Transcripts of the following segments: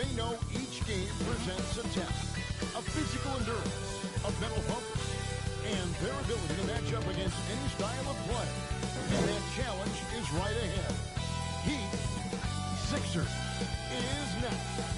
They know each game presents a test of physical endurance, of mental focus, and their ability to match up against any style of play. And that challenge is right ahead. Heat Sixers is next.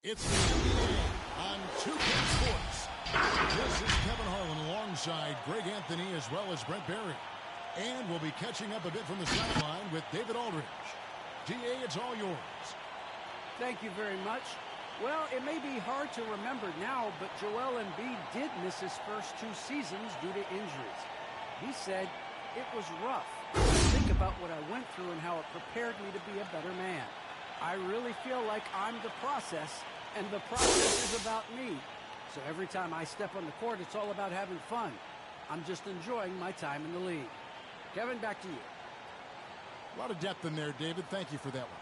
It's the NBA on 2K Sports. This is Kevin Harlan alongside Greg Anthony as well as Brent Barry. And we'll be catching up a bit from the sideline with David Aldridge. DA, it's all yours. Thank you very much. Well, it may be hard to remember now, but Joel Embiid did miss his first 2 seasons due to injuries. He said, "It was rough. Think about what I went through and how it prepared me to be a better man. I really feel like I'm the process, and the process is about me. So every time I step on the court, it's all about having fun. I'm just enjoying my time in the league." Kevin, back to you. A lot of depth in there, David. Thank you for that one.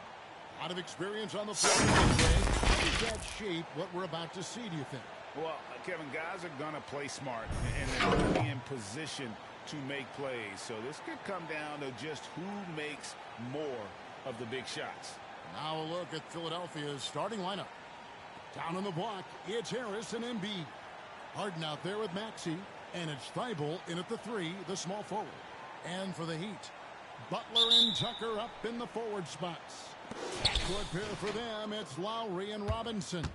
A lot of experience on the floor. How does that shape what we're about to see, do you think? Well, Kevin, guys are going to play smart, and they're going to be in position to make plays. So this could come down to just who makes more of the big shots. Now a look at Philadelphia's starting lineup. Down on the block, it's Harris and Embiid. Harden out there with Maxey, and it's Thibault in at the 3, the small forward. And for the Heat, Butler and Tucker up in the forward spots. Court pair for them, it's Lowry and Robinson.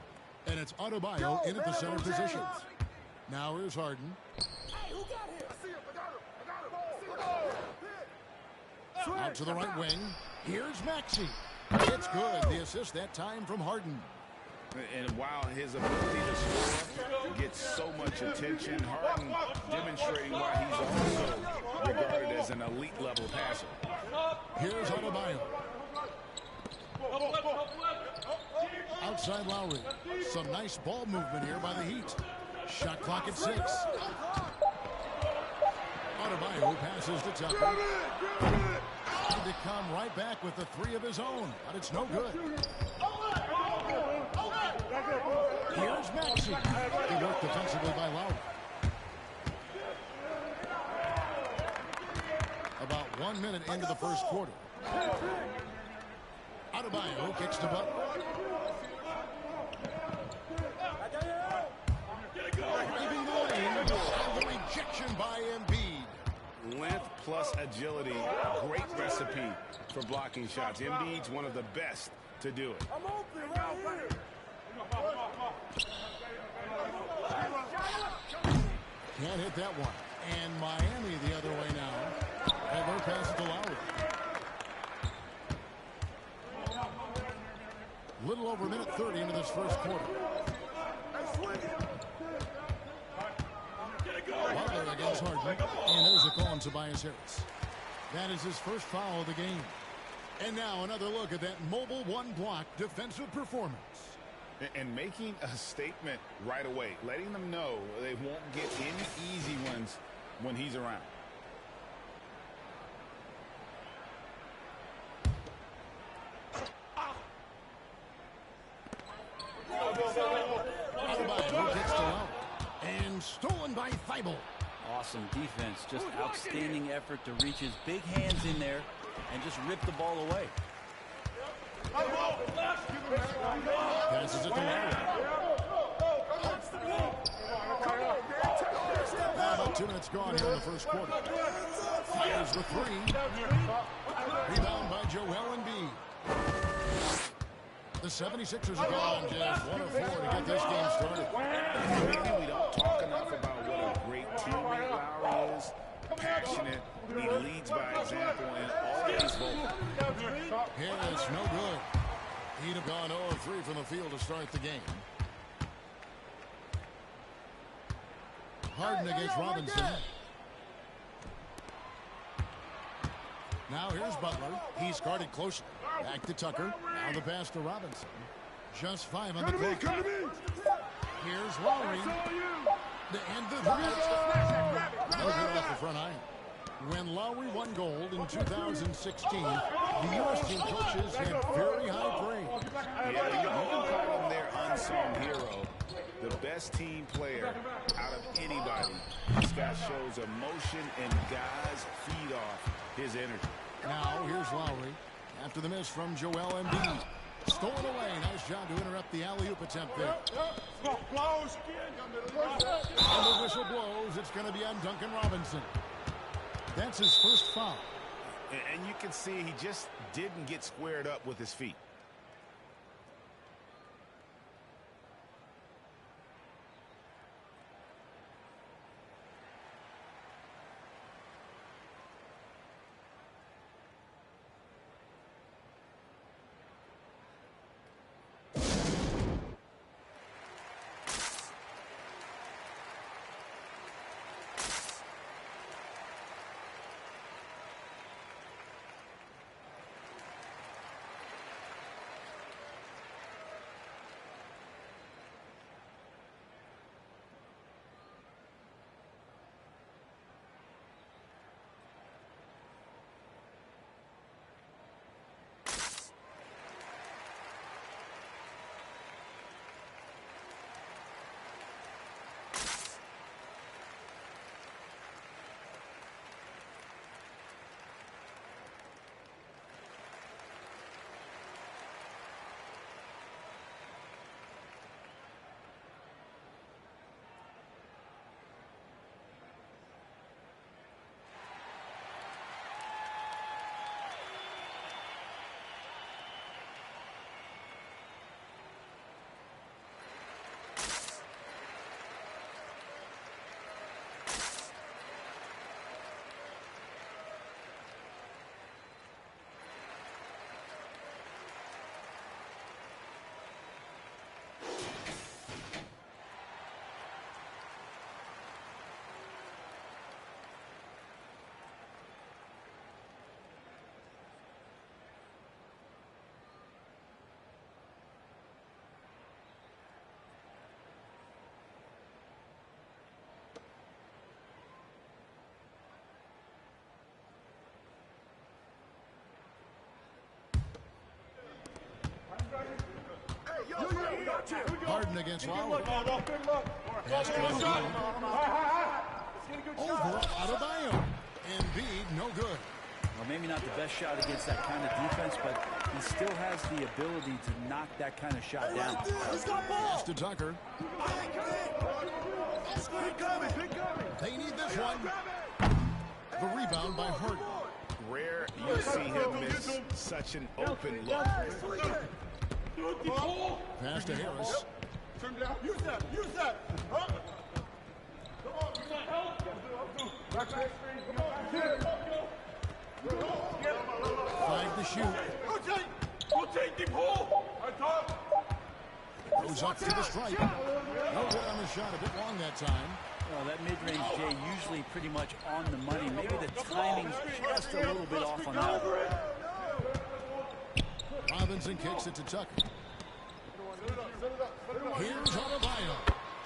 And it's Adebayo in at the center positions. Now here's Harden. Out to the right wing. Here's Maxey. It's good. The assist that time from Harden. And while his ability to score gets so much attention, Harden demonstrating why he's also regarded as an elite level passer. Here's Adebayo. Outside Lowry. Some nice ball movement here by the Heat. Shot clock at 6. Adebayo passes to Tucker. Trying to come right back with the 3 of his own, but it's no good. Here's Maxey. He worked defensively by Lowry. About 1 minute into the first quarter. Adebayo kicks to Butler. Driving the lane, and the rejection by Embiid. Length plus agility, great recipe for blocking shots. Embiid's one of the best to do it. Can't hit that one. And Miami the other way now. And they're passing to Lowry. Little over a minute 30 into this first quarter. Butler against Harden. And there's a call on Tobias Harris. That is his first foul of the game. And now another look at that mobile one-block defensive performance. And making a statement right away, letting them know they won't get any easy ones when he's around. And stolen by Thibault. Awesome defense. Just outstanding effort to reach his big hands in there and just rip the ball away. Passes it to Lowry. About 2 minutes gone here in the first quarter. Fires the 3. Rebound by Joel Embiid. The 76ers are gone just 1 of 4 to get this game started. Maybe we don't talk enough about what a great teammate Lowry is. Passionate, he leads by example, and always vocal. Harris, no good. He'd have gone 0 of 3 from the field to start the game. Harden against Robinson. Now here's Butler. He's guarded closely. Back to Tucker. Now the pass to Robinson. Just 5 on the clock. Here's Lowry. And the no good off the front iron. When Lowry won gold in 2016, the U.S. team coaches had very high praise. Yeah, you can call him their unsung hero. The best team player out of anybody. This guy shows emotion, and guys feed off his energy. Now, here's Lowry. After the miss from Joel Embiid. Stolen away. Nice job to interrupt the alley-oop attempt there. And the whistle blows. It's going to be on Duncan Robinson. That's his first foul. And you can see he just didn't get squared up with his feet. Harden against Lowry. Pass to Embiid. Over Adebayo. Embiid, no good. Well, maybe not the best shot against that kind of defense, but he still has the ability to knock that kind of shot down. Pass to Tucker. They need this one. The rebound by Harden. Rare you see him miss such an open look. Pass to Harris. Use that. Five to shoot. Rotate deep hole. Goes up to the stripe. No good on the shot. A bit long that time. Well, that mid-range, Jay, usually pretty much on the money. Maybe the timing's just a little bit off on that one. Robinson kicks it to Tucker. Here's Adebayo.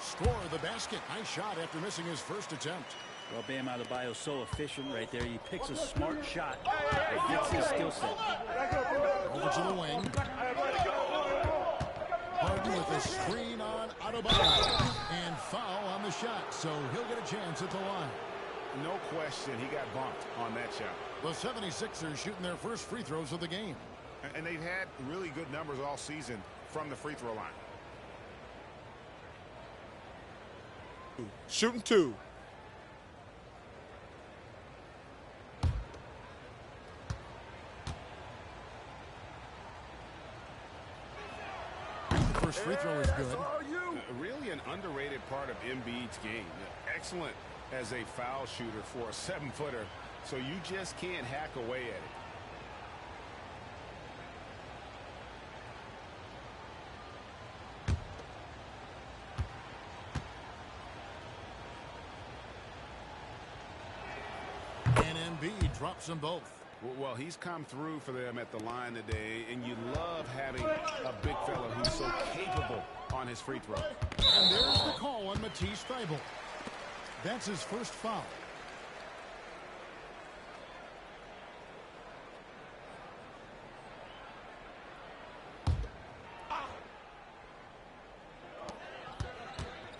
Score the basket. Nice shot after missing his first attempt. Well, Bam Adebayo's so efficient right there. He picks a smart shot that gets his skill set. Over to the wing. Harden with a screen on Adebayo. And foul on the shot, so he'll get a chance at the line. No question, he got bumped on that shot. The 76ers shooting their first free throws of the game. And they've had really good numbers all season from the free throw line. Shooting two. First free throw is good. Really an underrated part of Embiid's game. Excellent as a foul shooter for a 7-footer, so you just can't hack away at it. And Embiid drops them both. Well, he's come through for them at the line today, and you love having a big fella who's so capable on his free throw. And there's the call on Matisse Thybulle. That's his first foul.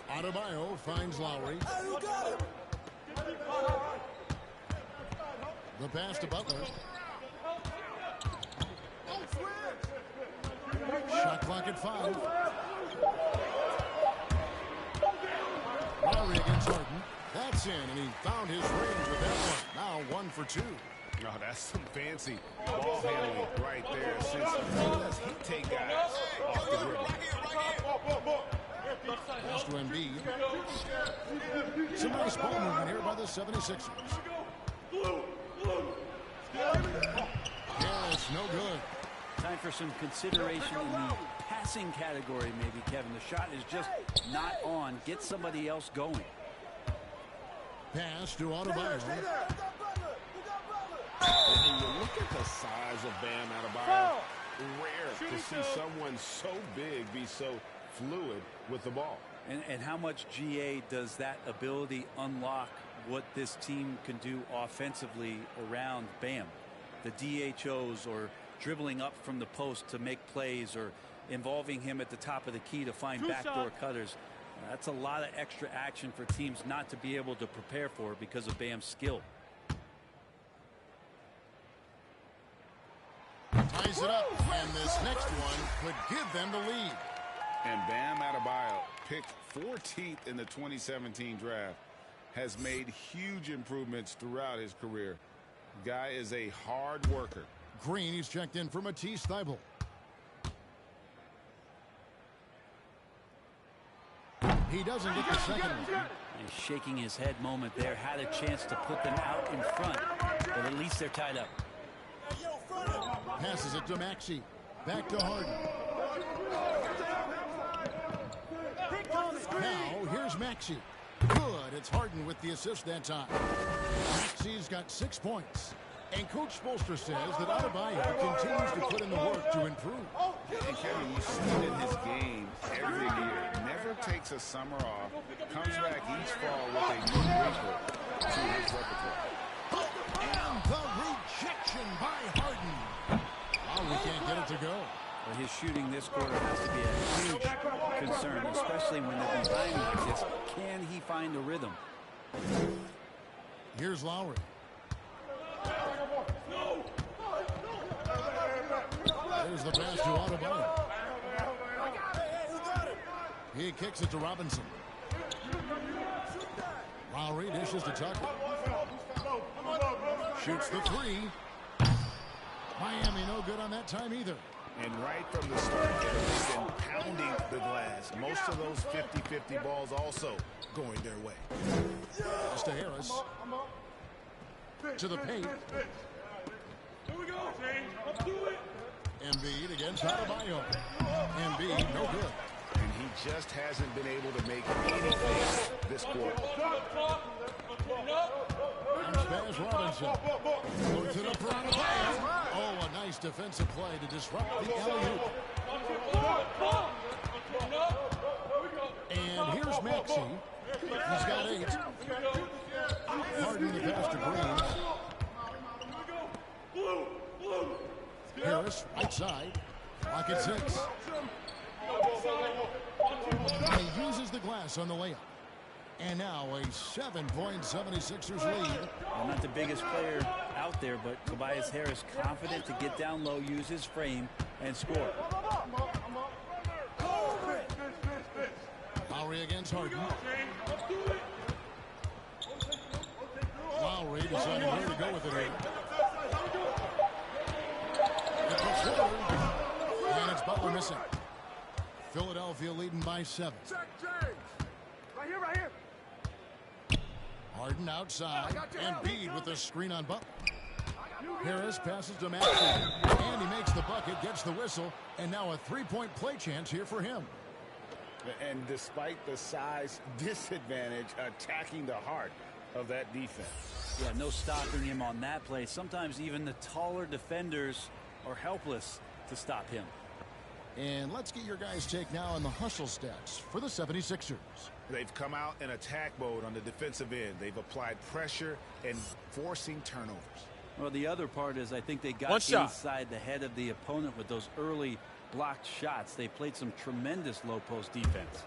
Adebayo finds Lowry. The pass to Butler. Shot clock at 5. Lowry against Harden. That's in, and he found his range with that one. Now 1 for 2. Oh, that's some fancy ball handling right there. Since he does he take guys off the dribble. Pass to Embiid. Some nice ball movement here by the 76ers. Yeah, it's no good. Time for some consideration in the passing category, maybe, Kevin. The shot is just not on. Get somebody else going. Pass to Adebayo. And you look at the size of Bam Adebayo. Rare to see someone so big be so fluid with the ball. And how much GA does that ability unlock what this team can do offensively around Bam? The DHOs, or dribbling up from the post to make plays, or involving him at the top of the key to find backdoor cutters. That's a lot of extra action for teams not to be able to prepare for because of Bam's skill. Ties it up, and this next one could give them the lead. And Bam Adebayo, picked 14th in the 2017 draft, has made huge improvements throughout his career. Guy is a hard worker. Green, he's checked in for Matisse Thybulle. He doesn't get the second one. He's shaking his head moment there. Had a chance to put them out in front, but at least they're tied up. Passes it to Maxey. Back to Harden. Now, here's Maxey. Good. It's Harden with the assist that time. Maxey's got 6 points. And Coach Spoelstra says that Adebayo continues to put in the work to improve. And Kevin, you see it in his game every year. Never takes a summer off. Comes back each fall with a new wrinkle to his repertoire. And the rejection by Harden. Oh, we can't get it to go. Well, his shooting this quarter has to be a huge concern, especially when they're behind like this. Can he find a rhythm? Here's Lowry. There's the pass to Adebayo. He kicks it to Robinson. Lowry dishes to Tucker. Shoots the 3. Miami no good on that time either. And right from the start, they've been pounding the glass. Most of those 50-50 balls also going their way. Pass to Harris. To the paint. Here we go. Do it. Embiid against Adebayo. Embiid no good. And he just hasn't been able to make anything this quarter. Pass Robinson. Go to the front. Oh, a nice defensive play to disrupt the alley-oop. And here's Maxey. He's got 8. Harden the pass to Green. Harris, right side. Clock at 6. He uses the glass on the layup. And now a 7-point 76ers lead. Well, not the biggest player out there, but Tobias Harris confident to get down low, use his frame, and score. Lowry against Harden. Lowry deciding where to go with it here. And it's Butler missing. Philadelphia leading by 7. Right here. Harden outside. Embiid with the screen on Butler. Harris passes to Maxey. And he makes the bucket, gets the whistle, and now a 3-point play chance here for him. And despite the size disadvantage, attacking the heart of that defense. Yeah, no stopping him on that play. Sometimes even the taller defenders are helpless to stop him. And let's get your guys' take now on the hustle stats for the 76ers. They've come out in attack mode on the defensive end. They've applied pressure and forcing turnovers. Well, the other part is I think they got inside the head of the opponent with those early blocked shots. They played some tremendous low post defense.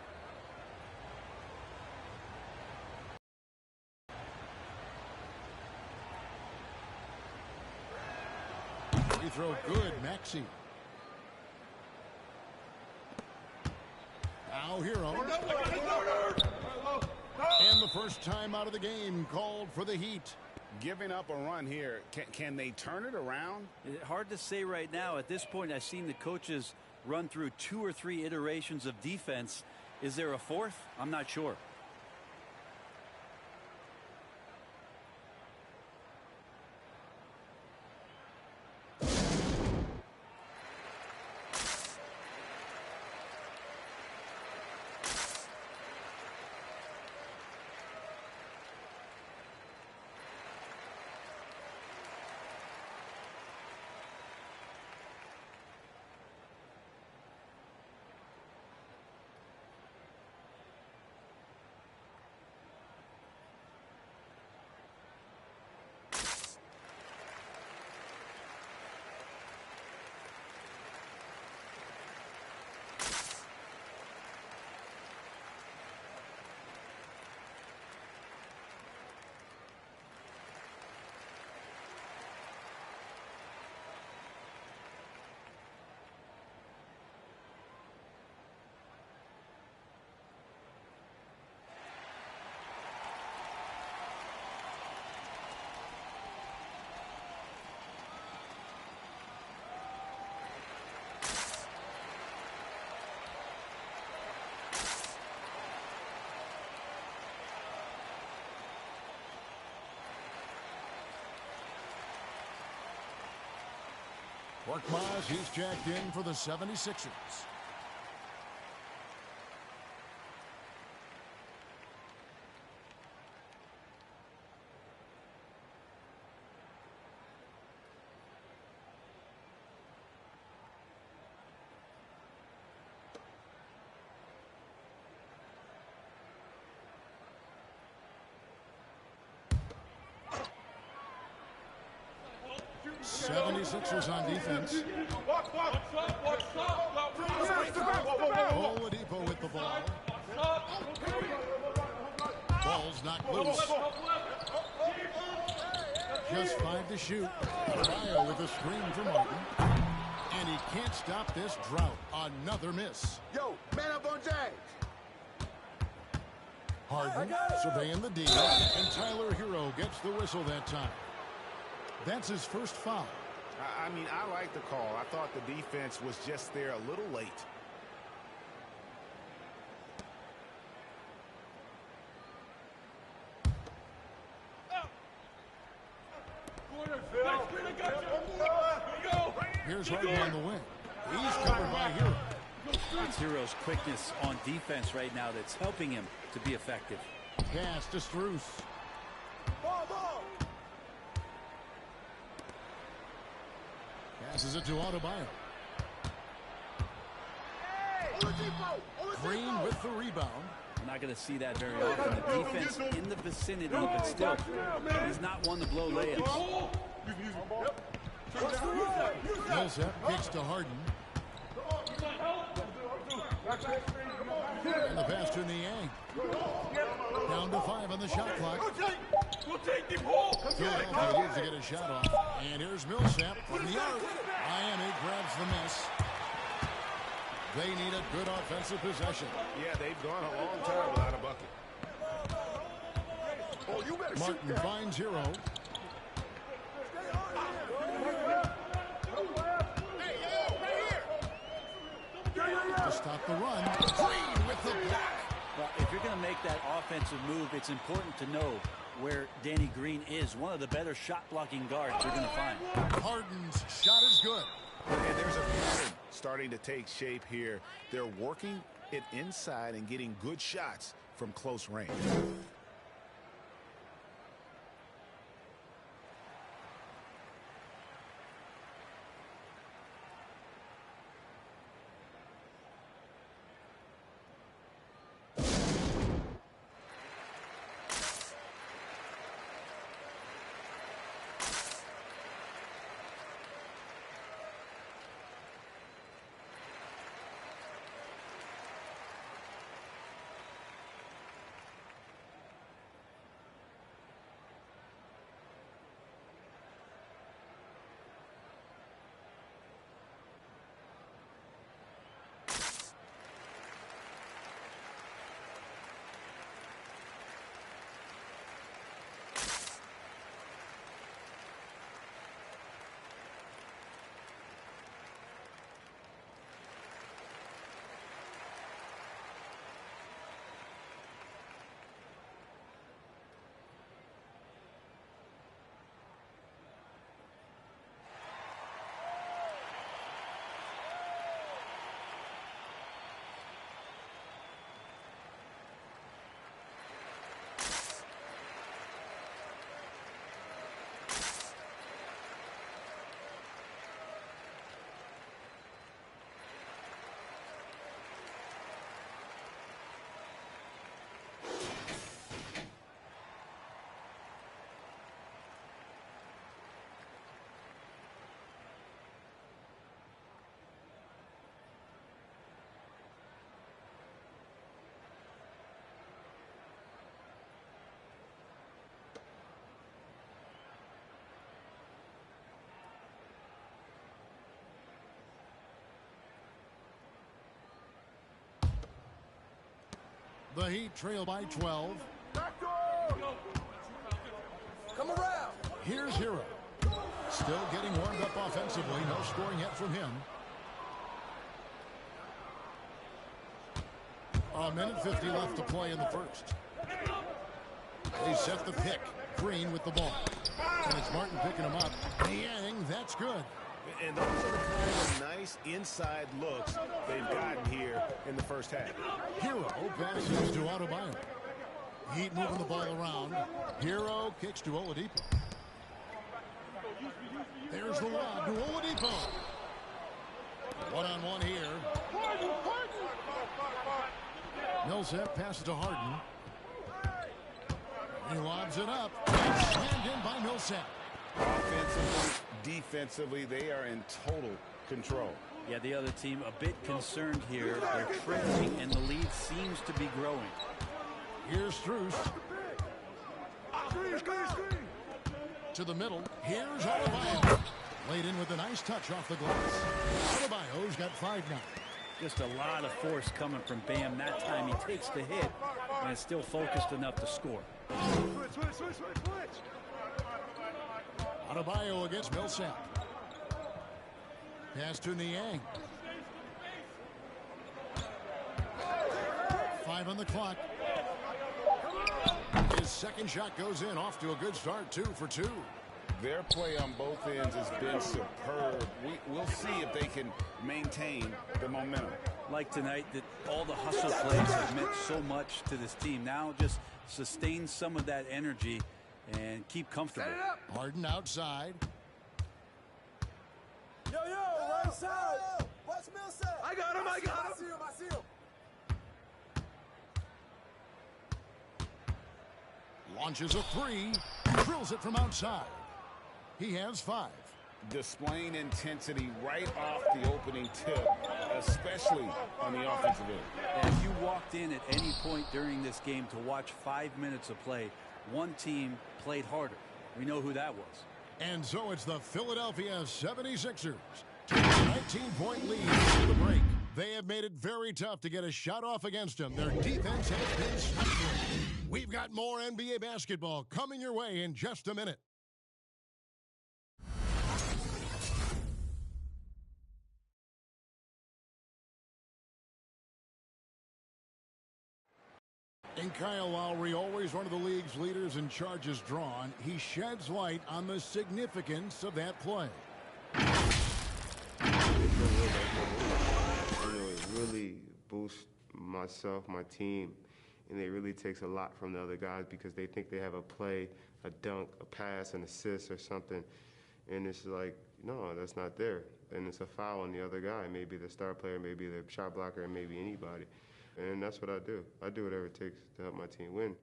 Free throw good, Maxey. Now Hero. And the first time out of the game called for the Heat. Giving up a run here. Can they turn it around? It's hard to say right now. At this point, I've seen the coaches run through 2 or 3 iterations of defense. Is there a fourth? I'm not sure. Korkmaz, he's jacked in for the 76ers. '76ers on defense. Oladipo with the ball. Ball's knocked loose. Just 5 to shoot. Bio with a screen for Martin. And he can't stop this drought. Another miss. Yo, man up on James. Harden surveying the D. And Tyler Hero gets the whistle that time. That's his first foul. I mean, I like the call. I thought the defense was just there a little late. Here's Harden on the wing. He's covered by Hero. It's Hero's quickness on defense right now that's helping him to be effective. Pass to Strus. Ball. Passes it to Adebayo. Green with the rebound. We're not going to see that very often. The defense in the vicinity, but still, he's not one to blow layups. Millsap kicks to Harden. And the pass to Niang. Down to 5 on the shot clock. Philadelphia needs to get a shot off. And here's Millsap from the arc. Miami grabs the miss. They need a good offensive possession. Yeah, they've gone a long time without a bucket. Martin finds Hero. To stop the run. Green with the block. Well, if you're going to make that offensive move, it's important to know where Danny Green is. One of the better shot-blocking guards you're going to find. Harden's shot is good. And there's a pattern starting to take shape here. They're working it inside and getting good shots from close range. The Heat trail by 12. Come around. Here's Hero. Still getting warmed up offensively. No scoring yet from him. A minute 50 left to play in the first. They set the pick. Green with the ball. And it's Martin picking him up. Niang, that's good. And those are the kind of nice inside looks they've gotten here in the first half. Hero passes to Adebayo. Heat moving the ball around. Hero kicks to Oladipo. There's the lob to Oladipo. One-on-one here. Millsap passes to Harden. He lobs it up. Slammed in by Millsap. Offensively, defensively, they are in total control. Yeah, the other team a bit concerned here. They're trailing, and the lead seems to be growing. Here's Strus. To the middle. Here's Adebayo. Laid in with a nice touch off the glass. Adebayo's got 5 now. Just a lot of force coming from Bam. That time he takes the hit and is still focused enough to score. Adebayo against Millsap. Pass to Niang. 5 on the clock. His second shot goes in. Off to a good start. 2 for 2. Their play on both ends has been superb. We'll see if they can maintain the momentum. Like tonight, that all the hustle plays have meant so much to this team. Now just sustain some of that energy and keep comfortable. Harden outside. Yo, right side. Watch Millsap. I got him. I see him. Launches a 3. Drills it from outside. He has 5. Displaying intensity right off the opening tip, especially on the offensive end. If you walked in at any point during this game to watch 5 minutes of play, one team played harder. We know who that was. And so it's the Philadelphia 76ers. 19-point lead for the break. They have made it very tough to get a shot off against them. Their defense has been stifling. We've got more NBA basketball coming your way in just a minute. And Kyle Lowry, always one of the league's leaders in charges drawn, he sheds light on the significance of that play. It really boosts myself, my team, and it really takes a lot from the other guys because they think they have a play, a dunk, a pass, an assist or something, and it's like, no, that's not there. And it's a foul on the other guy, maybe the star player, maybe the shot blocker, and maybe anybody. And that's what I do. I do whatever it takes to help my team win.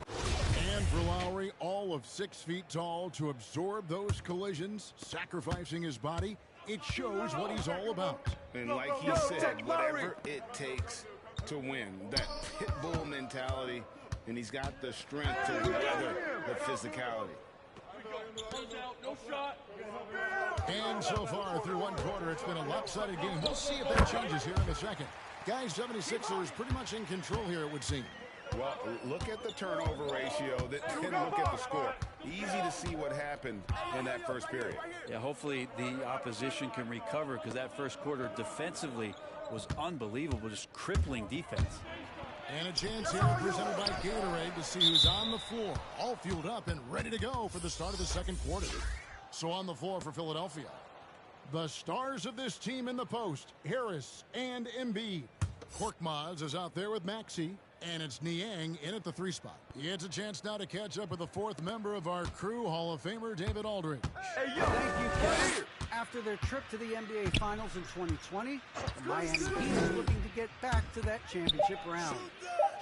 And for Lowry, all of 6 feet tall, to absorb those collisions, sacrificing his body, it shows what he's all about. And like he said, whatever it takes to win, that pit bull mentality, and he's got the strength to weather the physicality. And so far through one quarter, it's been a lopsided game. We'll see if that changes here in a second. Guys, 76ers pretty much in control here, it would seem. Well, look at the turnover ratio, then look at the score. Easy to see what happened in that first period. Yeah, hopefully the opposition can recover because that first quarter defensively was unbelievable, just crippling defense. And a chance here presented by Gatorade to see who's on the floor, all fueled up and ready to go for the start of the second quarter. So on the floor for Philadelphia, the stars of this team in the post, Harris and Embiid. Korkmaz is out there with Maxey, and it's Niang in at the 3 spot. He gets a chance now to catch up with the 4th member of our crew, Hall of Famer David Aldridge. Thank you, Kevin. After their trip to the NBA Finals in 2020, the Miami Heat is looking to get back to that championship round.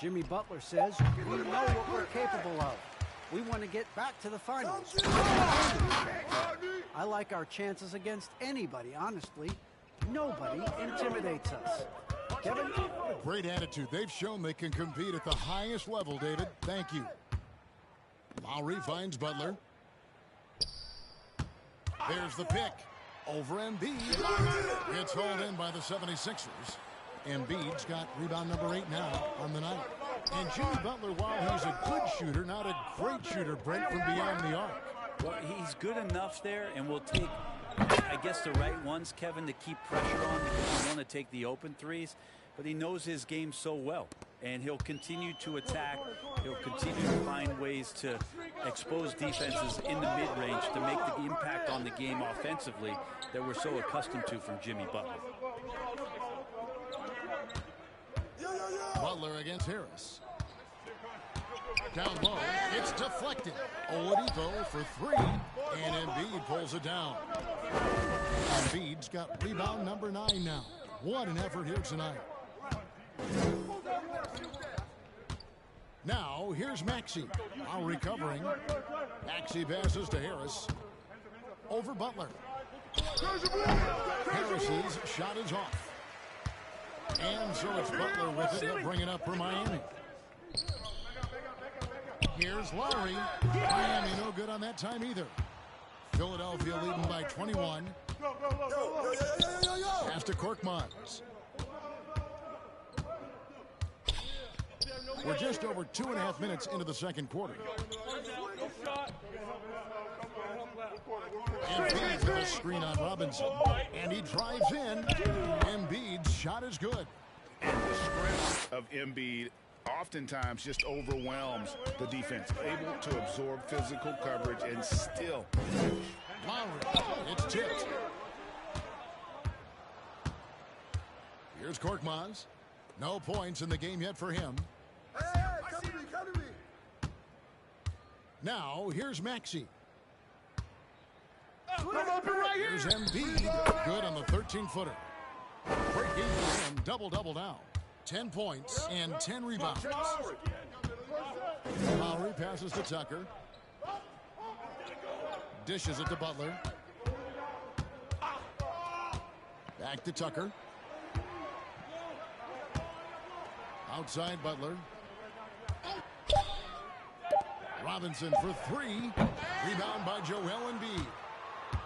Jimmy Butler says, we know what we're capable of. We want to get back to the finals. I like our chances against anybody, honestly. Nobody intimidates us. Kevin? Great attitude. They've shown they can compete at the highest level, David. Thank you. Lowry finds Butler. There's the pick. Over Embiid. It's hauled in by the 76ers. Embiid's got rebound number 8 now on the night. And Jimmy Butler, while he's a good shooter, not a great shooter, Brent, from beyond the arc. Well, he's good enough there, and will take, I guess, the right ones, Kevin, to keep pressure on because you want to take the open threes. But he knows his game so well, and he'll continue to attack. He'll continue to find ways to expose defenses in the mid-range to make the impact on the game offensively that we're so accustomed to from Jimmy Butler. Butler against Harris. Down low, it's deflected. Oladipo for 3, and Embiid pulls it down. Embiid's got rebound number 9 now. What an effort here tonight. Now, here's Maxey. While recovering, Maxey passes to Harris. Over Butler. Harris's shot is off. And so it's Butler with it. They'll bring it up for Miami. Here's Lowry. Miami no good on that time either. Philadelphia leading by 21. Pass to Korkmaz. We're just over 2.5 minutes into the second quarter. Embiid with a screen on Robinson. And he drives in. Embiid's shot is good. And the strength of Embiid oftentimes just overwhelms the defense. Able to absorb physical coverage and still finish. Lowry, it's tipped. Here's Korkmaz. No points in the game yet for him. Hey, come to me. Now, here's Maxey. Come open right Here's Embiid. Good on the 13-footer. Great game for him. Double-double now. 10 points and 10 rebounds. Lowry passes to Tucker. Dishes it to Butler. Back to Tucker. Outside Butler. Robinson for 3. Rebound by Joel Embiid.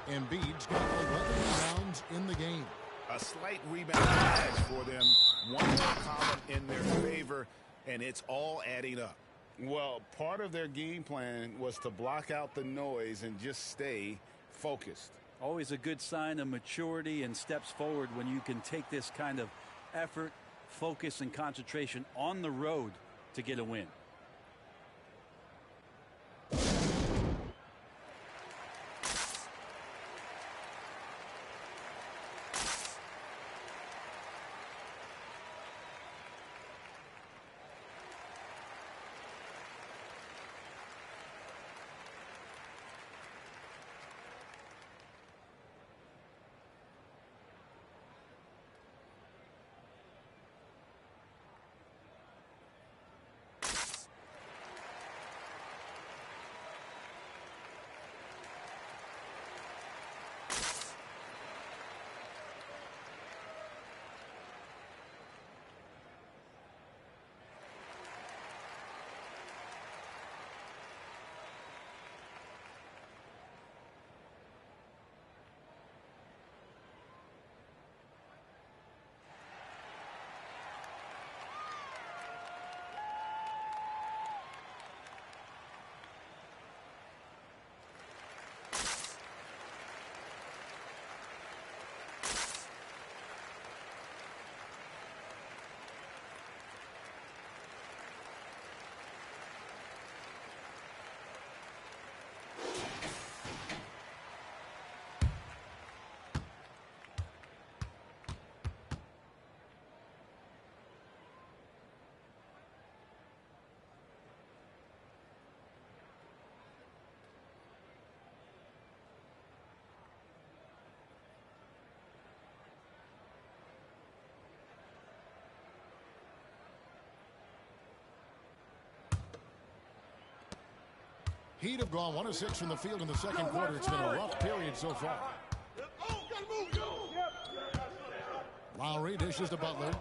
Embiid's got 11 rebounds in the game. A slight rebound edge for them. One more column in their favor, and it's all adding up. Well, part of their game plan was to block out the noise and just stay focused. Always a good sign of maturity and steps forward when you can take this kind of effort, focus, and concentration on the road to get a win. Heat have gone 1 of 6 from the field in the second quarter. It's been a rough period so far. Lowry dishes to Butler.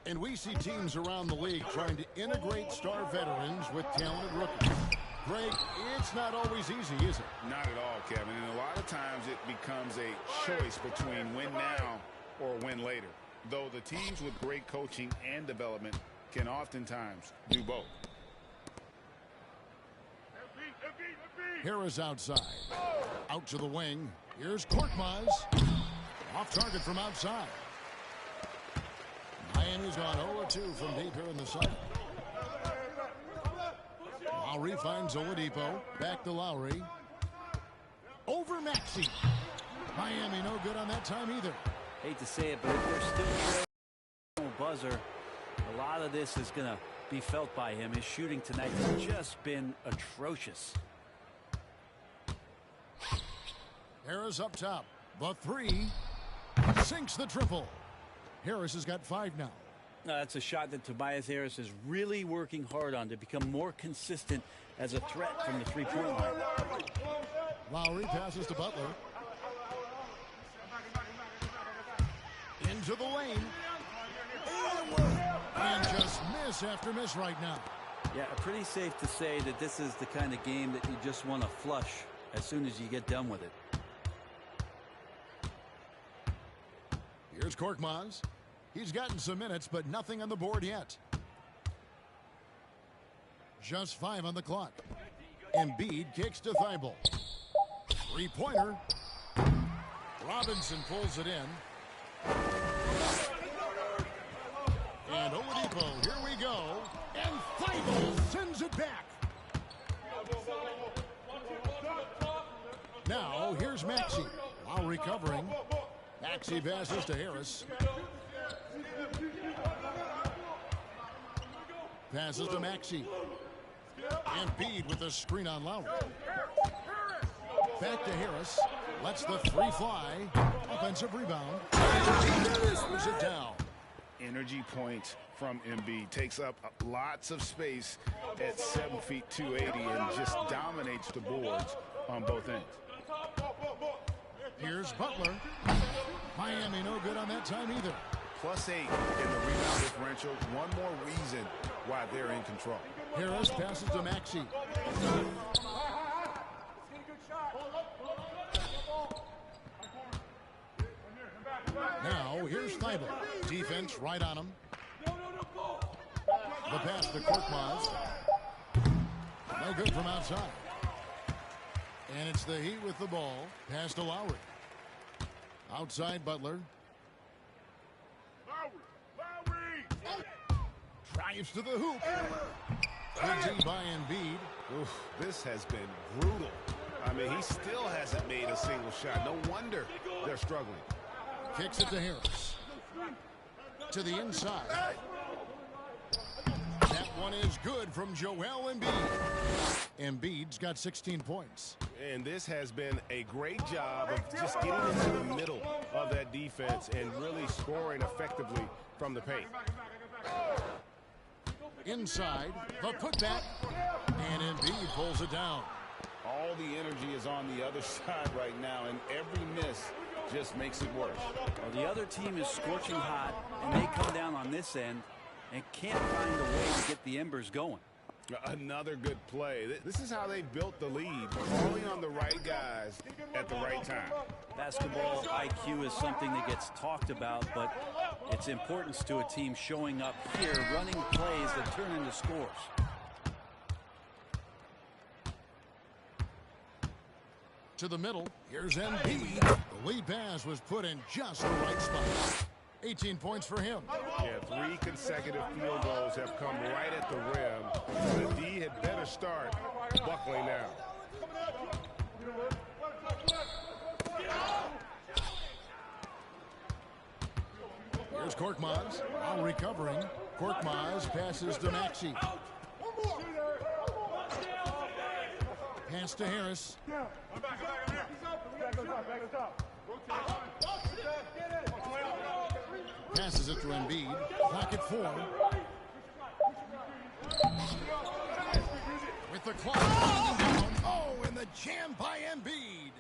And we see teams around the league trying to integrate star veterans with talented rookies. Greg, it's not always easy, is it? Not at all, Kevin. And a lot of times it becomes a choice between win now or win later. Though the teams with great coaching and development can oftentimes do both. Harris outside. Out to the wing. Here's Korkmaz. Off target from outside. Miami's gone 0-2 from deep here in the second. Lowry finds Oladipo. Back to Lowry. Over Maxey. Miami no good on that time either. Hate to say it, but if they're still trailing buzzer, a lot of this is going to be felt by him. His shooting tonight has just been atrocious. Harris up top. The three. Sinks the triple. Harris has got 5 now. That's a shot that Tobias Harris is really working hard on to become more consistent as a threat from the three-point line. Lowry passes to Butler. Into the lane. And just miss after miss right now. Yeah, pretty safe to say that this is the kind of game that you just want to flush as soon as you get done with it. Here's Korkmaz. He's gotten some minutes, but nothing on the board yet. Just 5 on the clock. Embiid kicks to Thibault. Three-pointer. Robinson pulls it in. And Oladipo, here we go. And Thibault sends it back. Now, here's Maxey. While recovering. Maxey passes to Harris. Passes to Maxey. Embiid with the screen on Lowry. Back to Harris. Lets the three fly. Offensive rebound. Throws it down. Energy points from Embiid. Takes up lots of space at 7 feet 280 and just dominates the boards on both ends. Here's Butler. Miami no good on that time either. +8 in the rebound differential. One more reason why they're in control. Harris passes to Maxey. Now here's Thibault. Defense right on him. The pass to Korkmaz. No good from outside. And it's the Heat with the ball. Pass to Lowry. Outside Butler. Drives to the hoop. Good D by Embiid. Oof, this has been brutal. I mean, he still hasn't made a single shot. No wonder they're struggling. Kicks it to Harris. To the inside. That one is good from Joel Embiid. Embiid's got 16 points. And this has been a great job of just getting into the middle of that defense and really scoring effectively from the paint. Inside, the putback, and Embiid pulls it down. All the energy is on the other side right now, and every miss just makes it worse. Well, the other team is scorching hot, and they come down on this end and can't find a way to get the embers going. Another good play. This is how they built the lead, calling on the right guys at the right time. Basketball IQ is something that gets talked about, but its importance to a team showing up here, running plays that turn into scores. To the middle, here's Embiid. The lead pass was put in just the right spot. 18 points for him. Yeah, 3 consecutive field goals have come right at the rim. The D had better start buckling now. Here's Korkmaz. While recovering, Korkmaz passes to Maxey. Pass to Harris. Passes it to Embiid. Clock at 4. With the clock down. Oh, and the jam by Embiid.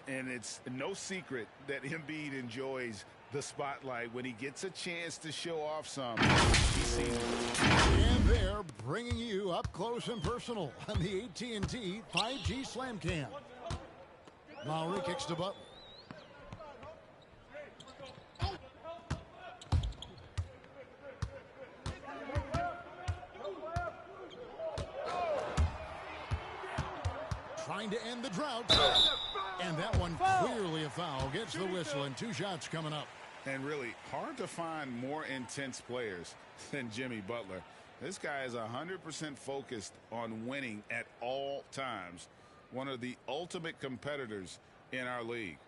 And it's no secret that Embiid enjoys the spotlight. When he gets a chance to show off some, he seems to. And they're bringing you up close and personal on the AT&T 5G Slam Cam. Lowry kicks to Butler. Trying to end the drought. And that one clearly a foul. Gets the whistle and 2 shots coming up. And really hard to find more intense players than Jimmy Butler. This guy is 100% focused on winning at all times. One of the ultimate competitors in our league.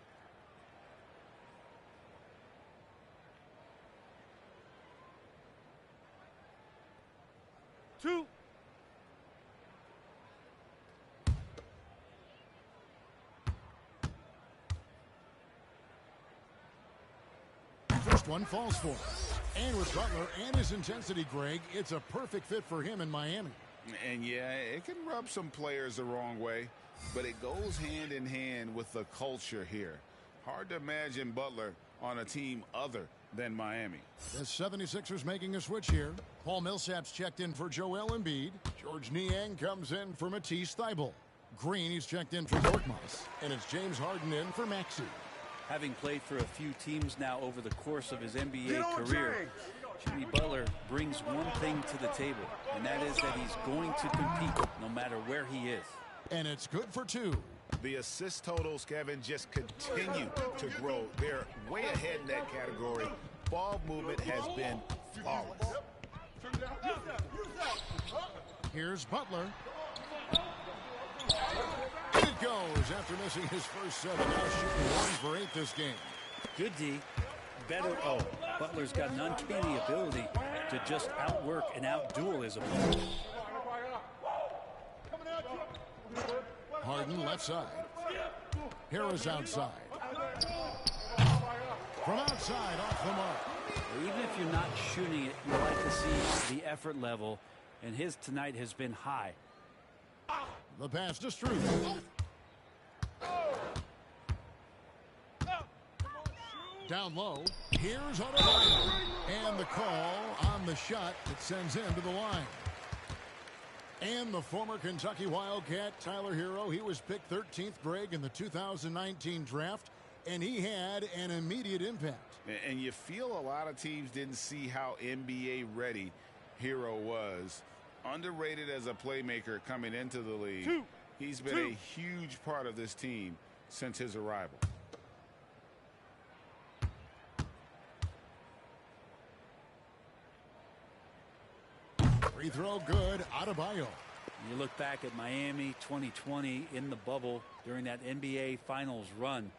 Two. First one falls for him. And with Butler and his intensity, Greg, it's a perfect fit for him in Miami. And yeah, it can rub some players the wrong way, but it goes hand in hand with the culture here. Hard to imagine Butler on a team other than Miami. The 76ers making a switch here. Paul Millsap's checked in for Joel Embiid. George Niang comes in for Matisse Thybulle. Green, he's checked in for Dortmund. And it's James Harden in for Maxey. Having played for a few teams now over the course of his NBA career, Jimmy Butler brings one thing to the table, and that is that he's going to compete no matter where he is. And it's good for 2. The assist totals, Kevin, just continue to grow. They're way ahead in that category. Ball movement has been flawless. Here's Butler. And it goes after missing his first 7. Now shooting 1 for 8 this game. Good D. Better. Oh, Butler's got an uncanny ability to just outwork and outduel his opponent. Harden left side. Harris outside. From outside, off the mark. Even if you're not shooting it, you like to see the effort level, and his tonight has been high. The pass to Strus. Down low. Here's Adebayo. And the call on the shot that sends him to the line. And the former Kentucky Wildcat, Tyler Hero, he was picked 13th, Greg, in the 2019 draft, and he had an immediate impact. And you feel a lot of teams didn't see how NBA ready Hero was. Underrated as a playmaker coming into the league. He's been a huge part of this team since his arrival. Free throw good. Adebayo. You look back at Miami 2020 in the bubble during that NBA Finals run,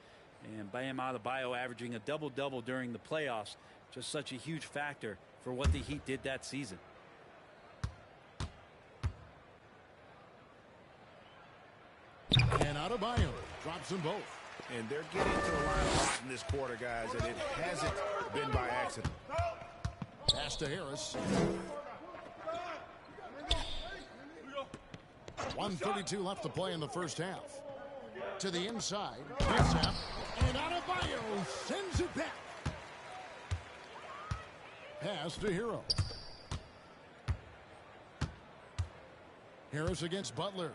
and Bam Adebayo averaging a double-double during the playoffs. Just such a huge factor for what the Heat did that season. And Adebayo drops them both. And they're getting to the line a lot in this quarter, guys, and it hasn't been by accident. Pass to Harris. 1:32 left to play in the first half. To the inside. Millsap. And Adebayo sends it back. Pass to Hero. Harris against Butler.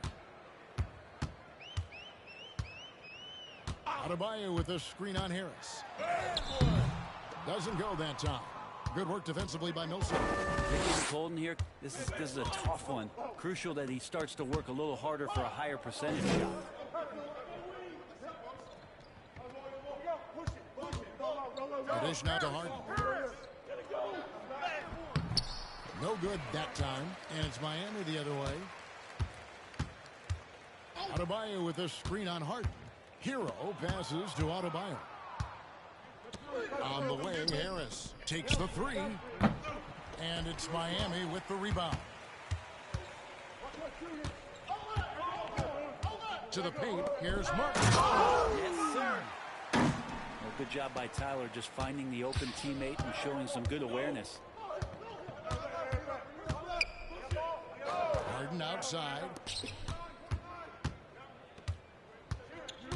Adebayo with a screen on Harris. Doesn't go that time. Good work defensively by Millsap. Getting Colton here. This is a tough one. Crucial that he starts to work a little harder for a higher percentage shot. Dish now to Harden. No good that time, and it's Miami the other way. Adebayo with a screen on Harden. Hero passes to Adebayo. On the wing, Harris takes the 3. And it's Miami with the rebound. To the paint, here's Martin. Yes, sir. Well, good job by Tyler just finding the open teammate and showing some good awareness. Harden outside.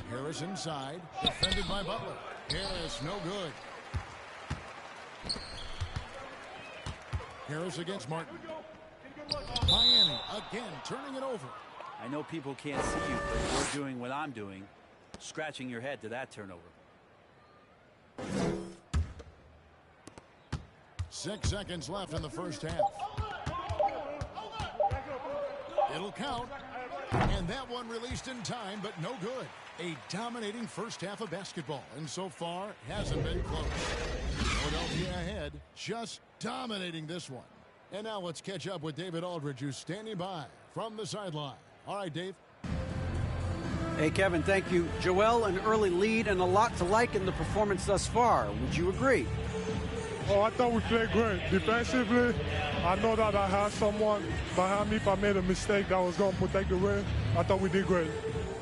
Harris inside, defended by Butler. Harris, no good. Harris against Martin. Miami again turning it over. I know people can't see you, but you're doing what I'm doing, scratching your head to that turnover. 6 seconds left in the first half. It'll count. And that one released in time, but no good. A dominating first half of basketball, and so far hasn't been close. Philadelphia ahead, just dominating this one. And now let's catch up with David Aldridge, who's standing by from the sideline. All right, Dave. Hey, Kevin, thank you. Joel, an early lead and a lot to like in the performance thus far. Would you agree? Oh, I thought we played great. Defensively, I know that I had someone behind me if I made a mistake that was going to protect the rim. I thought we did great.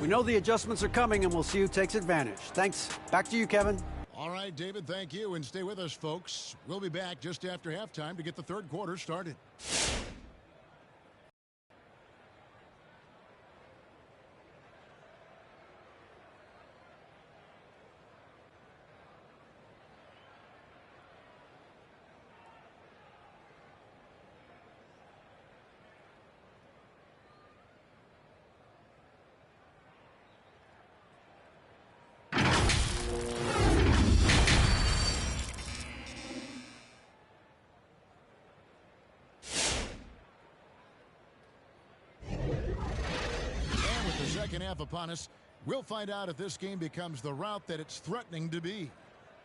We know the adjustments are coming, and we'll see who takes advantage. Thanks. Back to you, Kevin. All right, David, thank you. And stay with us, folks. We'll be back just after halftime to get the third quarter started. Second half upon us. We'll find out if this game becomes the route that it's threatening to be.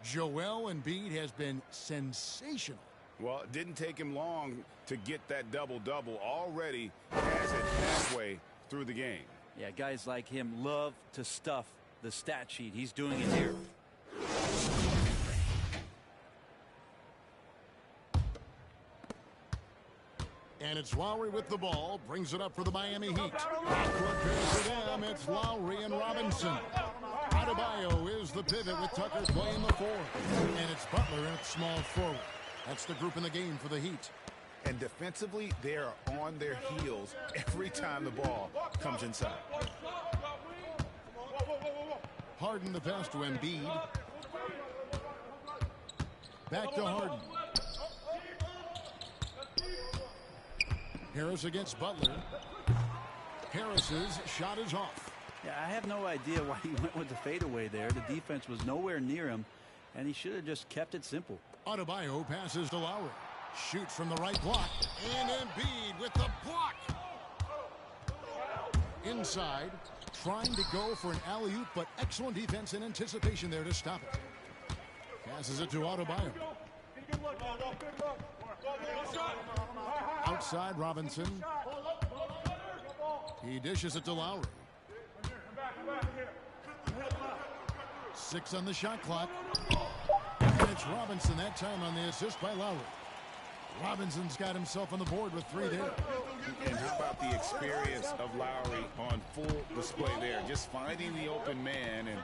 Joel Embiid has been sensational. Well, it didn't take him long to get that double-double. Already has it halfway through the game. Yeah, guys like him love to stuff the stat sheet. He's doing it here. And it's Lowry with the ball. Brings it up for the Miami Heat. Backcourt pair for them. It's Lowry and Robinson. Adebayo is the pivot with Tucker playing the 4. And it's Butler at small forward. That's the group in the game for the Heat. And defensively, they are on their heels every time the ball comes inside. Harden the pass to Embiid. Back to Harden. Harris against Butler. Harris's shot is off. Yeah, I have no idea why he went with the fadeaway there. The defense was nowhere near him, and he should have just kept it simple. Adebayo passes to Lowry. Shoots from the right block. And Embiid with the block. Inside. Trying to go for an alley-oop, but excellent defense and anticipation there to stop it. Passes it to Adebayo. Outside Robinson. He dishes it to Lowry. 6 on the shot clock. And it's Robinson that time on the assist by Lowry. Robinson's got himself on the board with 3 there. And how about the experience of Lowry on full display there? Just finding the open man, and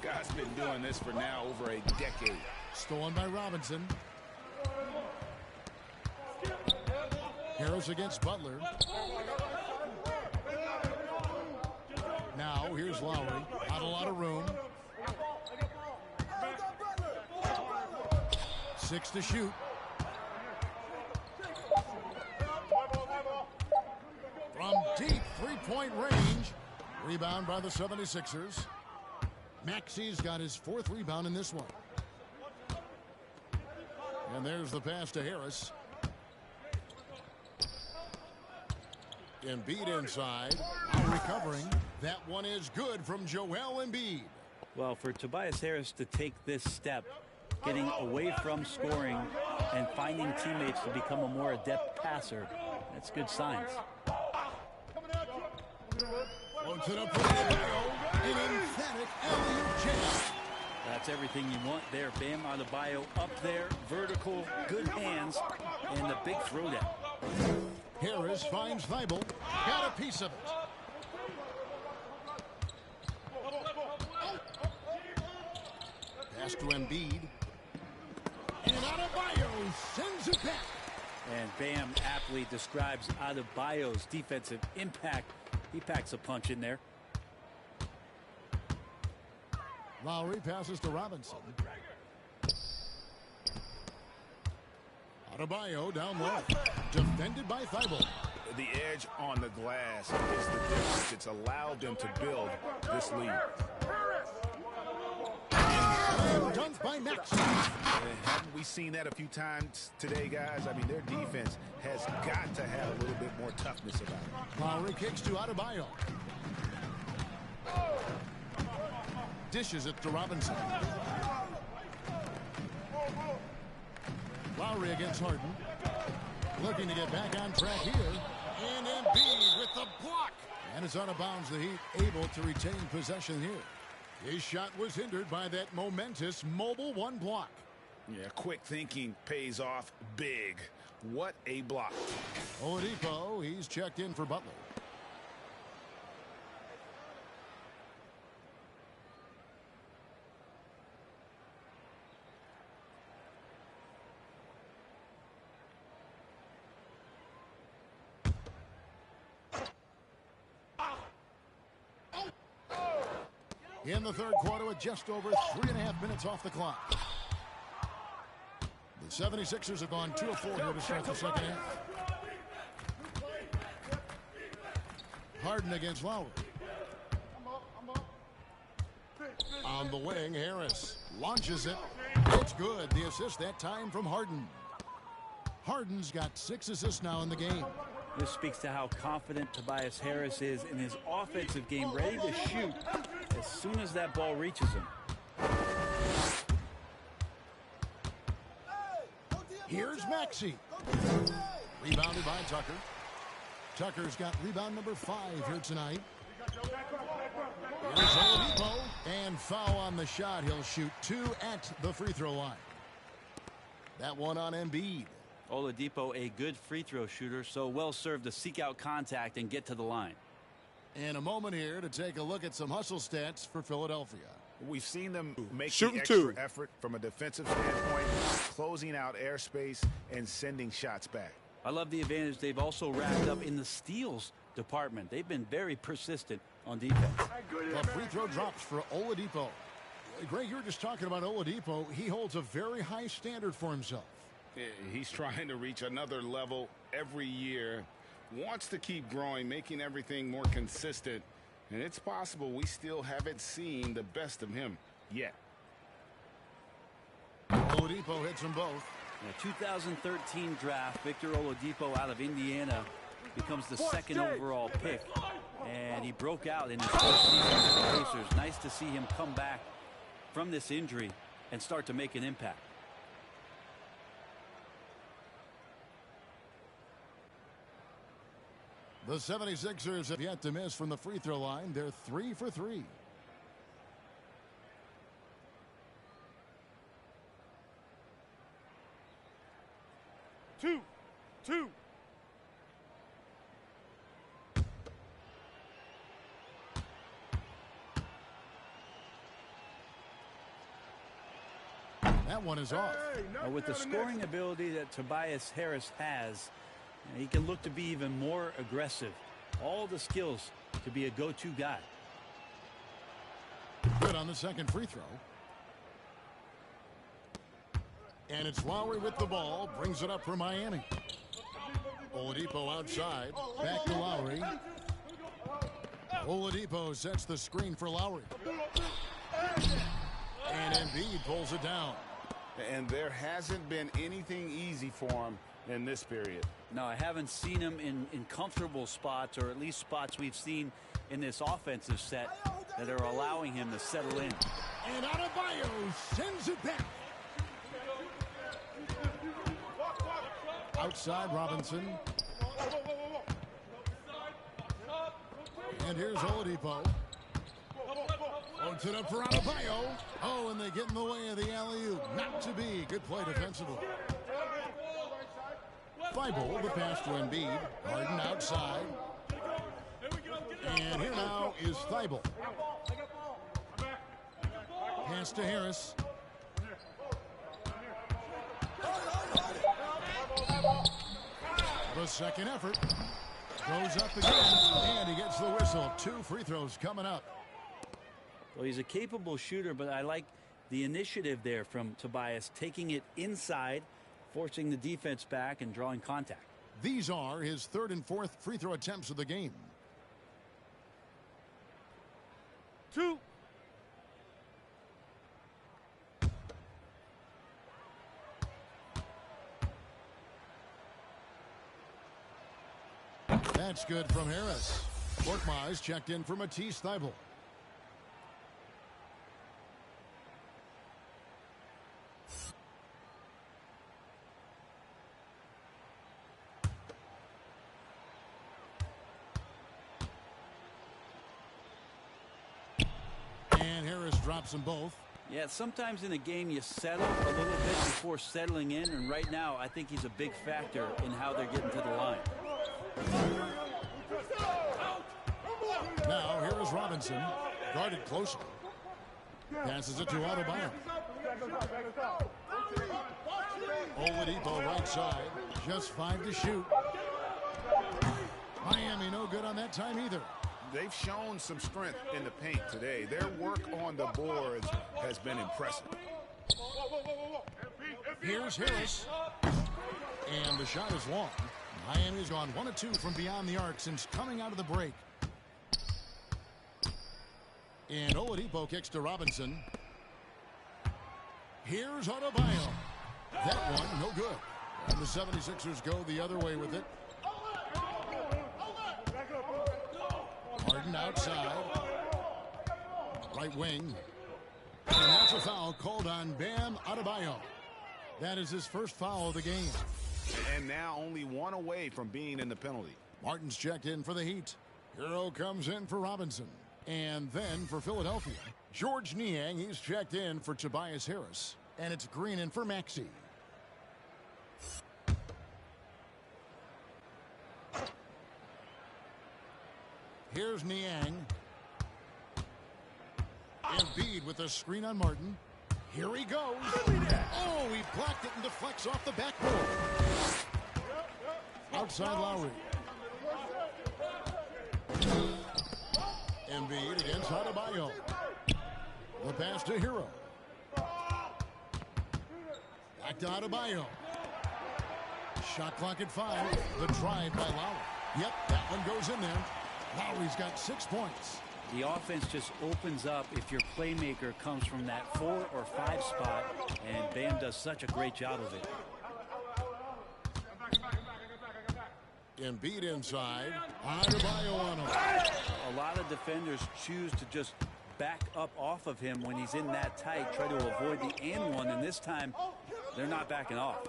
guy's been doing this for now over a decade. Stolen by Robinson. Harris against Butler. Now here's Lowry. Not a lot of room. 6 to shoot. From deep three-point range. Rebound by the 76ers. Maxey's got his 4th rebound in this one. And there's the pass to Harris. Embiid inside. Now recovering. That one is good from Joel Embiid. Well, for Tobias Harris to take this step, getting away from scoring and finding teammates to become a more adept passer, that's good signs. Floats it up for Adebayo. An emphatic alley-oop jam. That's everything you want there. Bam Adebayo up there, vertical, good hands, and the big throwdown. Harris finds Thibault. Got a piece of it. Pass to Embiid. And Adebayo sends it back. And Bam aptly describes Adebayo's defensive impact. He packs a punch in there. Lowry passes to Robinson. Adebayo down low. Defended by Thibault. The edge on the glass is the difference. It's allowed them to build this lead. Dunked by Maxey. Haven't we seen that a few times today, guys? I mean, their defense has got to have a little bit more toughness about it. Lowry kicks to Adebayo. Dishes it to Robinson. Lowry against Harden. Looking to get back on track here. And Embiid with the block. And it's out of bounds. The Heat able to retain possession here. His shot was hindered by that momentous mobile one block. Yeah, quick thinking pays off big. What a block. Oladipo, he's checked in for Butler. In the third quarter with just over 3.5 minutes off the clock. The 76ers have gone 2 of 4 here to start the second half. Harden against Lowry. On the wing, Harris launches it. It's good. The assist that time from Harden. Harden's got 6 assists now in the game. This speaks to how confident Tobias Harris is in his offensive game, ready to shoot as soon as that ball reaches him. Here's Maxey. Rebounded by Tucker. Tucker's got rebound number 5 here tonight. Here's Oladipo. And foul on the shot. He'll shoot 2 at the free throw line. That one on Embiid. Oladipo, a good free throw shooter, so well served to seek out contact and get to the line. And a moment here to take a look at some hustle stats for Philadelphia. We've seen them make Shooting the extra two. effort from a defensive standpoint, closing out airspace and sending shots back. I love the advantage they've also racked up in the steals department. They've been very persistent on defense. The free throw drops for Oladipo. Greg, you were just talking about Oladipo. He holds a very high standard for himself. He's trying to reach another level every year, wants to keep growing, making everything more consistent, and it's possible we still haven't seen the best of him yet. Oladipo hits them both. The 2013 draft, Victor Oladipo out of Indiana becomes the second overall pick, and he broke out in his first season with the Pacers. Nice to see him come back from this injury and start to make an impact. The 76ers have yet to miss from the free throw line. They're 3 for 3. Two. That one is off. With the scoring ability that Tobias Harris has, he can look to be even more aggressive. All the skills to be a go-to guy. Good on the second free throw. And it's Lowry with the ball. Brings it up for Miami. Oladipo outside. Back to Lowry. Oladipo sets the screen for Lowry. And Embiid pulls it down. And there hasn't been anything easy for him in this period. No, I haven't seen him in comfortable spots, or at least spots we've seen in this offensive set that are allowing him to settle in. And Adebayo sends it back. Outside Robinson. And here's Oladipo. Holds it up for Adebayo. Oh, and they get in the way of the alley-oop. Not to be. Good play defensively. Thibault, the pass to Embiid. Harden outside. And here now is Thibault. Pass to Harris. The second effort goes up again, and he gets the whistle. 2 free throws coming up. Well, he's a capable shooter, but I like the initiative there from Tobias, taking it inside, forcing the defense back and drawing contact. These are his third and fourth free throw attempts of the game. 2. That's good from Harris. Korkmaz checked in for Matisse Thybulle. And Harris drops them both. Yeah, sometimes in a game you settle a little bit before settling in, and right now I think he's a big factor in how they're getting to the line. Now here is Robinson, guarded closely. Passes it to Adebayo. Oladipo right side, just 5 to shoot. Miami no good on that time either. They've shown some strength in the paint today. Their work on the boards has been impressive. Here's Harris. And the shot is long. Miami's gone 1 of 2 from beyond the arc since coming out of the break. And Oladipo kicks to Robinson. Here's Adebayo. That one, no good. And the 76ers go the other way with it. Harden outside. Right wing. And that's a foul called on Bam Adebayo. That is his first foul of the game. And now only 1 away from being in the penalty. Martin's checked in for the Heat. Hero comes in for Robinson. And then for Philadelphia, George Niang, he's checked in for Tobias Harris. And it's Green in for Maxey. Here's Niang. Embiid with a screen on Martin. Here he goes. Oh, he blocked it and deflects off the backboard. Outside Lowry. Embiid against Adebayo. The pass to Hero. Back to Adebayo. Shot clock at 5. The drive by Lowry. Yep, that one goes in there. Lowry's got 6 points. The offense just opens up if your playmaker comes from that 4 or 5 spot, and Bam does such a great job of it. Embiid inside. Adebayo on him. A lot of defenders choose to just back up off of him when he's in that tight, try to avoid the and one, and this time they're not backing off.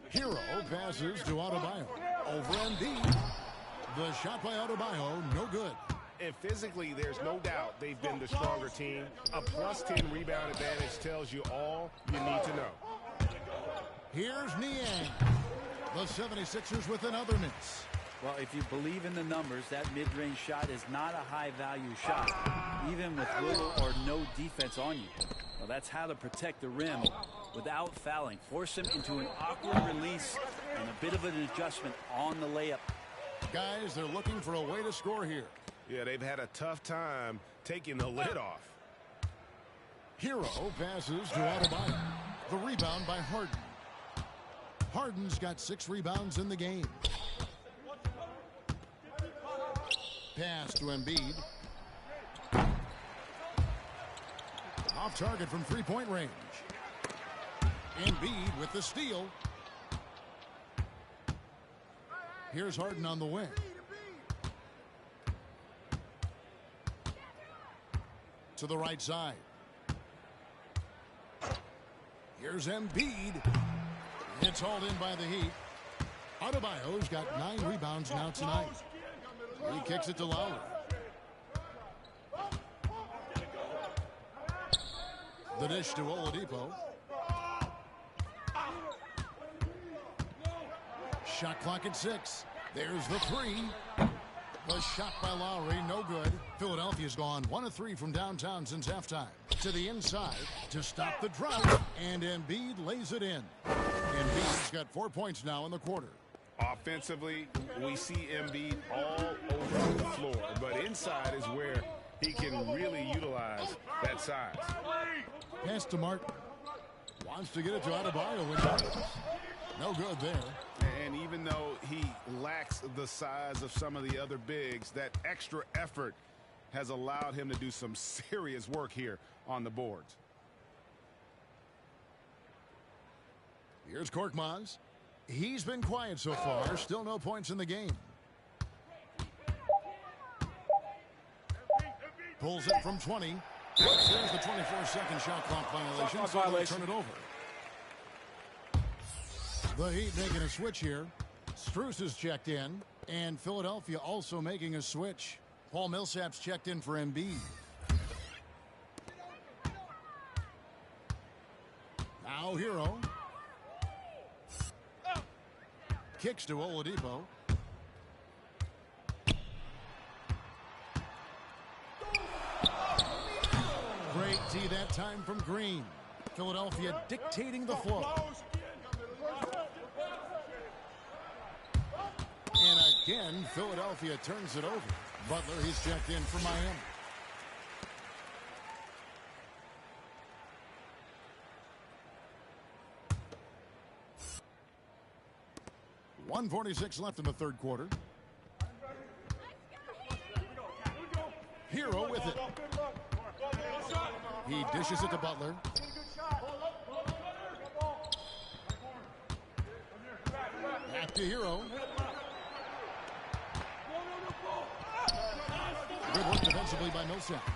Hero passes to Adebayo. Over Embiid. The shot by Adebayo, no good. And physically, there's no doubt they've been the stronger team. A +10 rebound advantage tells you all you need to know. Here's Niang. The 76ers with another miss. Well, if you believe in the numbers, that mid-range shot is not a high-value shot, even with little or no defense on you. Well, that's how to protect the rim without fouling. Force him into an awkward release and a bit of an adjustment on the layup. Guys, they're looking for a way to score here. Yeah, they've had a tough time taking the lid off. Hero passes to Adebayo. The rebound by Harden. Harden's got 6 rebounds in the game. Pass to Embiid. Off target from 3-point range. Embiid with the steal. Here's Harden on the wing. To the right side. Here's Embiid. It's hauled in by the Heat. Adebayo's got 9 rebounds now tonight. He kicks it to Lowry. The dish to Oladipo. Shot clock at 6. There's the 3. The shot by Lowry, no good. Philadelphia's gone 1 of 3 from downtown since halftime. To the inside to stop the drought, and Embiid lays it in. Embiid's got 4 points now in the quarter. Offensively, we see Embiid all over the floor, but inside is where he can really utilize that size. Pass to Martin. Wants to get it to Adebayo. No good there. And even though he lacks the size of some of the other bigs, that extra effort has allowed him to do some serious work here on the boards. Here's Korkmaz. He's been quiet so far. Still no points in the game. Pulls it from 20. There's the 24-second shot clock violation. So they'll turn it over. The Heat making a switch here. Strus is checked in. And Philadelphia also making a switch. Paul Millsap's checked in for Embiid. Now Hero. Kicks to Oladipo. Great D that time from Green. Philadelphia dictating the flow. And again, Philadelphia turns it over. Butler, he's checked in for Miami. .146 left in the third quarter. Hero with it. He dishes it to Butler. Back to Hero. Good work defensively by Millsap.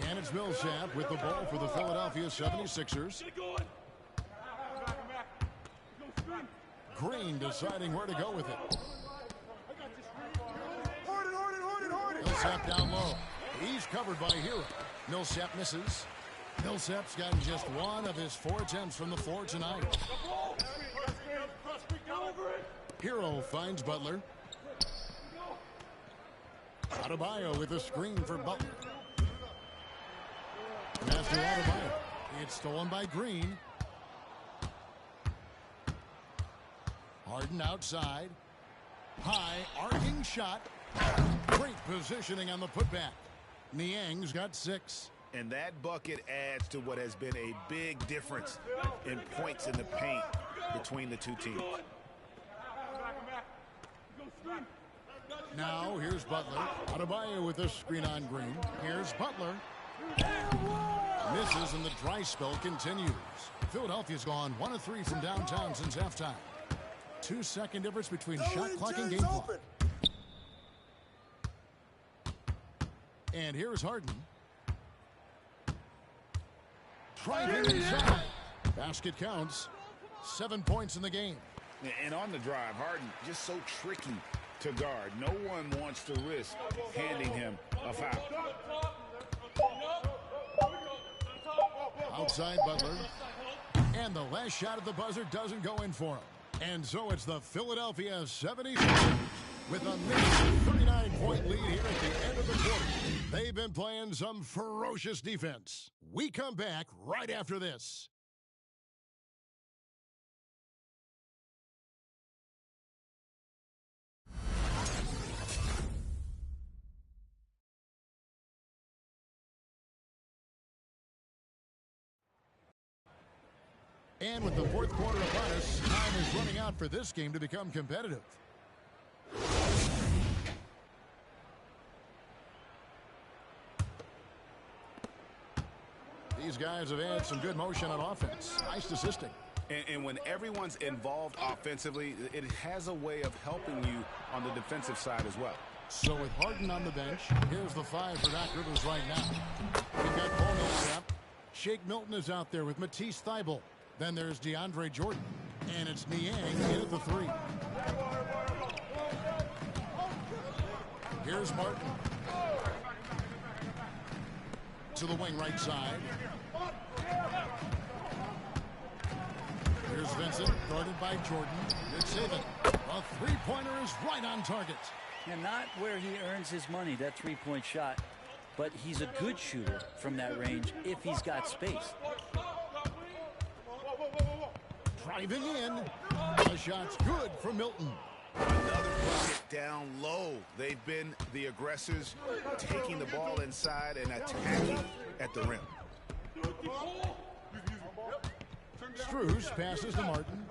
And it's Millsap with the ball for the Philadelphia 76ers. Green deciding where to go with it. Millsap down low. He's covered by Hero. Millsap misses. Millsap's gotten just one of his 4 attempts from the floor tonight. Hero finds Butler. Adebayo with a screen for Butler. Pass to Adebayo. It's stolen by Green. Harden outside. High arcing shot. Great positioning on the putback. Niang's got 6. And that bucket adds to what has been a big difference in points in the paint between the two teams. Now here's Butler. Adebayo with a screen on Green. Here's Butler. Misses and the dry spell continues. Philadelphia's gone 1 of 3 from downtown since halftime. 2-second difference between shot clock and game clock. And here's Harden. Driving inside. Basket counts. 7 points in the game. And on the drive, Harden just so tricky to guard. No one wants to risk handing him a foul. Outside Butler. And the last shot at the buzzer doesn't go in for him. And so it's the Philadelphia 76ers with a 39-point lead here at the end of the quarter. They've been playing some ferocious defense. We come back right after this. And with the fourth quarter upon us, time is running out for this game to become competitive. These guys have had some good motion on offense. Nice assisting. And when everyone's involved offensively, it has a way of helping you on the defensive side as well. So with Harden on the bench, here's the 5 for Doc Rivers right now. We've got Paul Millsap. Shake Milton is out there with Matisse Thybulle. Then there's DeAndre Jordan. And it's Niang in at the 3. Here's Martin. To the wing right side. Here's Vincent, guarded by Jordan. It's Haven. A three-pointer is right on target. And not where he earns his money, that three-point shot. But he's a good shooter from that range if he's got space. Driving in. The shot's good for Milton. Another bucket down low. They've been the aggressors, taking the ball inside and attacking at the rim. Strus passes to Martin.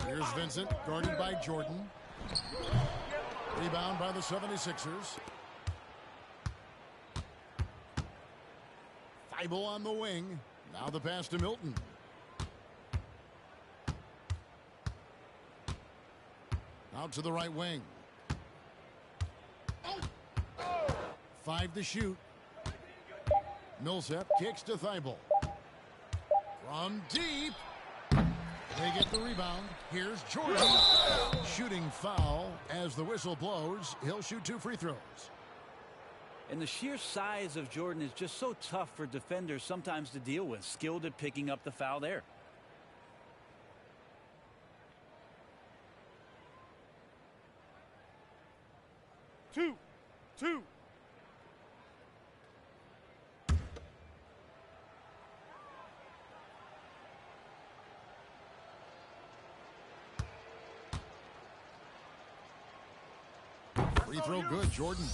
Here's Vincent, guarded by Jordan. Rebound by the 76ers. Thibault on the wing. Now the pass to Milton. Out to the right wing. 5 to shoot. Millsap kicks to Thibault. From deep. They get the rebound. Here's Jordan. Shooting foul as the whistle blows. He'll shoot 2 free throws. And the sheer size of Jordan is just so tough for defenders sometimes to deal with. Skilled at picking up the foul there. Two. Free throw good, Jordan.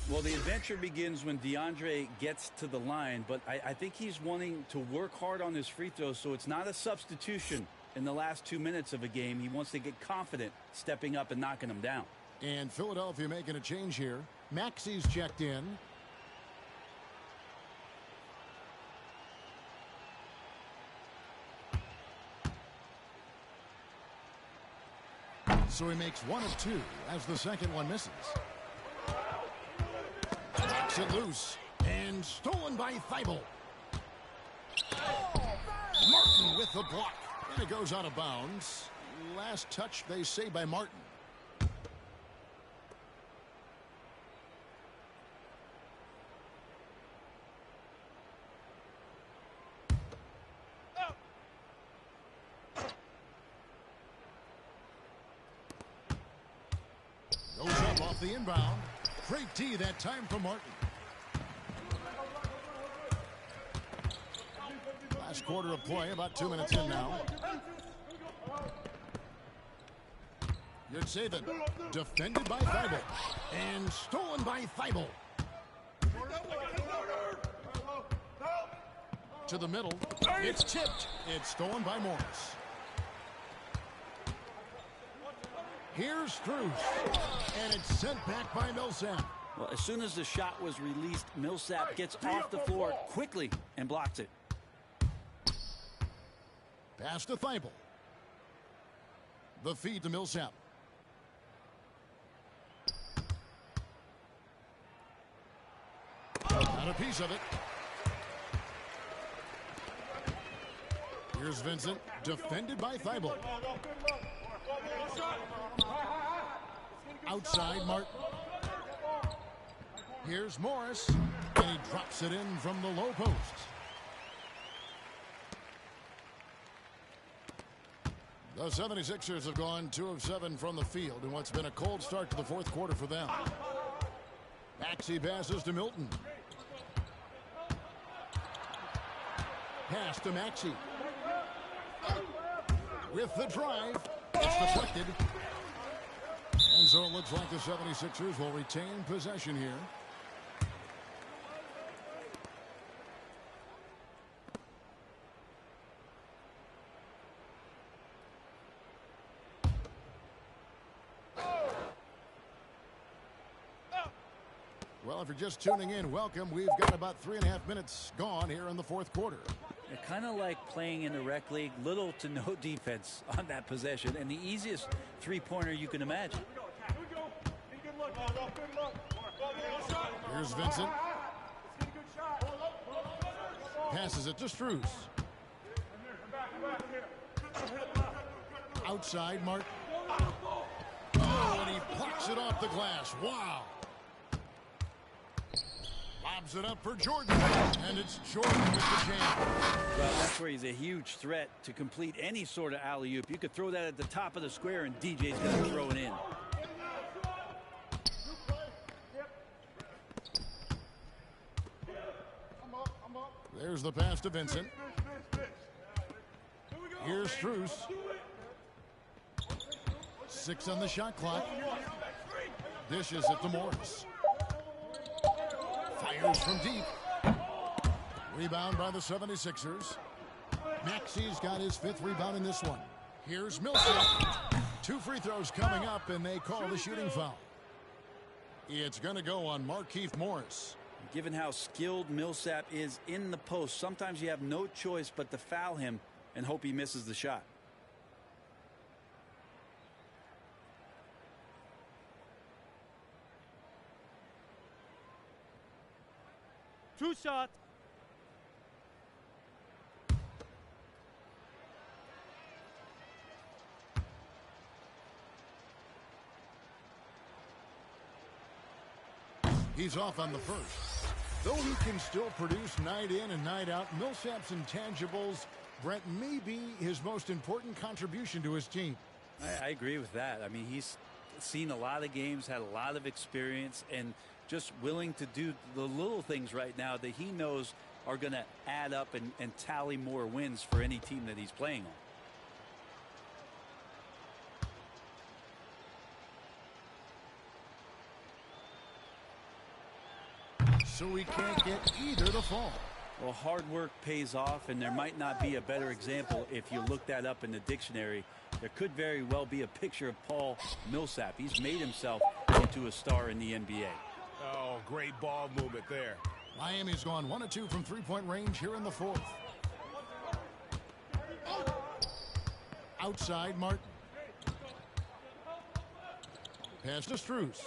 Well, the adventure begins when DeAndre gets to the line, but I think he's wanting to work hard on his free throws, so it's not a substitution in the last 2 minutes of a game. He wants to get confident stepping up and knocking them down. And Philadelphia making a change here. Maxey's checked in. So he makes 1 of 2 as the second one misses. Knocks it loose and stolen by Thibault. Martin with the block, and it goes out of bounds. Last touch, they say, by Martin. Goes up off the inbound. Great D that time for Martin. Last quarter of play, about 2 minutes in now. Yurtseven, defended by Thibault. And stolen by Thibault. To the middle. It's tipped. It's stolen by Morris. Here's Strus. And it's sent back by Millsap. Well, as soon as the shot was released, Millsap gets off the floor quickly and blocks it. Pass to Thibault. The feed to Millsap. Got a piece of it. Here's Vincent, defended by Thibault. Outside Martin. Here's Morris, and he drops it in from the low post. The 76ers have gone 2 of 7 from the field in what's been a cold start to the fourth quarter for them. Maxey passes to Milton. Pass to Maxey. With the drive, it's deflected. And so it looks like the 76ers will retain possession here. Well, if you're just tuning in, welcome. We've got about 3.5 minutes gone here in the fourth quarter. They're kind of like playing in the rec league, little to no defense on that possession, and the easiest three-pointer you can imagine. Here's Vincent. Passes it to Strus. Outside Martin. Oh, and he plucks it off the glass. Wow. Lobs it up for Jordan, and it's Jordan with the jam. Well, that's where he's a huge threat to complete any sort of alley-oop. You could throw that at the top of the square, and DJ's going to throw it in. There's the pass to Vincent. Here's Strus. 6 on the shot clock. Dishes it to Morris. Fires from deep. Rebound by the 76ers. Maxey's got his 5th rebound in this one. Here's Millsap. 2 free throws coming up, and they call the shooting foul. It's going to go on Markieff Morris. Given how skilled Millsap is in the post, sometimes you have no choice but to foul him and hope he misses the shot. Two shots. He's off on the first. Though he can still produce night in and night out, Millsap's intangibles, Brent, may be his most important contribution to his team. I agree with that. I mean, he's seen a lot of games, had a lot of experience, and just willing to do the little things right now that he knows are going to add up and tally more wins for any team that he's playing on. So he can't get either to fall. Well, hard work pays off, and there might not be a better example if you look that up in the dictionary. There could very well be a picture of Paul Millsap. He's made himself into a star in the NBA. Oh, great ball movement there. Miami's gone 1 of 2 from three-point range here in the 4th. Outside Martin. Pass to Strus.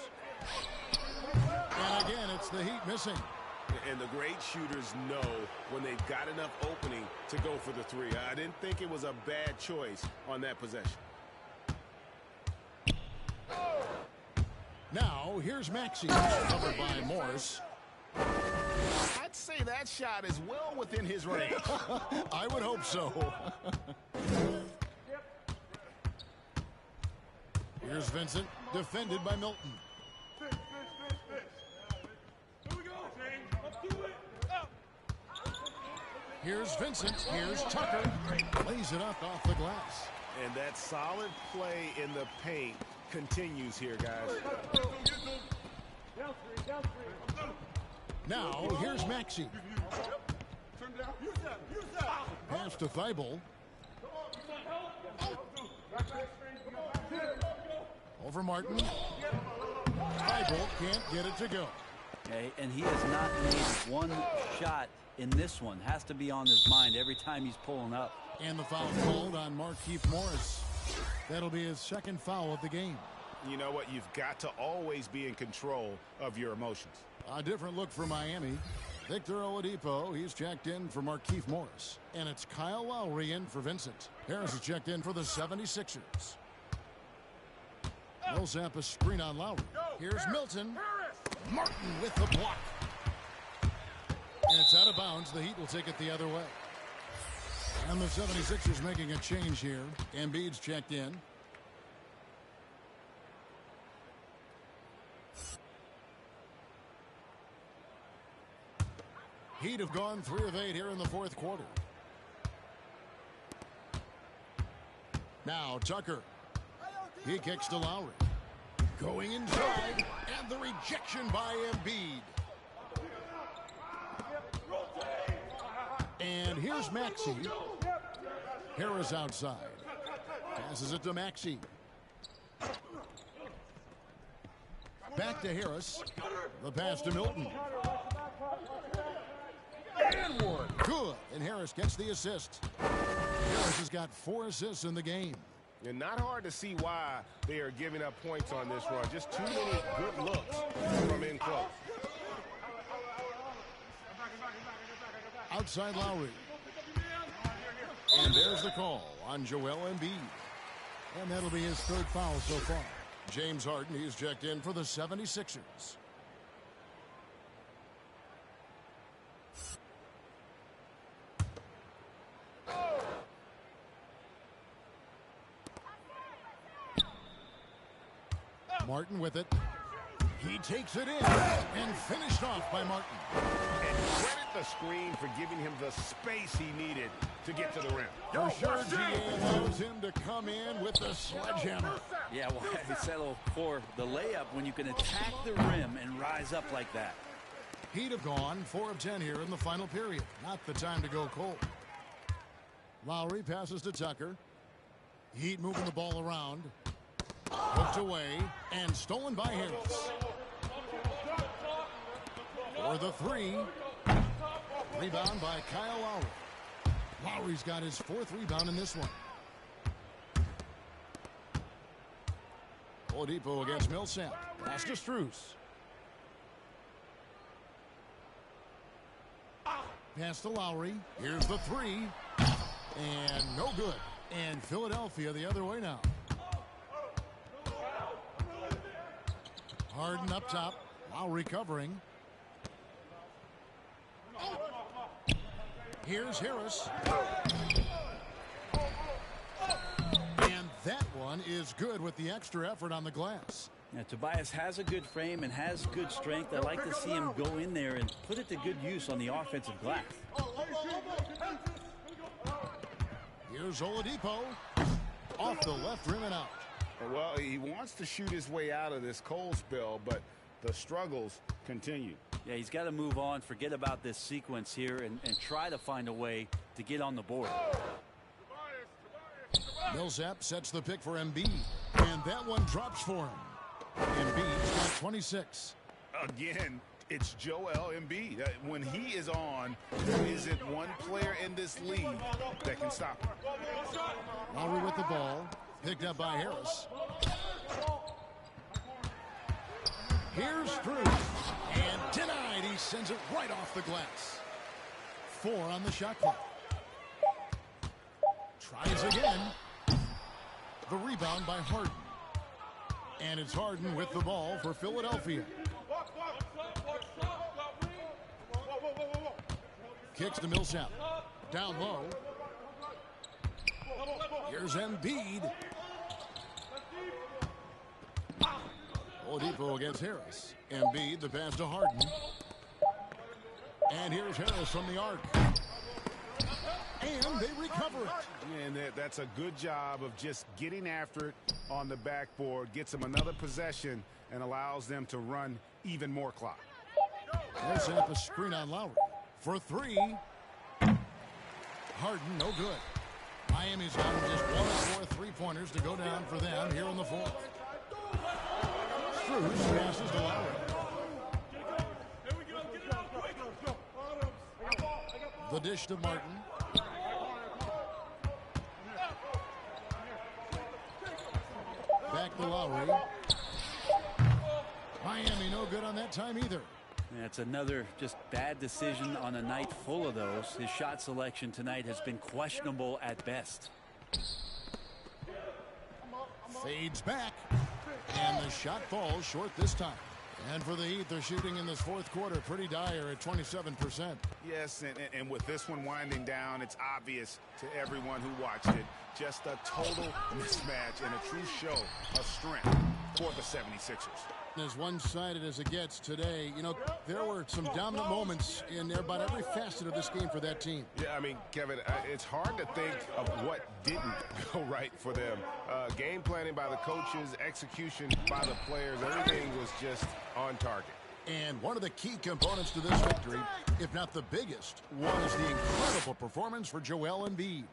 And again, it's the Heat missing. And the great shooters know when they've got enough opening to go for the 3. I didn't think it was a bad choice on that possession. Now, here's Maxey, covered by Morris. I'd say that shot is well within his range. I would hope so. Here's Vincent, defended by Milton. Here's Vincent. Here's Tucker. Lays it up off the glass. And that solid play in the paint continues here, guys. Now, here's Maxey. Pass to Thibault. Over Martin. Thibault can't get it to go. Okay, and he has not made one shot in this one. Has to be on his mind every time he's pulling up. And the foul called on Markieff Morris. That'll be his 2nd foul of the game. You know what? You've got to always be in control of your emotions. A different look for Miami. Victor Oladipo, he's checked in for Markieff Morris. And it's Kyle Lowry in for Vincent. Harris is checked in for the 76ers. Millsap a screen on Lowry. Here's Milton. Martin with the block. And it's out of bounds. The Heat will take it the other way. And the 76ers making a change here. Embiid's checked in. Heat have gone 3 of 8 here in the 4th quarter. Now Tucker. He kicks to Lowry. Going inside. And the rejection by Embiid. And here's Maxey. Harris outside. Passes it to Maxey. Back to Harris. The pass to Milton. And one. Good. And Harris gets the assist. Harris has got 4 assists in the game. And not hard to see why they are giving up points on this run. Just too many good looks from in close. Outside Lowry. And there's the call on Joel Embiid. And that'll be his 3rd foul so far. James Harden, he's checked in for the 76ers. Martin with it. He takes it in and finished off by Martin. And credit the screen for giving him the space he needed to get to the rim. For sure, GA allows him to come in with the sledgehammer. Yeah, why settle for the layup when you can attack the rim and rise up like that? He'd have gone 4 of 10 here in the final period. Not the time to go cold. Lowry passes to Tucker. Heat moving the ball around. Hooked away and stolen by Harris. For the 3. Rebound by Kyle Lowry. Lowry's got his 4th rebound in this one. Oladipo against Millsap. Pass to Strus. Pass to Lowry. Here's the 3. And no good. And Philadelphia the other way now. Harden up top. Lowry covering. Here's Harris. And that one is good with the extra effort on the glass. Now, Tobias has a good frame and has good strength. I like to see him go in there and put it to good use on the offensive glass. Here's Oladipo. Off the left rim and out. Well, he wants to shoot his way out of this cold spell, but the struggles continue. Yeah, he's got to move on, forget about this sequence here, and try to find a way to get on the board. Millsap sets the pick for Embiid, and that one drops for him. Embiid's got 26. Again, it's Joel Embiid. When he is on, there isn't one player in this league that can stop him. Lowry with the ball, picked up by Harris. Here's Strus, and denied. He sends it right off the glass. 4 on the shot clock. Tries again. The rebound by Harden. And it's Harden with the ball for Philadelphia. Kicks to Millsap. Down low. Here's Embiid. Oladipo against Harris. Embiid, the pass to Harden. And here's Harris from the arc. And they recover it. And that's a good job of just getting after it on the backboard. Gets them another possession and allows them to run even more clock. Millsap a screen on Lowry. For 3. Harden, no good. Miami's got just 1 of 4 3-pointers to go down for them here in the 4th. Strus passes to Lowry. The dish to Martin. Back to Lowry. Miami no good on that time either. Yeah, it's another just bad decision on a night full of those. His shot selection tonight has been questionable at best. Fades back. And the shot falls short this time. And for the Heat, they're shooting in this 4th quarter pretty dire at 27%. Yes, and with this one winding down, it's obvious to everyone who watched it. Just a total mismatch and a true show of strength for the 76ers. As one-sided as it gets today, you know, there were some dominant moments in about every facet of this game for that team. Yeah, I mean, Kevin, it's hard to think of what didn't go right for them. Game planning by the coaches, execution by the players, everything was just on target. And one of the key components to this victory, if not the biggest, was the incredible performance for Joel Embiid.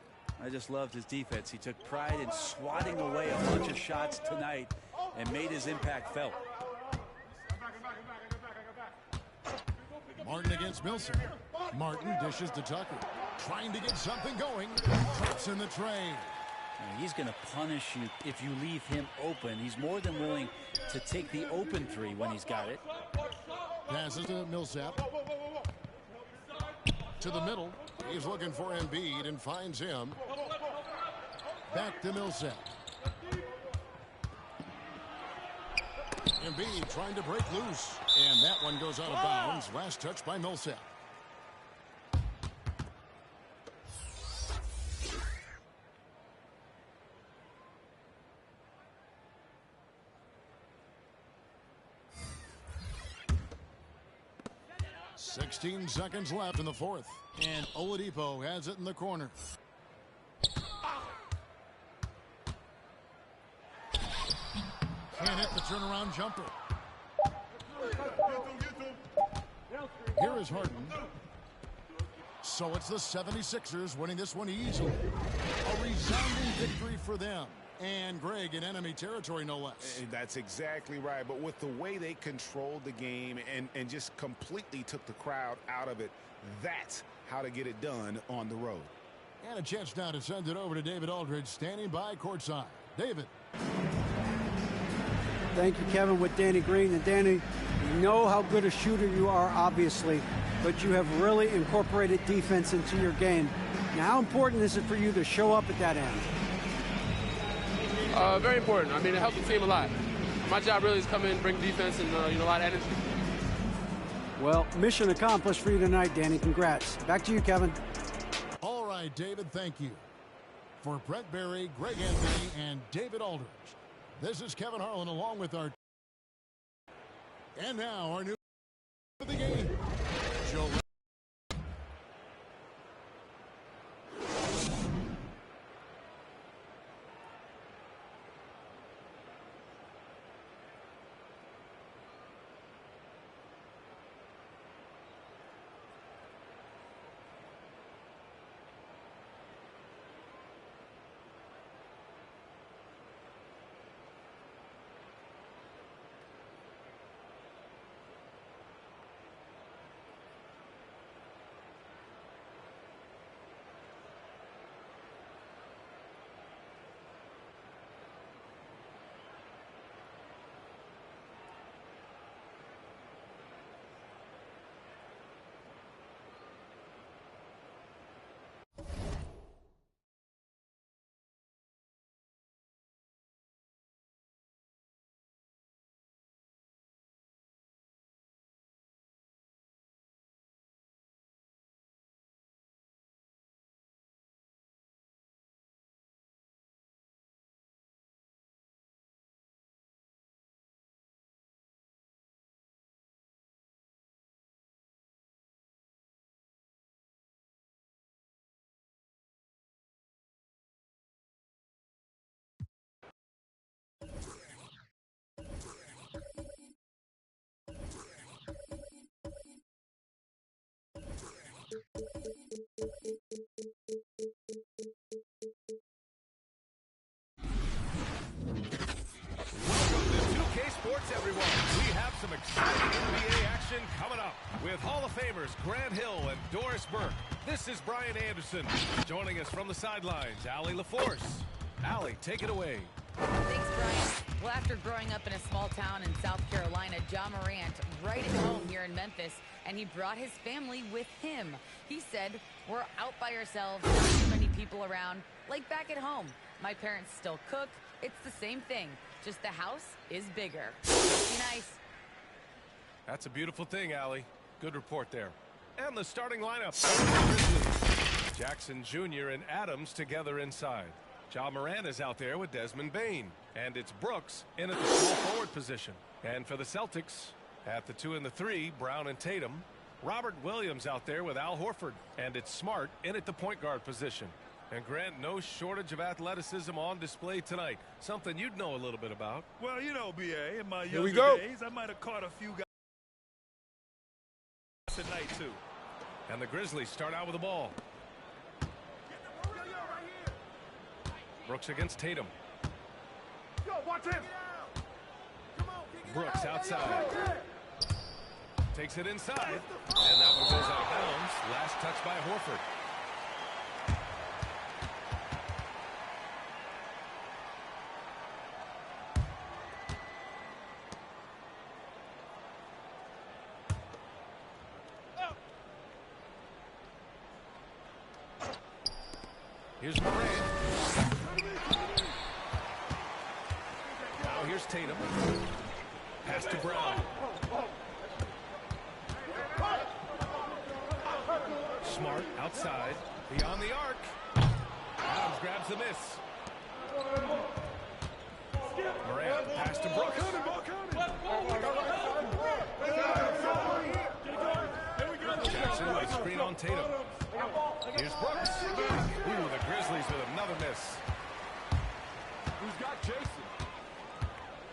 I just loved his defense. He took pride in swatting away a bunch of shots tonight and made his impact felt. Martin against Millsap. Martin dishes to Tucker. Trying to get something going. Drops in the tray. He's going to punish you if you leave him open. He's more than willing to take the open 3 when he's got it. Passes to Millsap. To the middle. He's looking for Embiid and finds him. Back to Millsap. Embiid trying to break loose. And that one goes out of bounds. Last touch by Millsap. "16 seconds left in the 4th. And Oladipo has it in the corner. Can't hit the turnaround jumper. Here is Harden. So it's the 76ers winning this one easily. A resounding victory for them. And Greg in enemy territory, no less. That's exactly right. But with the way they controlled the game and just completely took the crowd out of it, that's how to get it done on the road. And a chance now to send it over to David Aldridge, standing by courtside. David. Thank you, Kevin, with Danny Green. And Danny, you know how good a shooter you are, obviously, but you have really incorporated defense into your game. Now, how important is it for you to show up at that end? Very important. I mean, it helps the team a lot. My job really is come in, bring defense, and a lot of energy. Well, mission accomplished for you tonight, Danny. Congrats. Back to you, Kevin. All right, David, thank you. For Brett Berry, Greg Anthony, and David Aldridge, this is Kevin Harlan along with our... And now, our new of the game, Joe. Sports, everyone. We have some exciting NBA action coming up with Hall of Famers Grant Hill and Doris Burke. This is Brian Anderson. Joining us from the sidelines, Allie LaForce. Allie, take it away. Thanks, Brian. Well, after growing up in a small town in South Carolina, Ja Morant right at home here in Memphis, and he brought his family with him. He said, "We're out by ourselves, not too many people around, like back at home. My parents still cook. It's the same thing. Just the house is bigger." Be nice. That's a beautiful thing, Allie. Good report there. And the starting lineup. Jackson Jr. and Adams together inside. Ja Morant is out there with Desmond Bane. And it's Brooks in at the small forward position. And for the Celtics, at the 2 and the 3, Brown and Tatum. Robert Williams out there with Al Horford. And it's Smart in at the point guard position. And Grant, no shortage of athleticism on display tonight. Something you'd know a little bit about. Well, you know, B.A., in my Here we younger go. days, I might have caught a few guys tonight, too. And the Grizzlies start out with the ball. Brooks against Tatum. Yo, watch him. Brooks outside. Takes it inside. And that one goes out of bounds. Last touch by Horford. Here's Morant. Now here's Tatum. Pass to Brown. Smart outside. Beyond the arc. Adams grabs the miss. Morant pass to Brooks. Jackson with a screen on Tatum. Here's Brooks. Ooh, the Grizzlies with another miss. Who's got Jason?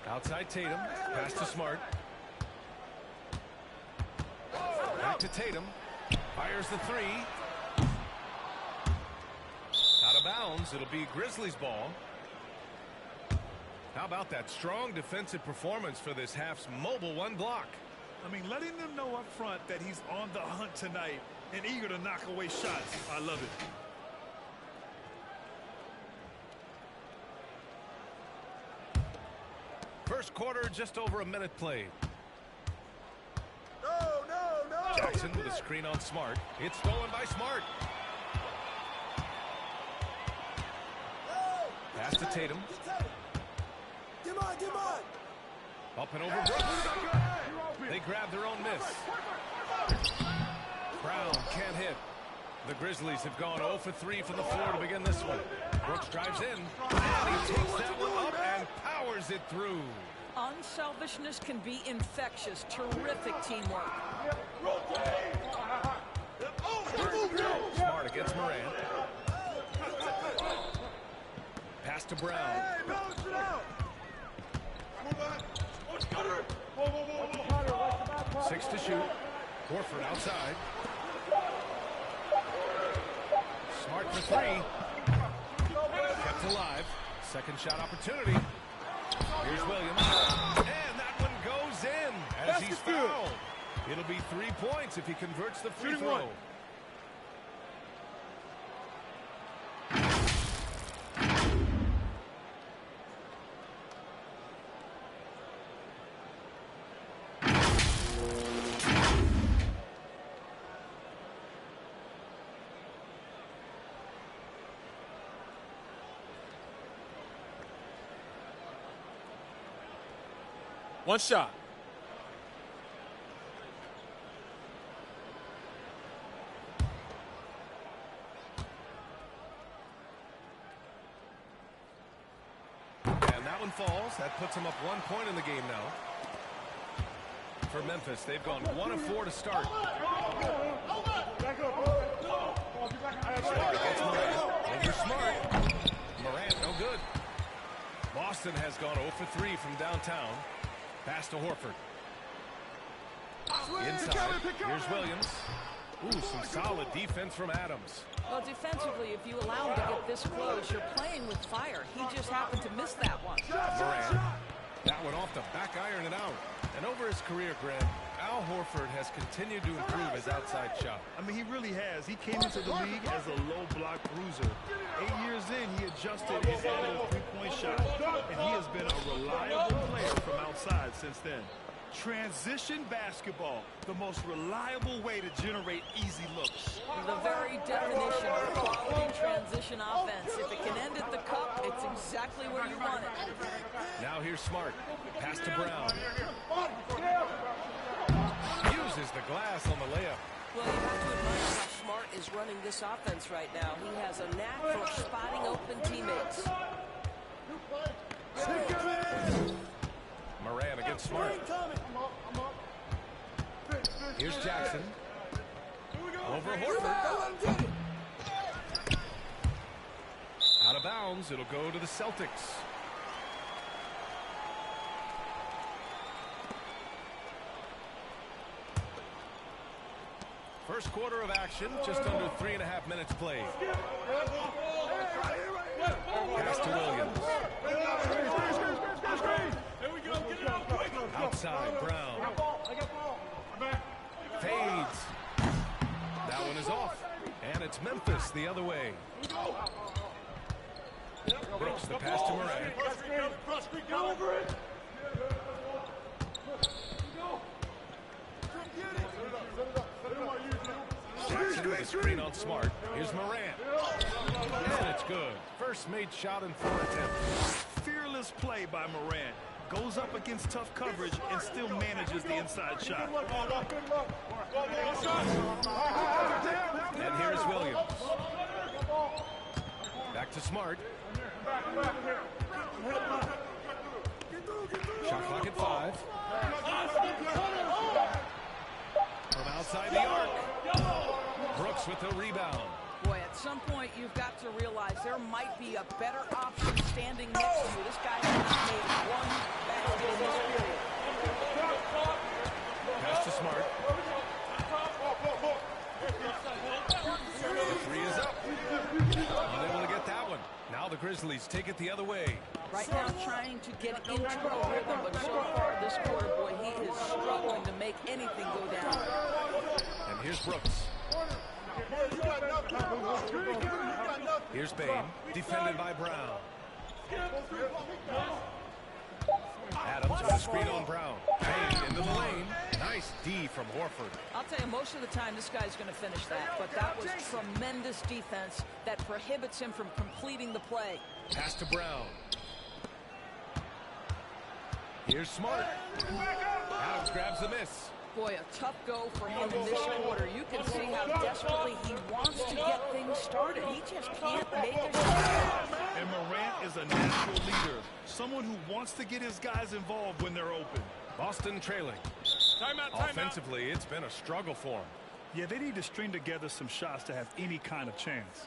Outside Tatum. Pass to Smart. And Back to Tatum. Fires the three. Out of bounds. It'll be Grizzlies ball. How about that strong defensive performance for this half's mobile one block? I mean, letting them know up front that he's on the hunt tonight and eager to knock away shots. I love it. First quarter, just over a minute played. No. Jackson with a screen on Smart. It's stolen by Smart. Pass to Tatum. Get on. Up and over Brooks. They grab their own miss. Brown can't hit. The Grizzlies have gone 0 for 3 from the floor to begin this one. Brooks drives in. And he takes that one up and powers it through. Unselfishness can be infectious. Terrific teamwork. Smart against Moran. Pass to Brown. 6 to shoot. Horford outside. Smart for 3. Kept alive. Second shot opportunity. Here's Williams. And that one goes in as he's fouled. It'll be 3 points if he converts the free throw. One shot. And that one falls. That puts them up 1 point in the game now. For Memphis, they've gone 1 of 4 to start. Smart against Moran. Over Smart. Moran, no good. Boston has gone 0 for 3 from downtown. Pass to Horford. Inside. Here's Williams. Ooh, some solid defense from Adams. Well, defensively, if you allow him to get this close, you're playing with fire. He just happened to miss that one. Moran. That one off the back iron and out. And over his career, Graham, Al Horford has continued to improve his outside shot. I mean, he really has. He came into the league as a low block bruiser. 8 years in, he adjusted and added a three-point shot. And he has been a reliable player from outside since then. Transition basketball, the most reliable way to generate easy looks. The very definition of quality transition offense. If it can end at the cup, it's exactly where you want it. Now here's Smart. Pass to Brown. Uses the glass on the layup. Well, you have to admire how Smart is running this offense right now. He has a knack for spotting open teammates. Moran against Smart. Here's Jackson. Over Horford. Out of bounds. It'll go to the Celtics. First quarter of action, just under 3.5 minutes played. Pass to Williams. Outside, Brown. Fades. That one is off. And it's Memphis the other way. Brooks, the pass to Moran. Jackson with a screen on Smart. Here's Moran. And it's good. First made shot in 4 attempts. Fearless play by Moran. Goes up against tough coverage and still manages the inside shot. And here's Williams. Back to Smart. Shot clock at 5. From outside the arc. Brooks with the rebound. Boy, at some point you've got to realize there might be a better option standing next to you. This guy has made one basket in this period. Pass to Smart. The three is up. Unable to get that one. Now the Grizzlies take it the other way. Right now trying to get into a rhythm, but so far this quarter, boy, he is struggling to make anything go down. And here's Brooks. Here's Bain, defended by Brown. Adams with a screen on Brown. Bain into the lane. Nice D from Horford. I'll tell you, most of the time this guy's going to finish that, but that was tremendous defense that prohibits him from completing the play. Pass to Brown. Here's Smart. Adams grabs the miss. Boy, a tough go for him in this quarter. You can see how desperately he wants to get things started. He just can't make it happen. And Morant is a natural leader, someone who wants to get his guys involved when they're open. Boston trailing. Offensively, it's been a struggle for him. Yeah, they need to string together some shots to have any kind of chance.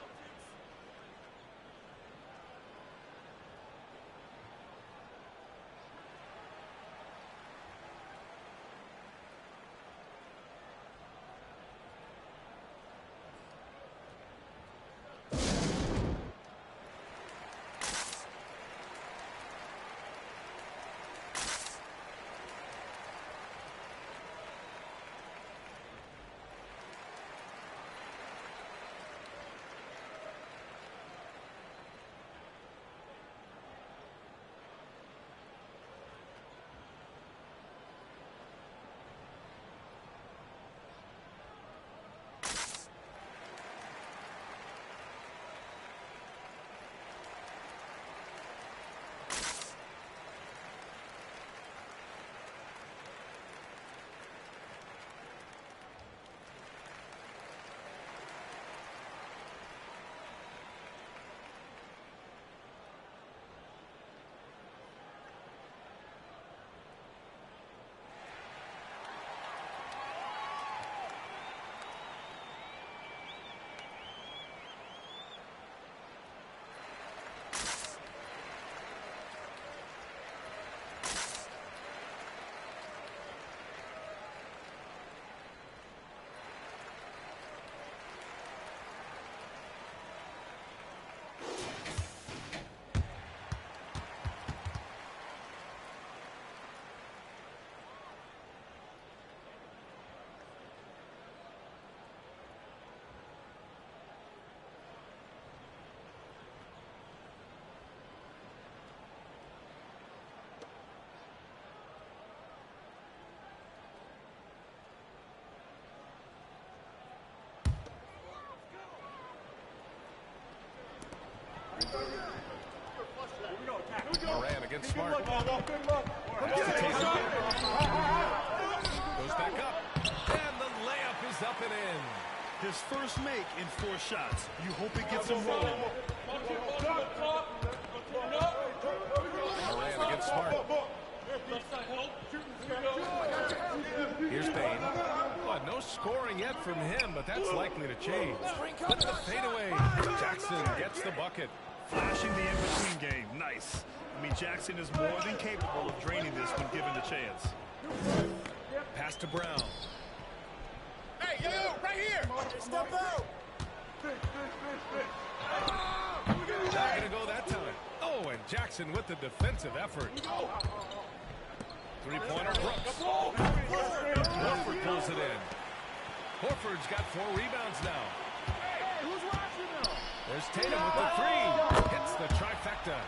Moran against Smart. Goes back up. And the layup is up and in. His first make in 4 shots. You hope it gets him rolling. Moran against Smart. Here's Bain. Oh, no scoring yet from him, but that's likely to change. But the fadeaway. Jackson gets the bucket. Flashing the in-between game. Nice. I mean, Jackson is more than capable of draining this when given the chance. Pass to Brown. Hey, yo, right here. Step out. Not going to go that time. Oh, and Jackson with the defensive effort. Three-pointer Brooks. Horford pulls it in. Horford's got 4 rebounds now. Who's watching now? There's Tatum with the 3. Hits the trifecta.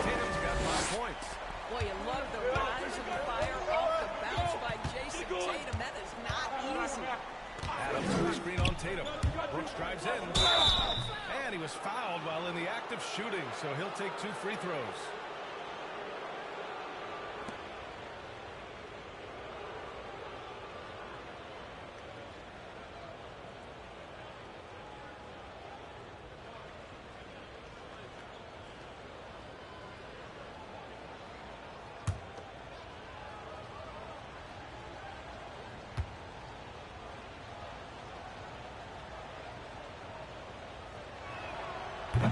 Tatum's got 5 points. Boy, you love the rise and the fire off the bounce by Jason Tatum. That is not easy. Adams with the screen on Tatum. Brooks drives in. And he was fouled while in the act of shooting, so he'll take 2 free throws.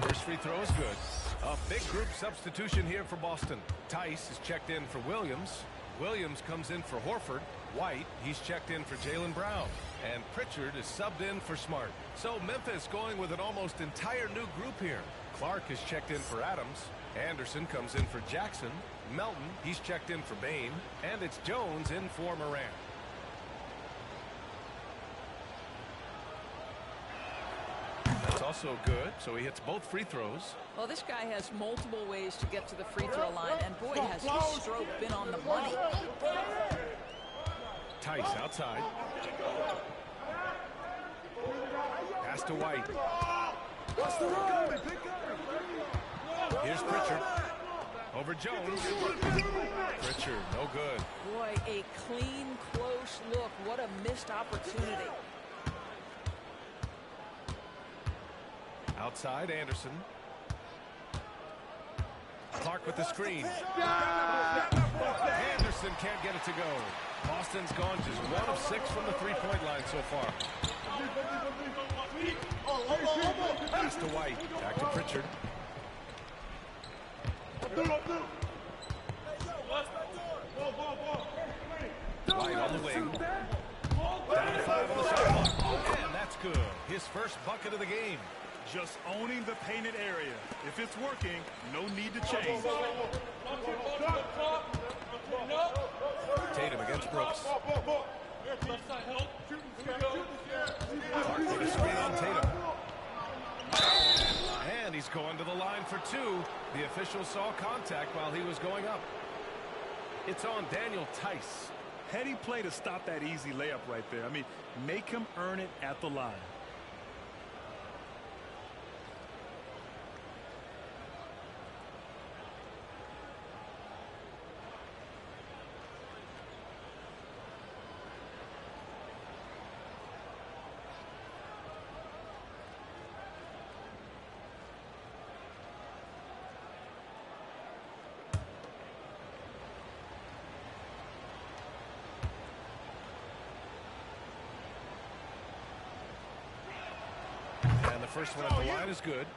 First free throw is good. A big group substitution here for Boston. Tice is checked in for Williams. Williams comes in for Horford. White, he's checked in for Jaylen Brown. And Pritchard is subbed in for Smart. So Memphis going with an almost entire new group here. Clark is checked in for Adams. Anderson comes in for Jackson. Melton, he's checked in for Bain. And it's Jones in for Morant. That's also good, so he hits both free throws. Well, this guy has multiple ways to get to the free throw line, and boy, has his stroke been on the money. Tice outside. Pass to White. Here's Pritchard. Over Jones. Pritchard, no good. Boy, a clean, close look. What a missed opportunity. Outside, Anderson. Clark with the screen. Anderson can't get it to go. Boston's gone just 1 of 6 from the three-point line so far. Pass to White. Back to Pritchard. White on the wing. Down to 5 on the shot clock. And that's good. His first bucket of the game. Just owning the painted area. If it's working, no need to change. Tatum against Brooks. Clark with a screen on Tatum. And he's going to the line for 2. The official saw contact while he was going up. It's on Daniel Tice. Heady play to stop that easy layup right there. I mean, make him earn it at the line. First one at the line is good.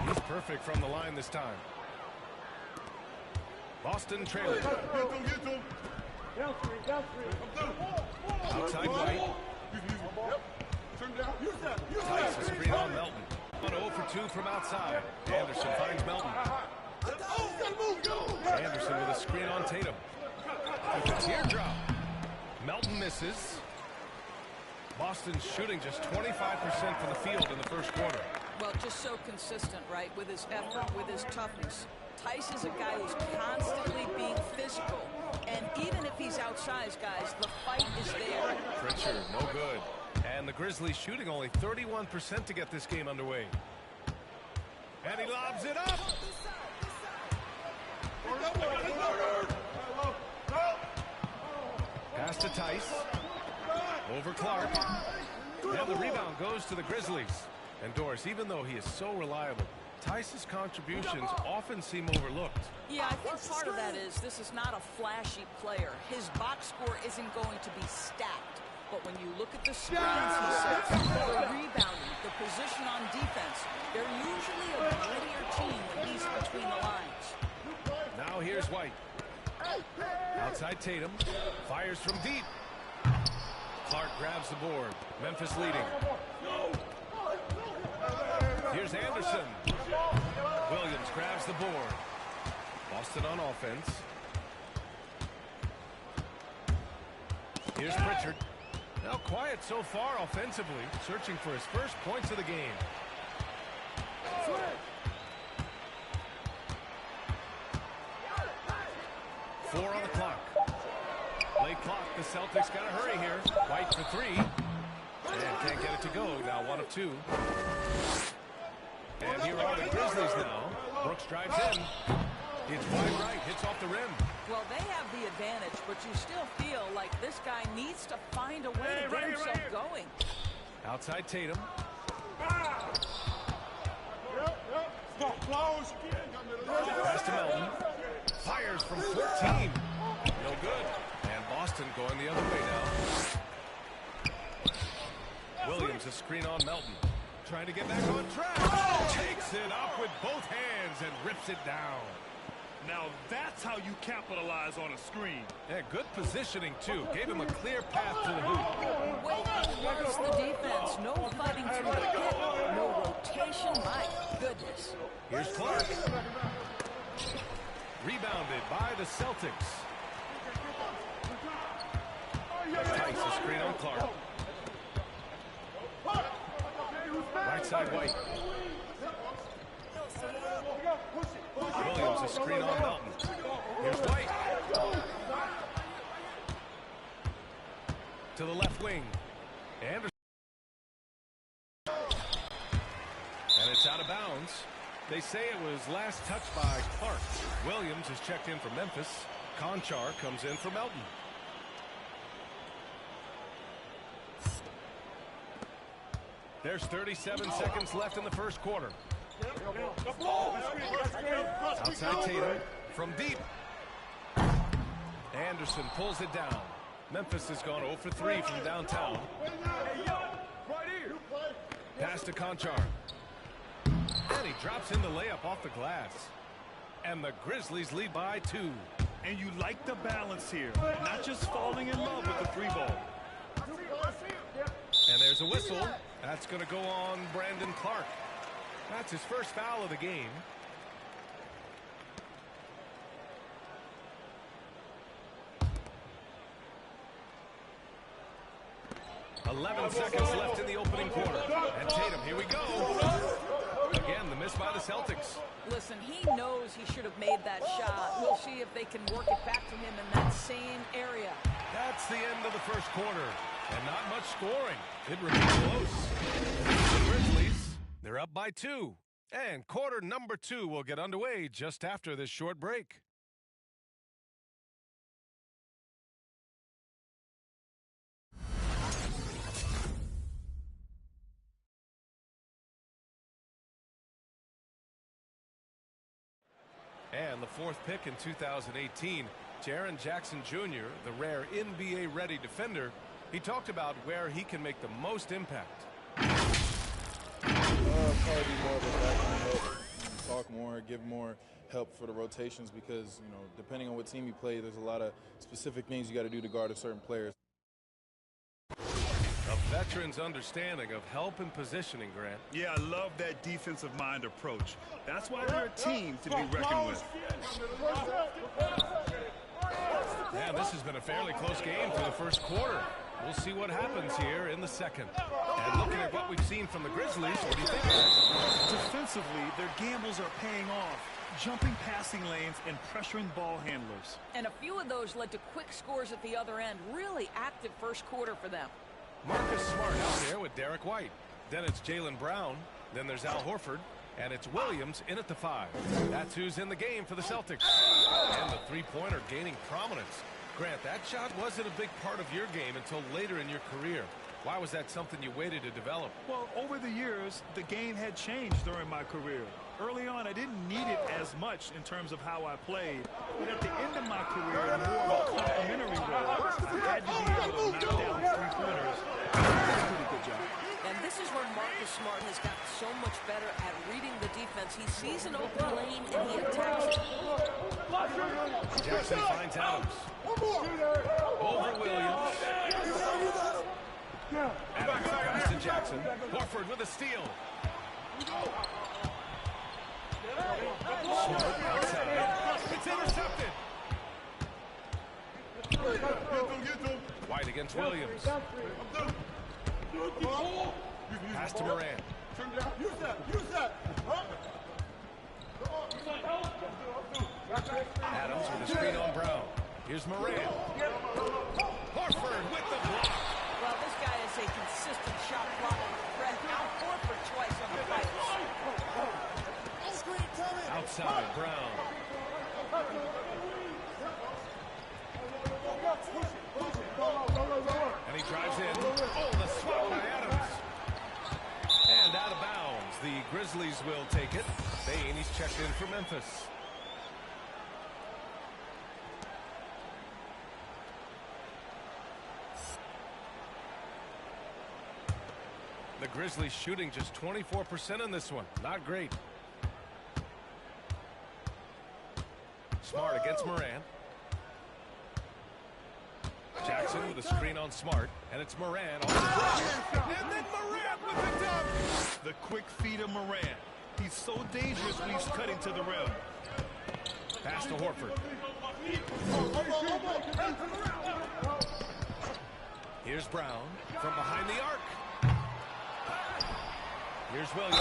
He's perfect from the line this time. Boston trailing. Outside White. Tice a screen on Melton. 0 for 2 from outside. Anderson finds Melton. Anderson with a screen on Tatum. With a teardrop. Melton misses. Boston's shooting just 25% from the field in the first quarter. Well, just so consistent, right, with his effort, with his toughness. Tice is a guy who's constantly being physical. And even if he's outsized, guys, the fight is there. Pritchard, no good. And the Grizzlies shooting only 31% to get this game underway. And he lobs it up. Pass to Tice. Over Clark. And the rebound goes to the Grizzlies. And Doris, even though he is so reliable, Tice's contributions often seem overlooked. Yeah, I think part of that is this is not a flashy player. His box score isn't going to be stacked. But when you look at the screens he sets, the rebounding, the position on defense, they're usually a grittier team when he's between the lines. Now here's White. Outside Tatum. Fires from deep. Clark grabs the board. Memphis leading. Here's Anderson. Williams grabs the board. Boston on offense. Here's Pritchard. Now quiet so far offensively, searching for his first points of the game. Four on the clock. Late clock, the Celtics got to hurry here. White for 3. And can't get it to go. Now 1 of 2. And here are the Grizzlies now. Brooks drives in. It's wide right, hits off the rim. Well, they have the advantage, but you still feel like this guy needs to find a way to get himself going. Outside Tatum. Pass to Melton. Fires from 14. No good. And Boston going the other way now. Williams a screen on Melton. Trying to get back on track. Takes it up with both hands and rips it down. Now that's how you capitalize on a screen. Yeah, good positioning, too. Gave him a clear path to the hoop. Way reverse the defense. No fighting through the hit. No rotation. My goodness. Here's Clark. Rebounded by the Celtics. Tice a screen on Clark. Right side White. Williams a screen on Melton. Here's White. To the left wing. Anderson. And it's out of bounds. They say it was last touched by Clark. Williams is checked in for Memphis. Conchar comes in for Melton. There's 37 seconds left in the first quarter. Outside Tatum from deep. Anderson pulls it down. Memphis has gone 0 for 3 from downtown. Pass to Conchar. And he drops in the layup off the glass. And the Grizzlies lead by 2. And you like the balance here. Not just falling in love with the 3-ball. And there's a whistle. That's going to go on Brandon Clark. That's his first foul of the game. "11 seconds left in the opening quarter. And Tatum, here we go. Again, the miss by the Celtics. Listen, he knows he should have made that shot. We'll see if they can work it back to him in that same area. That's the end of the first quarter. And not much scoring. It remains close. The Grizzlies, they're up by 2. And quarter number 2 will get underway just after this short break. And the fourth pick in 2018, Jaren Jackson Jr., the rare NBA-ready defender, he talked about where he can make the most impact. Probably be more of a backline help, talk more, give more help for the rotations because, you know, depending on what team you play, there's a lot of specific things you got to do to guard a certain player. A veteran's understanding of help and positioning, Grant. Yeah, I love that defensive mind approach. That's why they're a team to be reckoned with. Yeah, this has been a fairly close game through the first quarter. We'll see what happens here in the second. And looking at what we've seen from the Grizzlies, what do you think? Defensively, their gambles are paying off. Jumping passing lanes and pressuring ball handlers. And a few of those led to quick scores at the other end. Really active first quarter for them. Marcus Smart out there with Derek White. Then it's Jaylen Brown. Then there's Al Horford. And it's Williams in at the 5. That's who's in the game for the Celtics. And the three-pointer gaining prominence. Grant, that shot wasn't a big part of your game until later in your career. Why was that something you waited to develop? Well, over the years, the game had changed during my career. Early on, I didn't need it as much in terms of how I played. But at the end of my career, more of a complimentary role. I had to be able to knock down three-pointers. Pretty good job. And this is where Marcus Smart has gotten so much better at reading the defense. He sees an open lane and he attacks it. Jackson finds Adams. Over Williams. Adams comes to Jackson. Horford with a steal. Smart outside. It's intercepted. White against Williams. Pass to Moran. Adams with a screen on Brown. Here's Moran. Horford with the block. Well, this guy is a consistent shot blocking threat. Out Horford twice on the fight. Outside, Brown. And he drives in. Oh, the swat by Adams. checked in for Memphis. The Grizzlies shooting just 24% in this one. Not great. Smart against Morant. Jackson with a screen on Smart, and it's Morant on the drive. And then Morant with the dunk. The quick feet of Morant. He's so dangerous when he's cutting to the rim. Pass to Horford. Here's Brown from behind the arc. Here's Williams.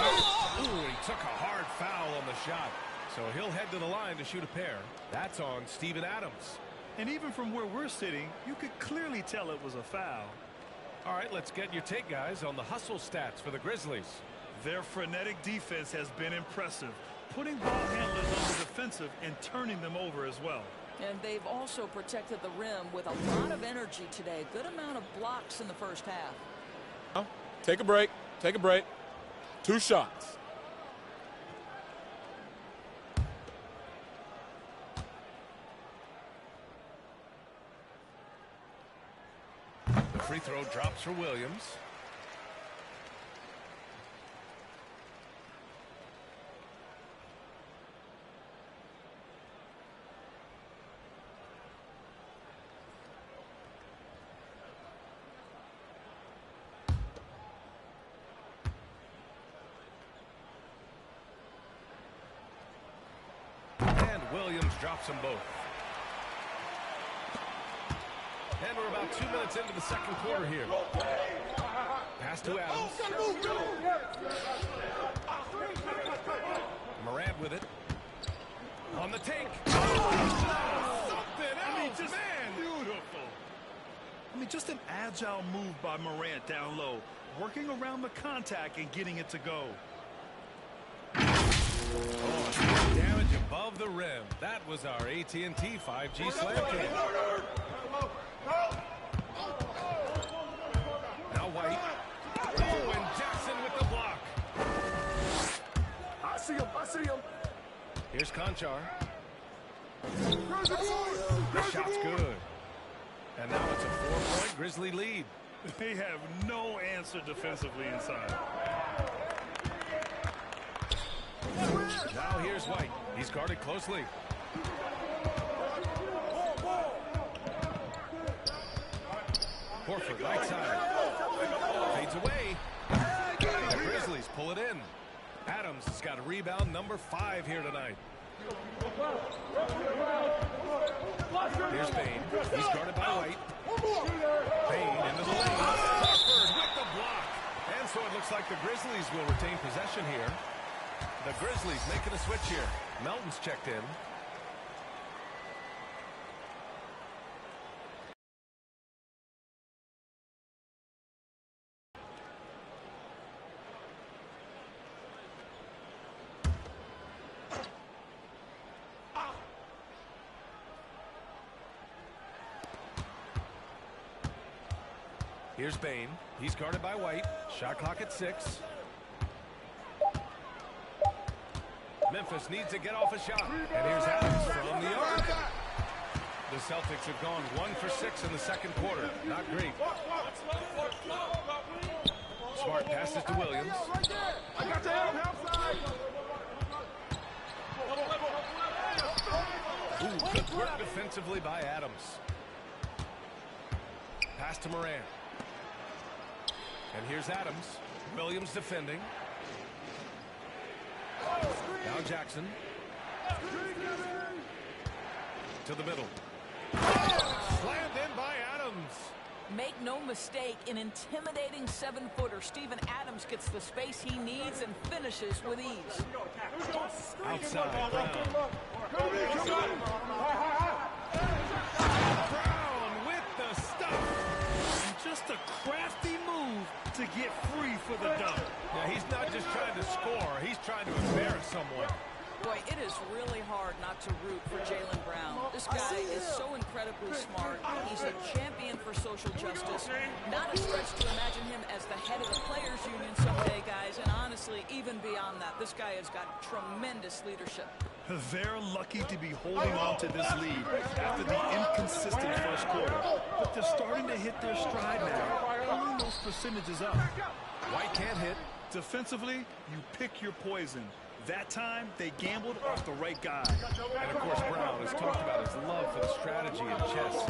Ooh, he took a hard foul on the shot. So he'll head to the line to shoot a pair. That's on Steven Adams. And even from where we're sitting, you could clearly tell it was a foul. All right, let's get your take, guys, on the hustle stats for the Grizzlies. Their frenetic defense has been impressive, putting ball handlers on the defensive and turning them over as well. And they've also protected the rim with a lot of energy today. Good amount of blocks in the first half. Take a break. Take a break. 2 shots. The free throw drops for Williams. Williams drops them both. And we're about 2 minutes into the second quarter here. Pass to Adams. Morant with it. On the take. Beautiful. I mean, just an agile move by Morant down low, working around the contact and getting it to go. Oh, damage above the rim. That was our AT&T 5G slam cam. Now White. Oh, and Jackson with the block. I see him. Here's Conchar. The shot's good. And now it's a 4-point Grizzly lead. They have no answer defensively inside. Now here's White. He's guarded closely. Horford right side. Fades away. The Grizzlies pull it in. Adams has got a rebound number 5 here tonight. Here's Bane. He's guarded by White. Bane into the lane. Horford with the block. And so it looks like the Grizzlies will retain possession here. The Grizzlies making a switch here. Melton's checked in. Here's Bane. He's guarded by White. Shot clock at 6. Memphis needs to get off a shot. And here's Adams from the arc. The Celtics have gone 1 for 6 in the second quarter. Not great. Smart passes to Williams. Ooh, good work defensively by Adams. Pass to Morant. And here's Adams. Williams defending. Now Jackson. To the middle. Slammed in by Adams. Make no mistake, an intimidating 7-footer. Steven Adams gets the space he needs and finishes with ease. Outside, Brown. Brown with the stuff. And just a crafty move to get free for the dunk. Yeah, he's not just trying to score. He's trying to embarrass someone. Boy, it is really hard not to root for Jaylen Brown. This guy is so incredibly smart. He's a champion for social justice. Not a stretch to imagine him as the head of the Players Union someday, guys. And honestly, even beyond that, this guy has got tremendous leadership. They're lucky to be holding on to this lead after the inconsistent first quarter. But they're starting to hit their stride now, pulling those percentages up. White can't hit. Defensively, you pick your poison. That time, they gambled off the right guy. And of course, Brown has talked about his love for the strategy in chess.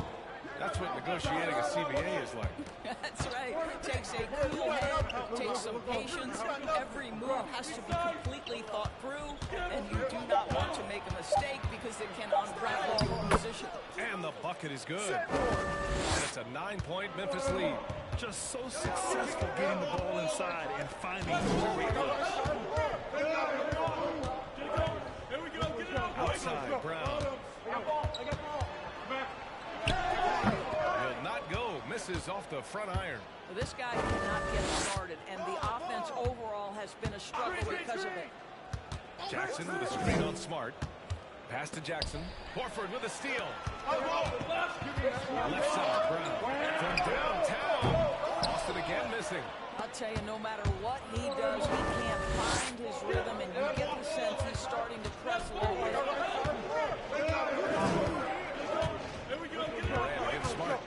That's what negotiating a CBA is like. That's right. Takes a cool head, takes some patience. Every move has to be completely thought through, and you do not want to make a mistake because it can unravel your position. And the bucket is good. And it's a 9-point Memphis lead. Just so successful getting the ball inside and finding those great looks. Outside, Brown. Will not go. Misses off the front iron. Well, this guy cannot get started, and the offense overall has been a struggle because of it. Jackson with a screen on Smart. Pass to Jackson. Horford with a steal. Left side, Brown. From downtown. Boston again missing. I'll tell you, no matter what he does, he can't find his rhythm, and you get the sense he's starting to press a little bit. Morant against Smart.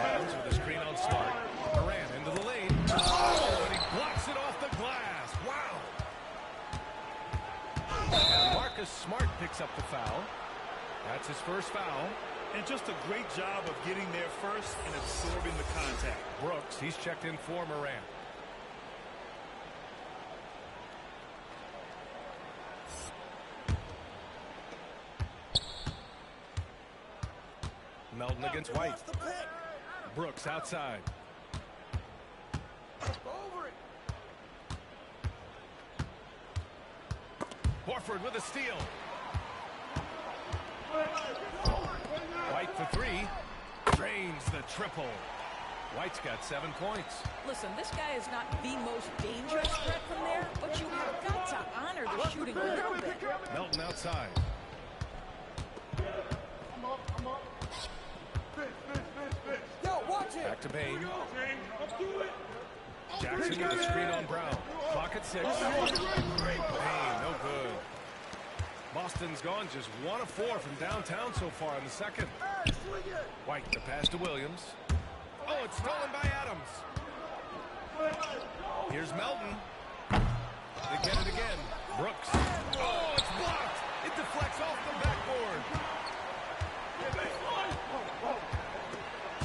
Adams with a screen on Smart. Morant into the lane. Oh, and he blocks it off the glass. Wow. And Marcus Smart picks up the foul. That's his first foul. And just a great job of getting there first and absorbing the contact. Brooks, he's checked in for Morant. Melton against White. Brooks outside. Horford with a steal. White for three. Drains the triple. White's got 7 points. Listen, this guy is not the most dangerous threat from there, but you have got to honor the shooting a little bit. Melton outside. Back to Bain. Jackson with a screen on Brown. Clock at 6. Bain, no good. Boston's gone just 1 of 4 from downtown so far in the second. White, the pass to Williams. Oh, it's stolen by Adams. Here's Melton. They get it again. Brooks. Oh, it's blocked. It deflects off the backboard.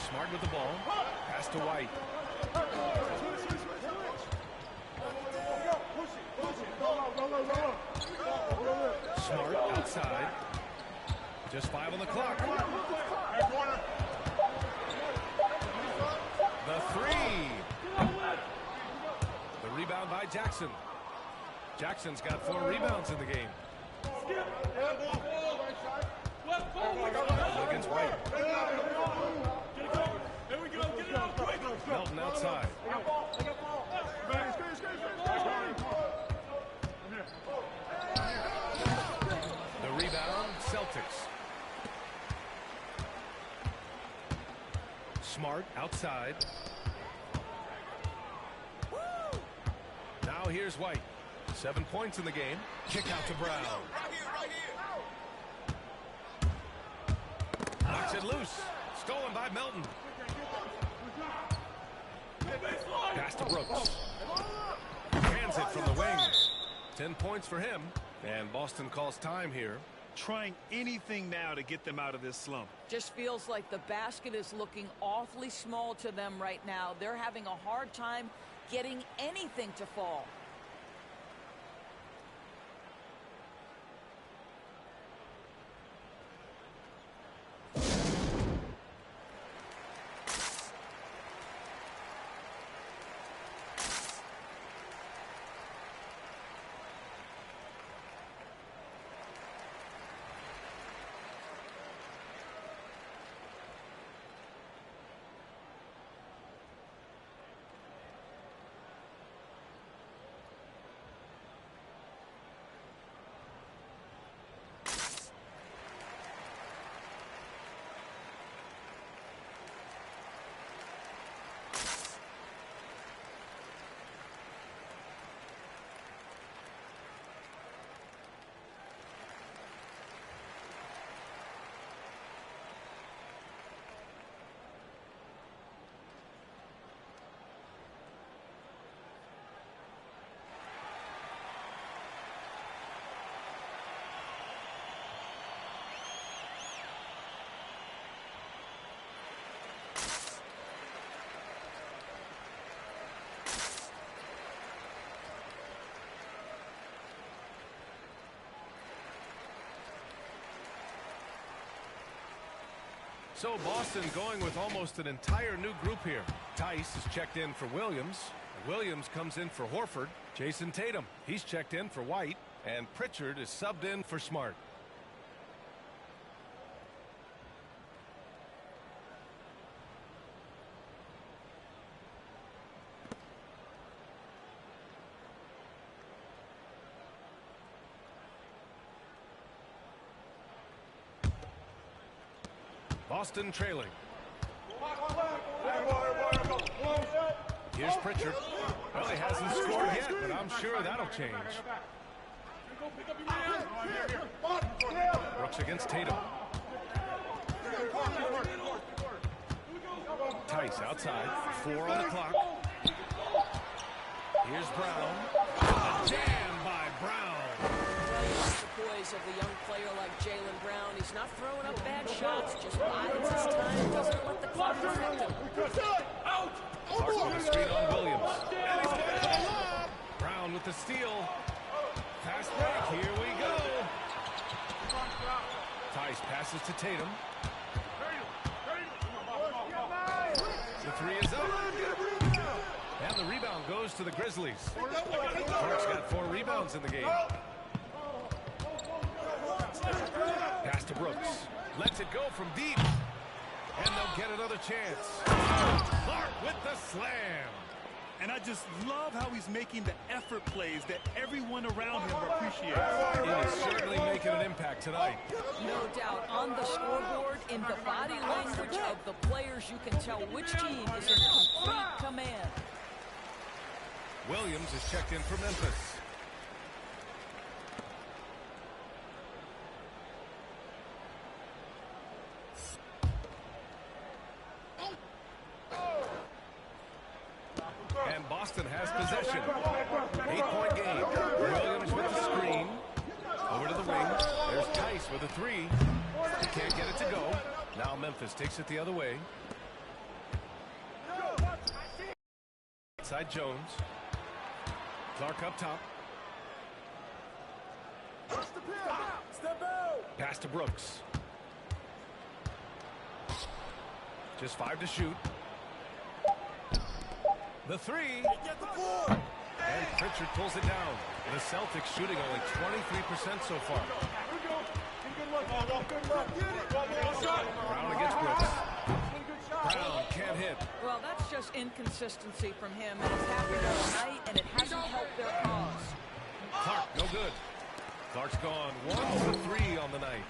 Smart with the ball. Pass to White. Smart outside. Just 5 on the clock. The 3. The rebound by Jackson. Jackson's got 4 rebounds in the game. Against White. Melton outside. The rebound, Celtics. Smart outside. Now here's White. 7 points in the game. Kick out to Brown. Knocks it loose. Stolen by Melton. Pass to Brooks. Transit from the wing. 10 points for him. And Boston calls time here. Trying anything now to get them out of this slump. Just feels like the basket is looking awfully small to them right now. They're having a hard time getting anything to fall. So Boston going with almost an entire new group here. Tice is checked in for Williams. Williams comes in for Horford. Jason Tatum, he's checked in for White. And Pritchard is subbed in for Smart. Boston trailing. Here's Pritchard. Well, he hasn't scored yet, but I'm sure that'll change. Brooks against Tatum. Tice outside. 4 on the clock. Here's Brown. A jam by Brown. The poise of the young player like Jaylen Brown. He's not throwing up bad shots, just bides his time, doesn't let the clock affect him. Clark with the screen on Williams. And he's got the lob. Brown with the steal. Fast break, here we go. Tice passes to Tatum. The three is up. And the rebound goes to the Grizzlies. Clark's got 4 rebounds in the game. Pass to Brooks. Lets it go from deep. And they'll get another chance. Clark with the slam. And I just love how he's making the effort plays that everyone around him appreciates. He is certainly making an impact tonight. No doubt. On the scoreboard, in the body language of the players, you can tell which team is in complete command. Williams is checked in for Memphis. And Boston has possession. 8-point game. Williams with the screen. Over to the wing. There's Tice with a 3. He can't get it to go. Now Memphis takes it the other way. Outside Jones. Clark up top. Pass to Brooks. Just 5 to shoot. The 3. And Pritchard pulls it down. The Celtics shooting only 23% so far. Brown against Brooks. Brown can't hit. Well, that's just inconsistency from him, and it's happened all night, and it hasn't helped their cause. Clark, no good. Clark's gone 1 for 3 on the night.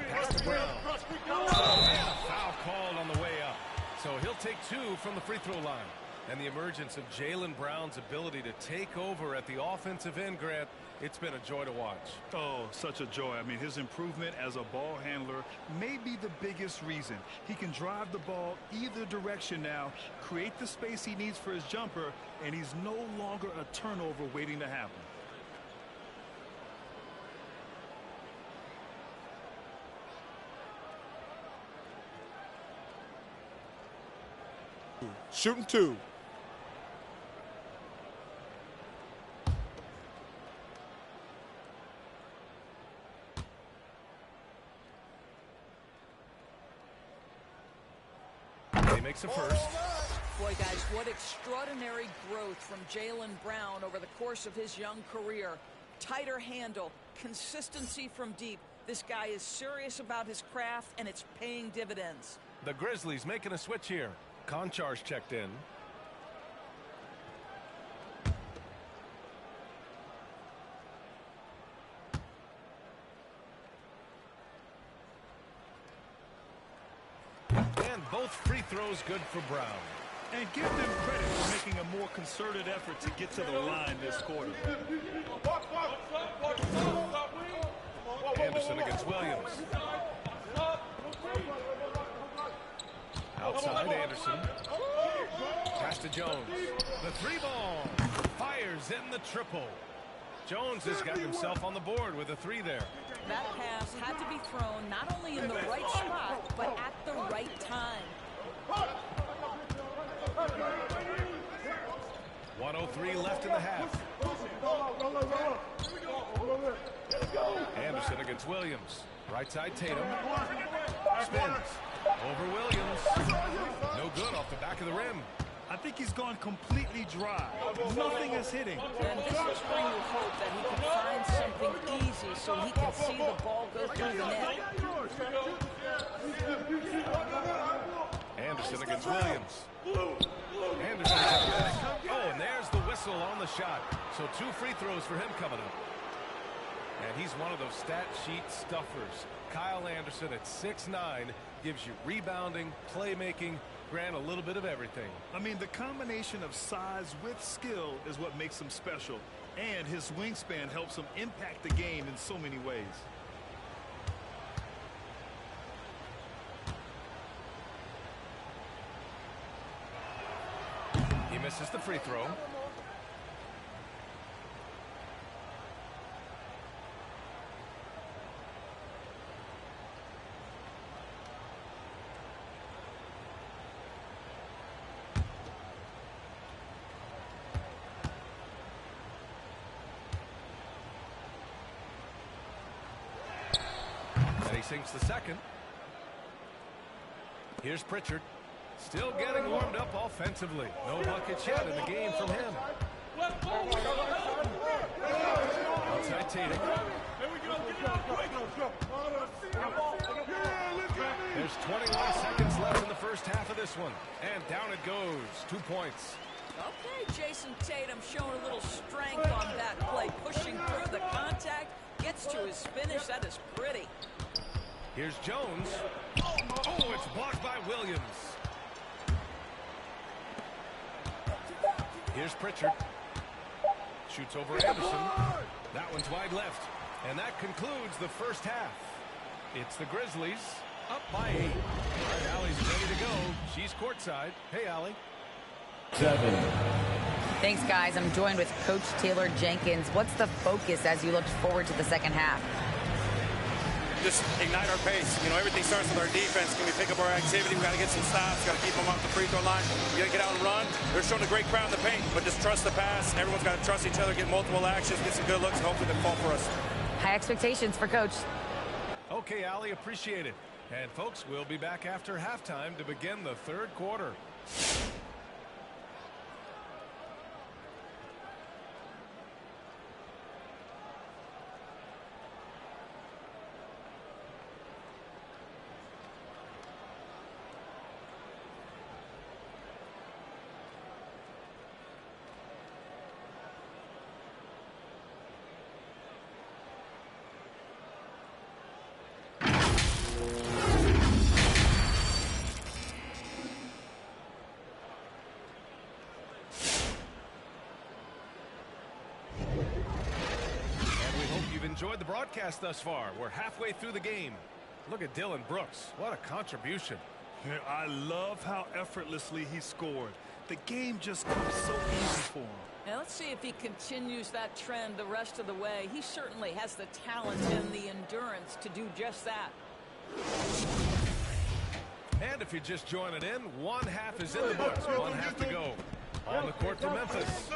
Pass to Brown. And a foul called on the way up. So he'll take 2 from the free throw line. And the emergence of Jaylen Brown's ability to take over at the offensive end, Grant, it's been a joy to watch. Oh, such a joy. I mean, his improvement as a ball handler may be the biggest reason. He can drive the ball either direction now, create the space he needs for his jumper, and he's no longer a turnover waiting to happen. Shooting 2. He makes a first. Boy, guys, what extraordinary growth from Jaylen Brown over the course of his young career. Tighter handle, consistency from deep. This guy is serious about his craft, and it's paying dividends. The Grizzlies making a switch here. Konchar's checked in. And both free throws good for Brown. And give them credit for making a more concerted effort to get to the line this quarter. Anderson against Williams. Outside Anderson. Pass to Jones. The 3-ball. Fires in the triple. Jones has got himself on the board with a 3 there. That pass had to be thrown not only in the right spot, but at the right time. 1:03 left in the half. Anderson against Williams. Right side Tatum. Spins. Over Williams. No good off the back of the rim. I think he's gone completely dry. Nothing is hitting. And this is where you hope that he can find something easy so he can see the ball go through the net. Anderson against Williams. Anderson. Oh, and there's the whistle on the shot. So 2 free throws for him coming up. And he's one of those stat sheet stuffers. Kyle Anderson at 6'9" gives you rebounding, playmaking, Grant, a little bit of everything. I mean, the combination of size with skill is what makes him special. And his wingspan helps him impact the game in so many ways. He misses the free throw. Sinks the second. Here's Pritchard. Still getting warmed up offensively. No buckets yet in the game from him. Outside Tatum. There's 21 seconds left in the first half of this one. And down it goes. 2 points. Okay, Jason Tatum showing a little strength on that play. Pushing through the contact. Gets to his finish. That is pretty. Here's Jones. Oh, it's blocked by Williams. Here's Pritchard. Shoots over Anderson. That one's wide left. And that concludes the first half. It's the Grizzlies up by 8. Allie's ready to go. She's courtside. Hey, Allie. 7. Thanks, guys. I'm joined with Coach Taylor Jenkins. What's the focus as you look forward to the second half? Just ignite our pace. You know, everything starts with our defense. Can we pick up our activity? We got to get some stops. Got to keep them off the free throw line. We got to get out and run. They're showing a great crowd in the paint, but just trust the pass. Everyone's got to trust each other, get multiple actions, get some good looks, and hopefully they fall for us. High expectations for Coach. Okay, Allie, appreciate it. And folks, we'll be back after halftime to begin the third quarter. Enjoyed the broadcast thus far. We're halfway through the game. Look at Dylan Brooks. What a contribution. Yeah, I love how effortlessly he scored. The game just comes so easy for him. Now let's see if he continues that trend the rest of the way. He certainly has the talent and the endurance to do just that. And if you're just joining in, one half is in the books. One half to go. On the court for Memphis.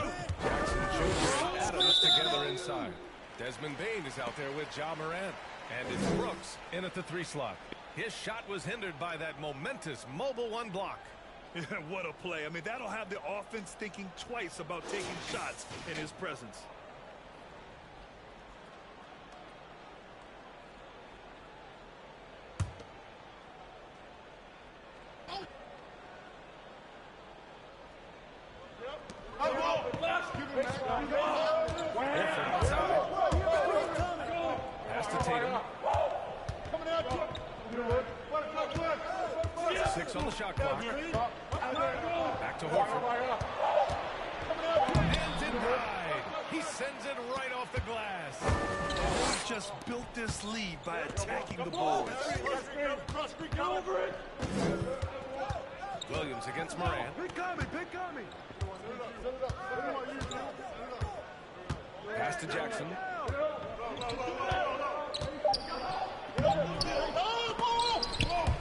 Jackson, Joker, and Adams together inside. Desmond Bane is out there with Ja Morant. And it's Brooks in at the 3 slot. His shot was hindered by that momentous mobile 1 block. What a play. I mean, that'll have the offense thinking twice about taking shots in his presence. Pass to Tatum. 6 on the shot clock. Back to Horford. And denied. He sends it right off the glass. He's just built this lead by attacking the boards. Williams against Morant. Pass to Jackson.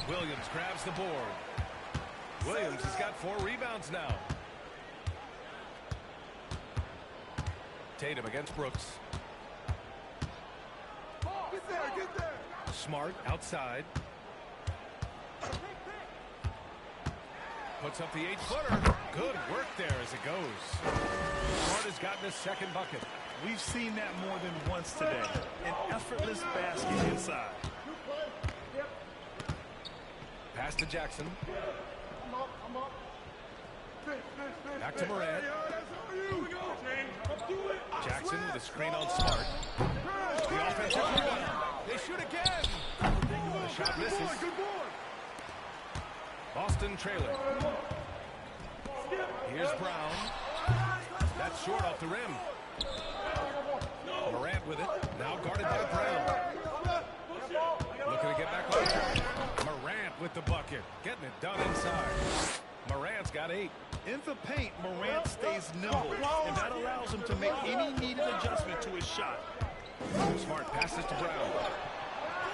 Williams grabs the board. Williams has got 4 rebounds now. Tatum against Brooks. Smart outside. Puts up the 8-footer. Good work there as it goes. Smart has gotten his second bucket. We've seen that more than once today. An effortless basket inside. Pass to Jackson. Back to Morant. Jackson with a screen on Smart. The offensive rebound. They shoot again. The shot misses. Boston trailing. Here's Brown. That's short off the rim. Morant with it. Now guarded by Brown. Looking to get back on track. Morant with the bucket. Getting it done inside. Morant's got 8. In the paint, Morant stays nimble, and that allows him to make any needed adjustment to his shot. Smart passes to Brown.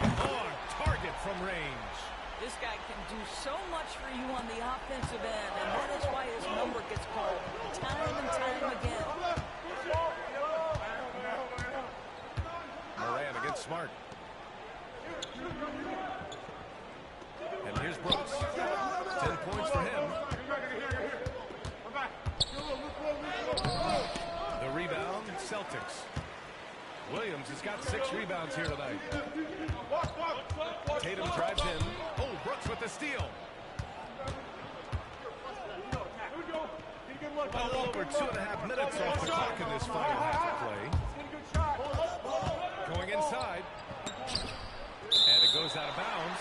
On target from range. This guy can do so much for you on the offensive end, and that is why his number gets called time and time again. Morant against Smart. And here's Brooks. 10 points for him. The rebound, Celtics. Williams has got 6 rebounds here tonight. Tatum drives in. Oh, Brooks with the steal. A little over 2.5 minutes off the clock in this final half of play. Going inside. And it goes out of bounds.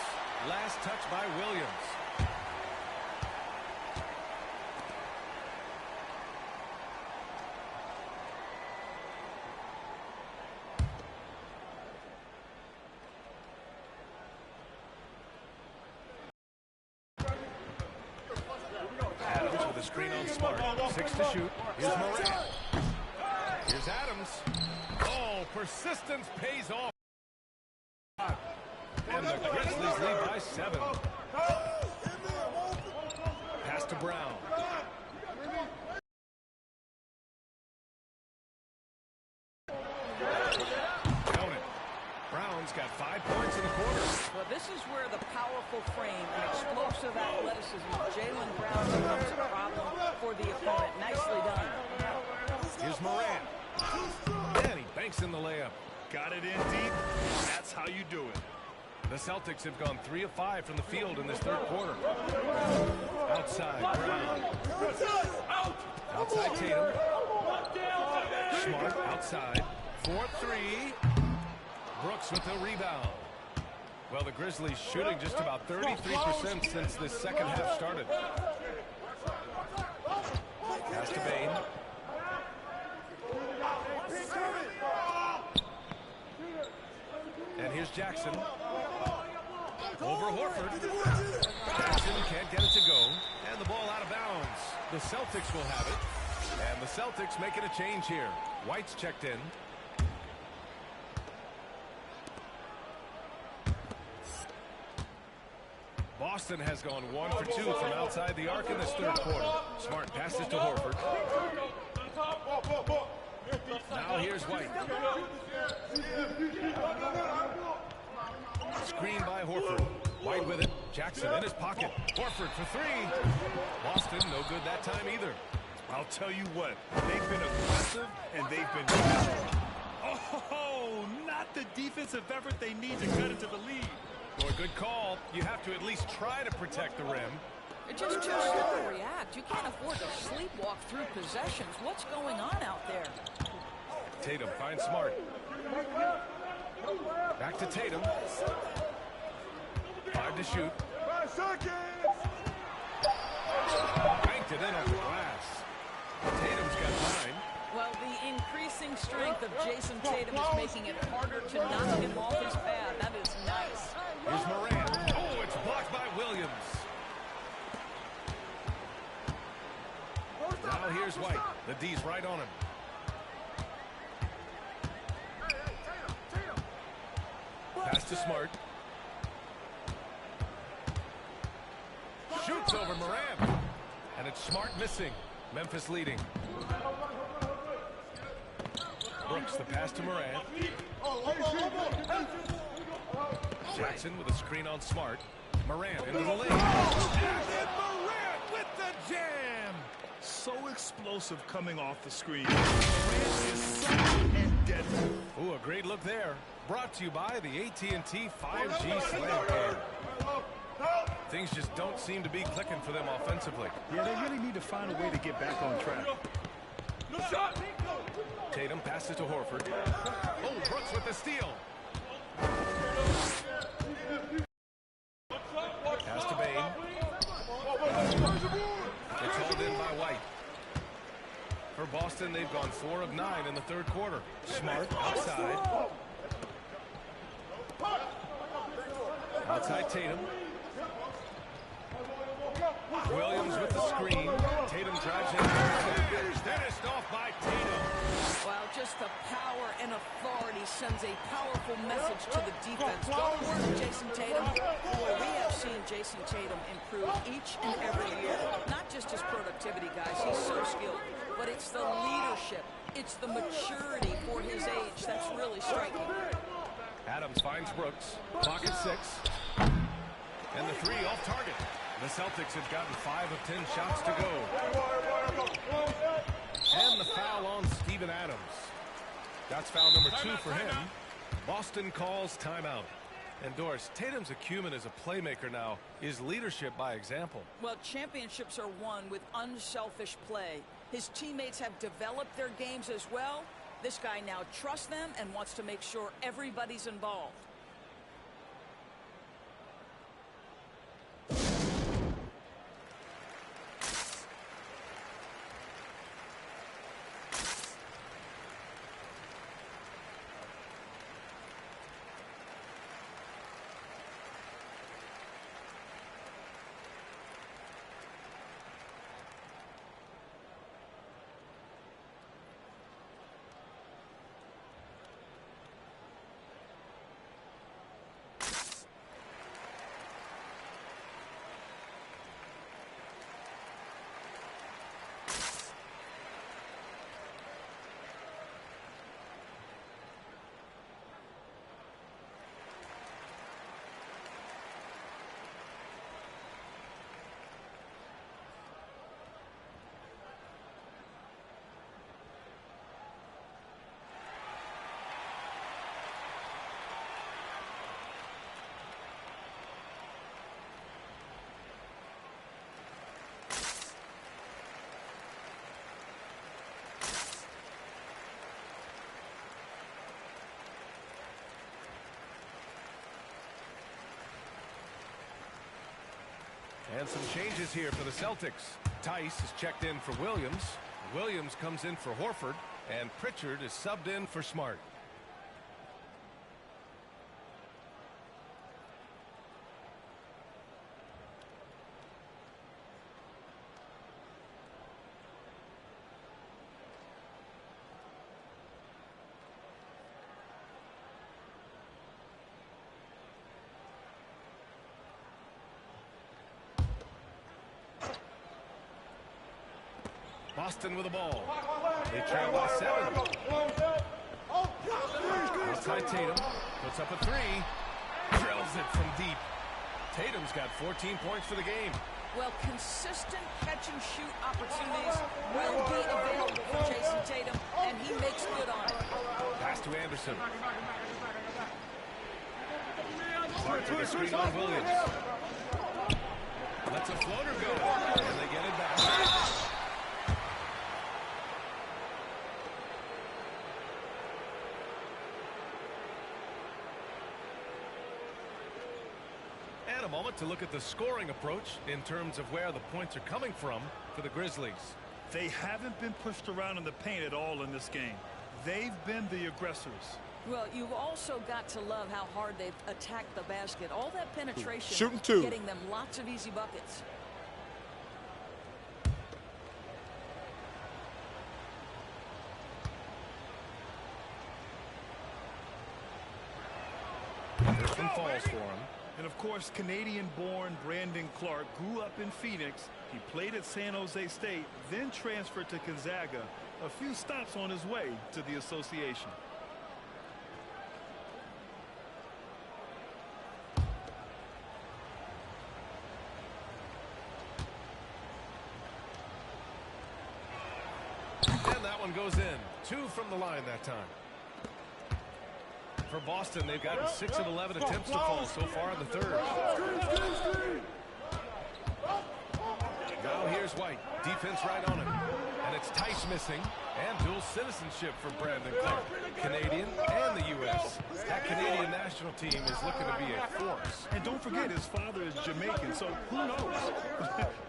Last touch by Williams. Adams with a screen on Smart. 6 to shoot. Here's Morant. Here's Adams. Oh, persistence pays off. And the Grizzlies lead by 7. Pass to Brown. Count it. Brown's got 5 points in the quarter. Well, this is where the powerful frame and explosive athleticism of Jaylen Brown becomes a problem for the opponent. Nicely done. Here's Morant. And he banks in the layup. Got it in deep. That's how you do it. The Celtics have gone 3 of 5 from the field in this third quarter. Outside, Brown. Outside, Tatum. Smart, outside. 4-3. Brooks with the rebound. Well, the Grizzlies shooting just about 33% since this second half started. Pass to Bane. And here's Jackson. Over Horford. Jackson can't get it to go. And the ball out of bounds. The Celtics will have it. And the Celtics making a change here. White's checked in. Boston has gone 1 for 2 from outside the arc in this third quarter. Smart passes to Horford. Now here's White. Screen by Horford. White with it. Jackson in his pocket. Horford for 3. Boston no good that time either. I'll tell you what, they've been aggressive and they've been oh, not the defensive effort they need to cut into the lead. Well, good call. You have to at least try to protect the rim. It's just too slow to react. You can't afford to sleepwalk through possessions. What's going on out there? Tatum finds Smart. Back to Tatum. 5 to shoot. Banked it in off the glass. Tatum's got 9. Well, the increasing strength of Jason Tatum is making it harder to knock him off his pad. That is nice. Here's Morant. Oh, it's blocked by Williams. Now here's White. The D's right on him. Pass to Smart. Shoots over Morant. And it's Smart missing. Memphis leading. Brooks, the pass to Morant. Jackson with a screen on Smart. Morant into the lane. And then Morant with the jam. So explosive coming off the screen. Morant is sudden and deadly. Ooh, a great look there. Brought to you by the AT&T 5G Slam Cam. Things just don't seem to be clicking for them offensively. Yeah, they really need to find a way to get back on track. Tatum passes to Horford. Oh, Brooks with the steal. Pass to Bane. It's hauled in by White. For Boston, they've gone 4 of 9 in the third quarter. Smart outside. Outside Tatum. Williams with the screen. Tatum drives in. Finished off by Tatum. Well, just the power and authority sends a powerful message to the defense. Well worked, Jason Tatum. Boy, we have seen Jason Tatum improve each and every year. Not just his productivity, guys. He's so skilled. But it's the leadership. It's the maturity for his age that's really striking. Adams finds Brooks. Clock at 6. And the 3 off target. The Celtics have gotten 5 of 10 shots to go. And the foul on Steven Adams. That's foul number 2 for him. Boston calls timeout. And Doris, Tatum's acumen as a playmaker now is leadership by example. Well, championships are won with unselfish play. His teammates have developed their games as well. This guy now trusts them and wants to make sure everybody's involved. And some changes here for the Celtics. Tice is checked in for Williams. Williams comes in for Horford. And Pritchard is subbed in for Smart. Boston with the ball. They trail by 7. Outside Tatum. Puts up a 3. Drills it from deep. Tatum's got 14 points for the game. Well, consistent catch-and-shoot opportunities will be available for Jason Tatum, and he makes good on it. Pass to Anderson. Clark with a screen on Williams. Lets a floater go, and they get it back. A moment to look at the scoring approach in terms of where the points are coming from for the Grizzlies. They haven't been pushed around in the paint at all in this game. They've been the aggressors. Well, you've also got to love how hard they've attacked the basket. All that penetration, shooting 2, getting them lots of easy buckets. This one falls for him. And of course, Canadian-born Brandon Clark grew up in Phoenix. He played at San Jose State, then transferred to Gonzaga. A few stops on his way to the association. one goes in. 2 from the line that time. For Boston, they've gotten 6 of 11 attempts to fall so far in the third. Now here's White. Defense right on him. And it's Tice missing. And dual citizenship for Brandon Clark. Canadian and the U.S. That Canadian national team is looking to be a force. And don't forget, his father is Jamaican, so who knows?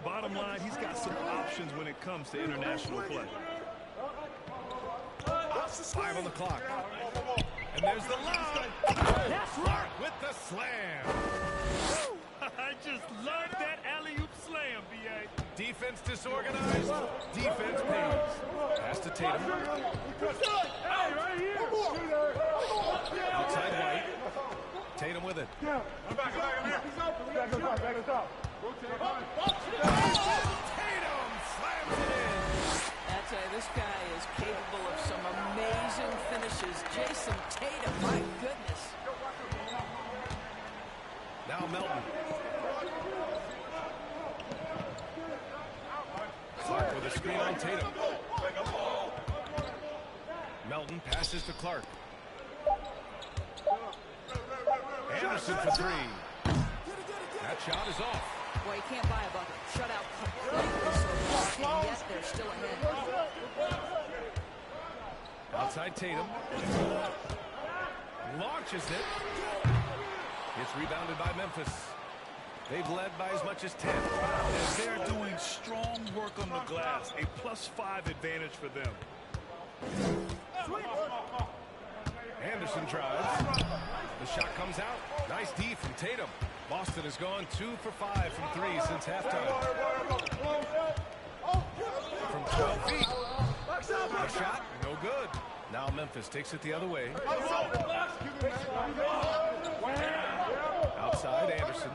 Bottom line, he's got some options when it comes to international play. 5 on the clock. And there's the line. Clark with the slam. I just love that alley-oop slam, B.A. Defense disorganized. Defense pays. Pass to Tatum. Outside White. Tatum with it. Tatum slams it in. I tell you, this guy is capable of some amazing finishes. Jason Tatum, my goodness. Now Melton. Clark with a screen on Tatum. Melton passes to Clark. Anderson for 3. That shot is off. Boy, you can't buy a bucket. Shut out completely so far, and yet they're still ahead. Outside Tatum. Launches it. It's rebounded by Memphis. They've led by as much as 10. And they're doing strong work on the glass. A +5 advantage for them. Anderson drives. The shot comes out. Nice D from Tatum. Boston has gone 2 for 5 from 3 since halftime. From 12 feet. A shot, no good. Now Memphis takes it the other way. Outside Anderson.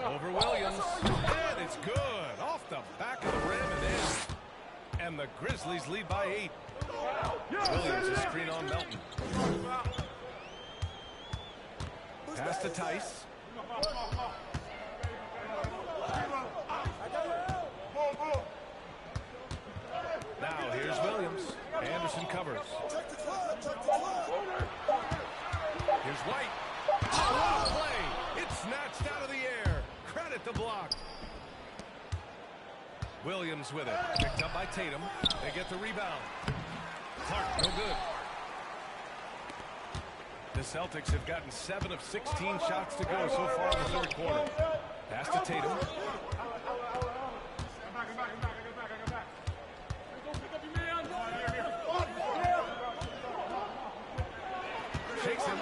Over Williams. And it's good. Off the back of the rim and in. And the Grizzlies lead by 8. Williams is screen on Melton. Pass to Tice. Now here's Williams. Anderson covers. Here's White. Oh, play. It's snatched out of the air. Credit the block. Williams with it. Picked up by Tatum. They get the rebound. Clark, no good. The Celtics have gotten 7 of 16 shots to go so far in the third quarter. Pass to Tatum. Shakes him.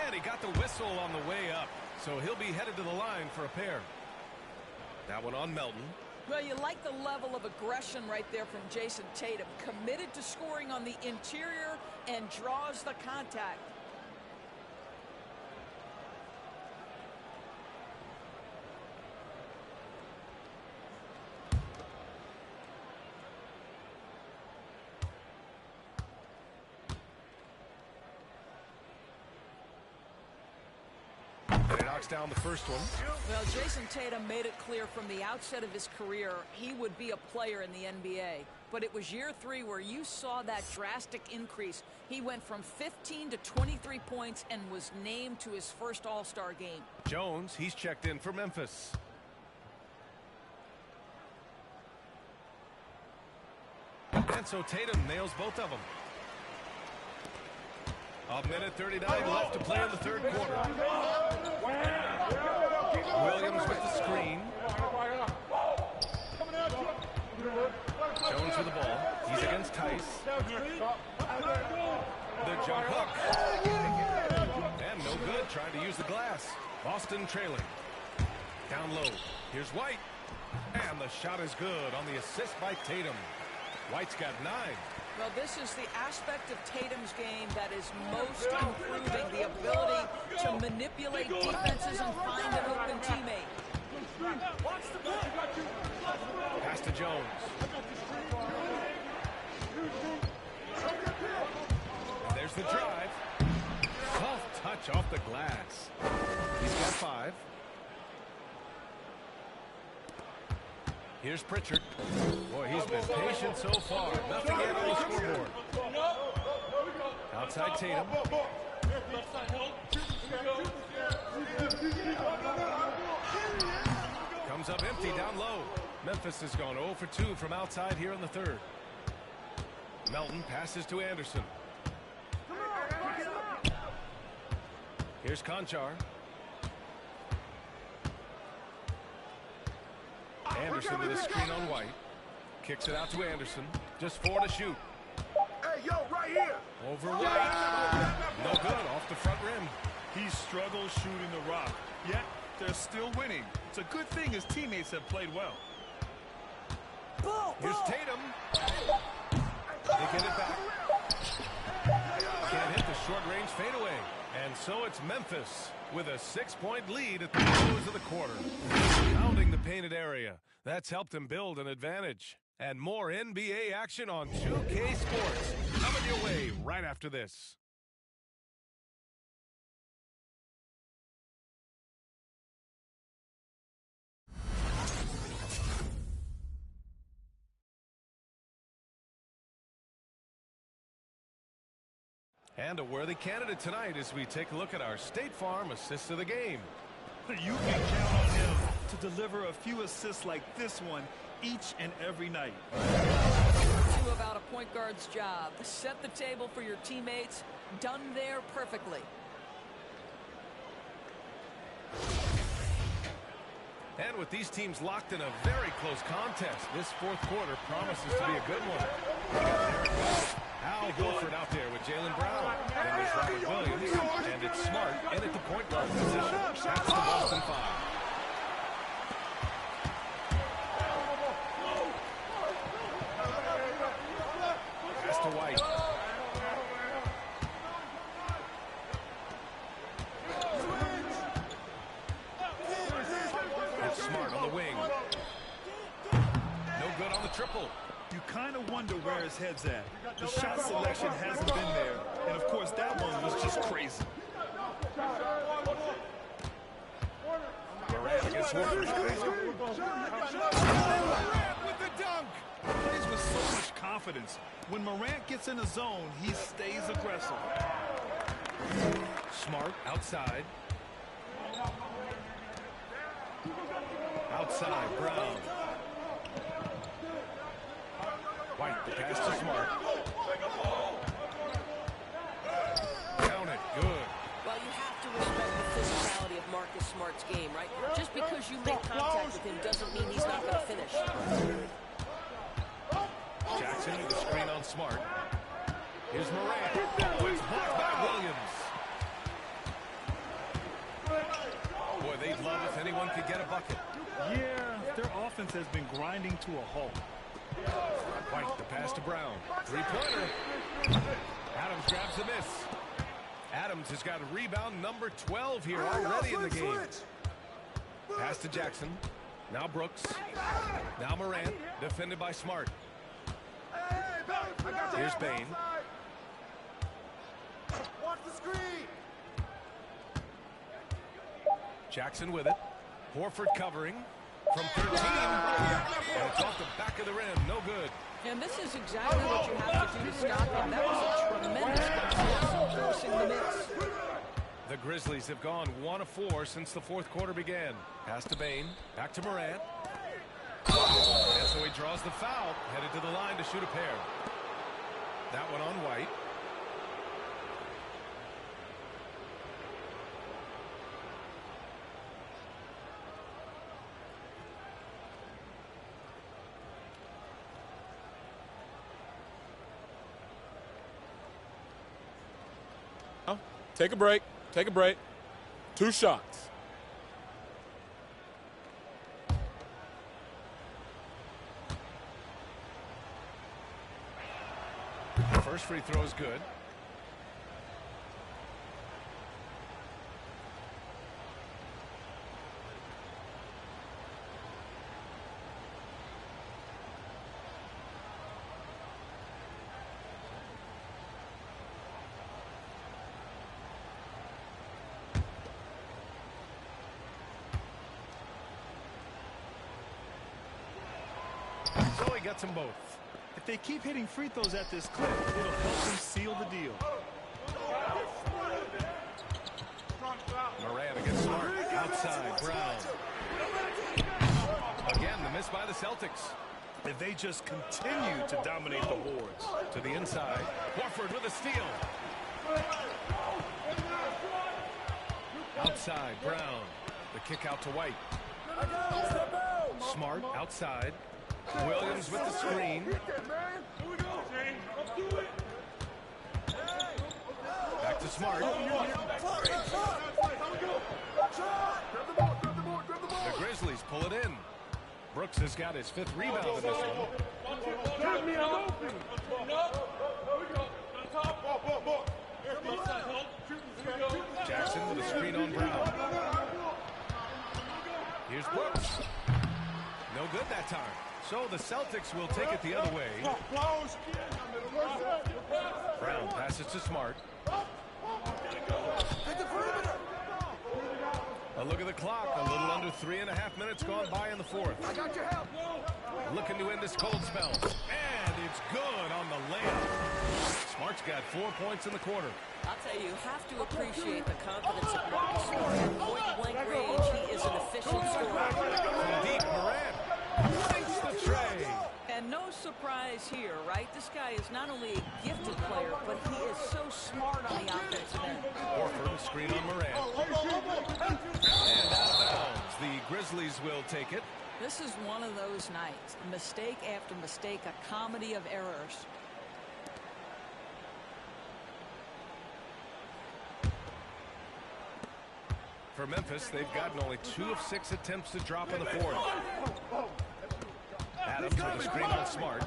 And he got the whistle on the way up. So he'll be headed to the line for a pair. That one on Melton. Well, you like the level of aggression right there from Jason Tatum. Committed to scoring on the interior and draws the contact. Down the first one. Well, Jason Tatum made it clear from the outset of his career he would be a player in the NBA. But it was year 3 where you saw that drastic increase. He went from 15 to 23 points and was named to his first All-Star game. Jones, he's checked in for Memphis. And so Tatum nails both of them. 1:39 left to play in the third quarter. Williams with the screen. Jones with the ball. He's against Tice. The jump hook. And no good, trying to use the glass. Boston trailing. Down low. Here's White. And the shot is good on the assist by Tatum. White's got 9. Well, this is the aspect of Tatum's game that is most improving, the ability to manipulate defenses and find an open teammate. Pass to Jones. And there's the drive. Soft touch off the glass. He's got 5. Here's Pritchard. Boy, he's been patient so far. Nothing yet on the scoreboard. Outside Tatum. Comes up empty down low. Memphis has gone 0 for 2 from outside here in the third. Melton passes to Anderson. Here's Conchar. Anderson with a screen on White. Kicks it out to Anderson. Just 4 to shoot. Hey, yo, right here. Over White. No good, off the front rim. He struggles shooting the rock, yet they're still winning. It's a good thing his teammates have played well. Here's Tatum. They get it back. Can't hit the short-range fadeaway. And so it's Memphis with a 6-point lead at the close of the quarter. Pounding the painted area. That's helped him build an advantage. And more NBA action on 2K Sports. Coming your way right after this. And a worthy candidate tonight as we take a look at our State Farm assist of the game. You can count on him to deliver a few assists like this one each and every night. About a point guard's job. Set the table for your teammates. Done there perfectly. And with these teams locked in a very close contest, this fourth quarter promises to be a good one. Al Horford out there with Jaylen Brown. Then there's Robert Williams, and it's Smart in at the point guard position. That's the Boston 5. Pass to White. It's Smart on the wing. No good on the triple. You kind of wonder where his head's at. The shot selection hasn't been there. And, of course, that one was just crazy. Morant against Horford. With the dunk. Plays with so much confidence. When Morant gets in the zone, he stays aggressive. Smart outside. Outside, Brown. White, the pass to Smart. Count it, good. Well, you have to respect the physicality of Marcus Smart's game, right? Just because you make contact with him doesn't mean he's not going to finish. Jackson with the screen on Smart. Here's Morant. Oh, it's blocked by Williams. Boy, they'd love if anyone could get a bucket. Yeah, their offense has been grinding to a halt. White, the pass to Brown. Three-pointer. Adams grabs the miss. Adams has got a rebound number 12 here already in the game. Pass to Jackson. Now Brooks. Now Morant, defended by Smart. Here's Bane. Watch the screen. Jackson with it. Horford covering from 13. And it's off the back of the rim. No good. And this is exactly what you have to do to stop him. That was a tremendous pass, forcing the miss. The Grizzlies have gone 1 of 4 since the fourth quarter began. Pass to Bane. Back to Morant. And so he draws the foul. Headed to the line to shoot a pair. That one on White. Take a break. Take a break. 2 shots. First free throw is good. gets them both. If they keep hitting free throws at this clip, it'll help them seal the deal. Moran against Smart. Outside, Brown. Again, the miss by the Celtics. And they just continue to dominate the boards. To the inside. Horford with a steal. Outside, Brown. The kick out to White. Smart outside. Williams with the screen. Back to Smart. The Grizzlies pull it in. Brooks has got his 5th rebound in this one. Jackson with a screen on Brown. Here's Brooks. No good that time. So the Celtics will take it the other way. Brown passes to Smart. A look at the clock. A little under 3.5 minutes gone by in the 4th. I got your help. Looking to end this cold spell. And it's good on the layup. Smart's got 4 points in the quarter. I'll tell you, you have to appreciate the confidence of Marcus Smart. At point-blank range, he is an efficient scorer. From deep, Moran takes the tray. And no surprise here, right? This guy is not only a gifted player, but he is so smart on the offensive end. Horford, screen on Moran. And out of bounds. The Grizzlies will take it. This is one of those nights. Mistake after mistake, a comedy of errors. For Memphis, they've gotten only 2 of 6 attempts to drop in the 4th. Adams with a screen on Smart.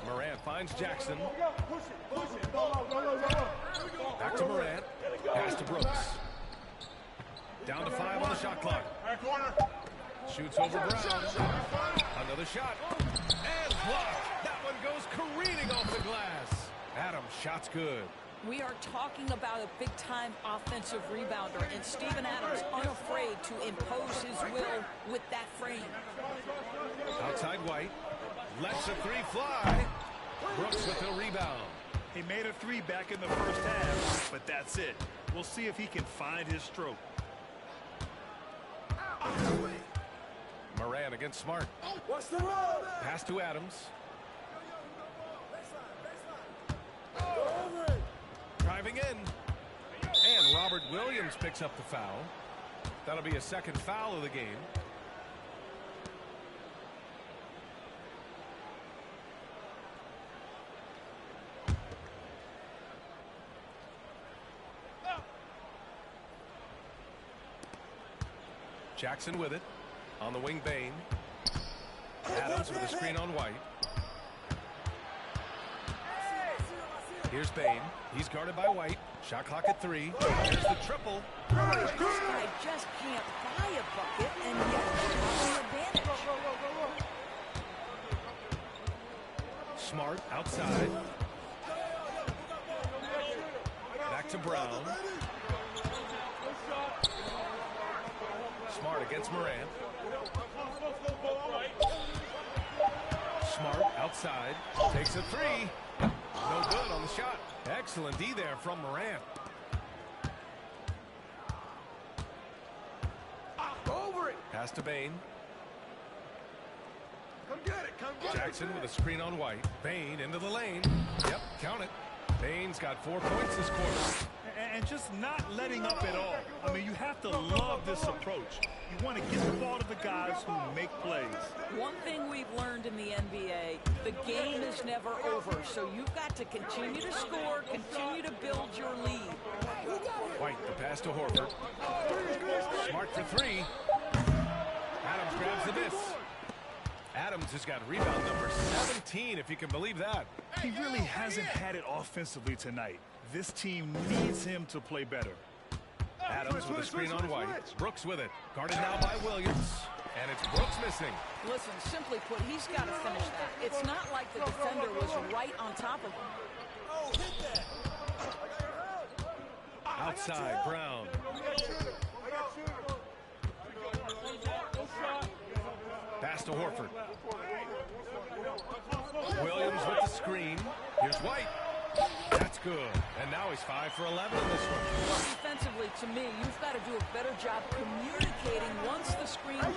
Morant finds Jackson. Back to Morant. Pass to Brooks. Down to 5 on the shot clock. Shoots over Brown. Another shot. And blocked. That one goes careening off the glass. Adams, shot's good. We are talking about a big-time offensive rebounder, and Steven Adams unafraid to impose his will with that frame. Outside White. Lets a 3 fly. Brooks with the rebound. He made a 3 back in the first half, but that's it. We'll see if he can find his stroke. Moran against Smart. What's the roll? Pass to Adams. Driving in. And Robert Williams picks up the foul. That'll be a 2nd foul of the game. Jackson with it. On the wing, Bane. Adams with a screen on White. Here's Bane. He's guarded by White. Shot clock at 3. Here's the triple. This guy just can't buy a bucket, and yet has an advantage. Smart outside. Back to Brown. Smart against Moran. Smart outside. Takes a 3. No good on the shot. Excellent D there from Moran. Over it. Pass to Bane. Come get it. Come get Jackson with a screen on White. Bane into the lane. Yep, count it. Bane's got 4 points this quarter. And just not letting up at all. I mean, you have to love this approach. You want to get the ball to the guys who make plays. One thing we've learned in the NBA, the game is never over. So you've got to continue to score, continue to build your lead. White, the pass to Horford. Smart for 3. Adams grabs the miss. Adams has got rebound number 17, if you can believe that. He really hasn't had it offensively tonight. This team needs him to play better. Adams with a screen on White. Brooks with it. Guarded now by Williams. And it's Brooks missing. Listen, simply put, he's got to finish that. It's not like the defender was right on top of him. Oh, hit that. Outside, Brown. Pass to Horford. Williams with the screen. Here's White. That's good. And now he's 5 for 11 in this one. Well, defensively, to me, you've got to do a better job communicating once the screen comes.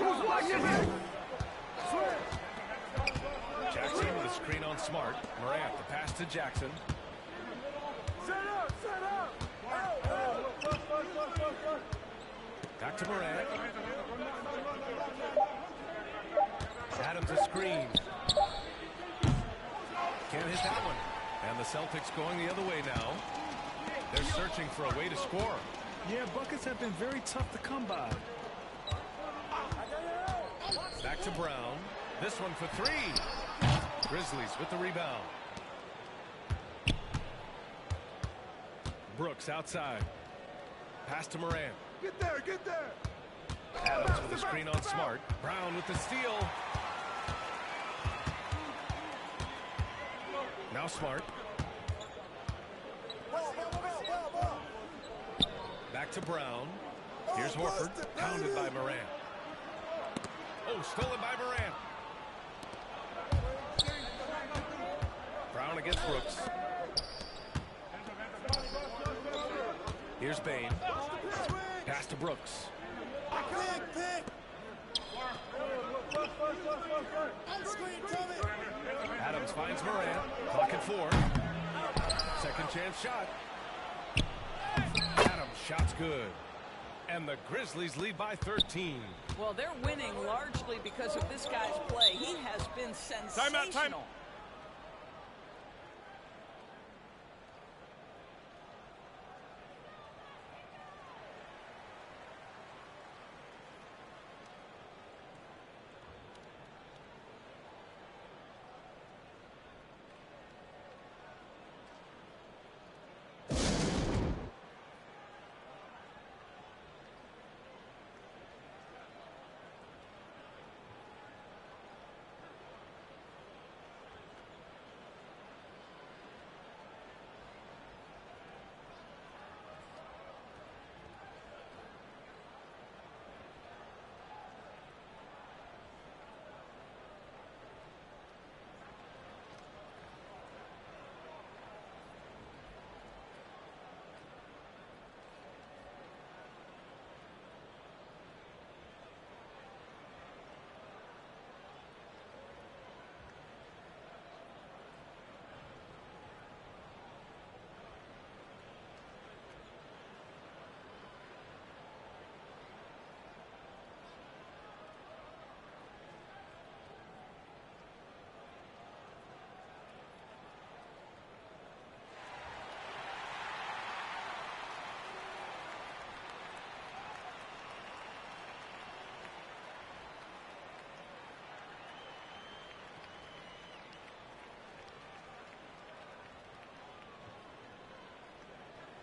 Jackson with a screen on Smart. Morant, the pass to Jackson. Back to Morant. Adams a screen. Can't hit that one. And the Celtics going the other way now. They're searching for a way to score. Yeah, buckets have been very tough to come by. Back to Brown. This one for 3. Grizzlies with the rebound. Brooks outside. Pass to Morant. Get there, get there. Adams with the screen on Smart. Brown with the steal. Now Smart. Back to Brown. Here's Horford. Pounded by Morant. Oh, stolen by Morant. Brown against Brooks. Here's Bane. Pass to Brooks. Adams finds Morant. Clock at 4. Second chance shot. Adams shot's good. And the Grizzlies lead by 13. Well, they're winning largely because of this guy's play. He has been sensational. Time.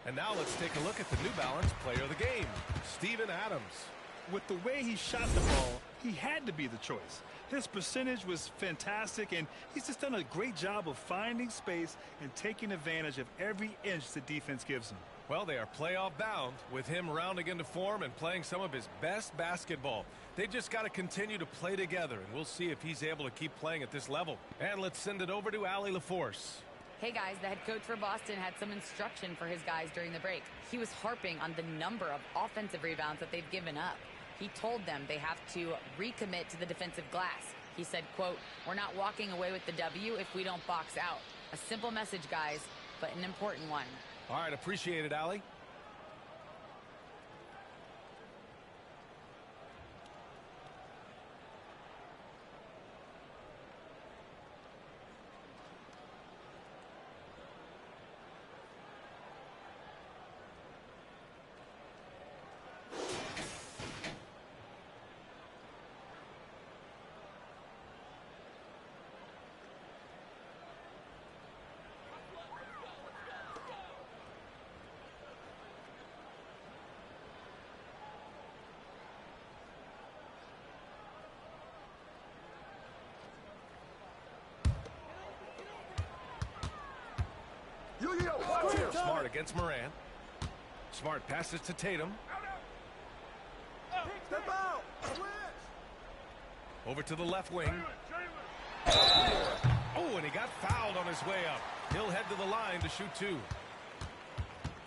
And now let's take a look at the New Balance player of the game, Steven Adams. With the way he shot the ball, he had to be the choice. His percentage was fantastic, and he's just done a great job of finding space and taking advantage of every inch the defense gives him. Well, they are playoff bound with him rounding into form and playing some of his best basketball. They just got to continue to play together, and we'll see if he's able to keep playing at this level. And let's send it over to Allie LaForce. Hey guys, the head coach for Boston had some instruction for his guys during the break. He was harping on the number of offensive rebounds that they've given up. He told them they have to recommit to the defensive glass. He said, quote, "We're not walking away with the W if we don't box out." A simple message, guys, but an important one. All right, appreciate it, Allie. Smart against Morant. Smart passes to Tatum. Step out. Switch. Over to the left wing. Oh, and he got fouled on his way up. He'll head to the line to shoot 2.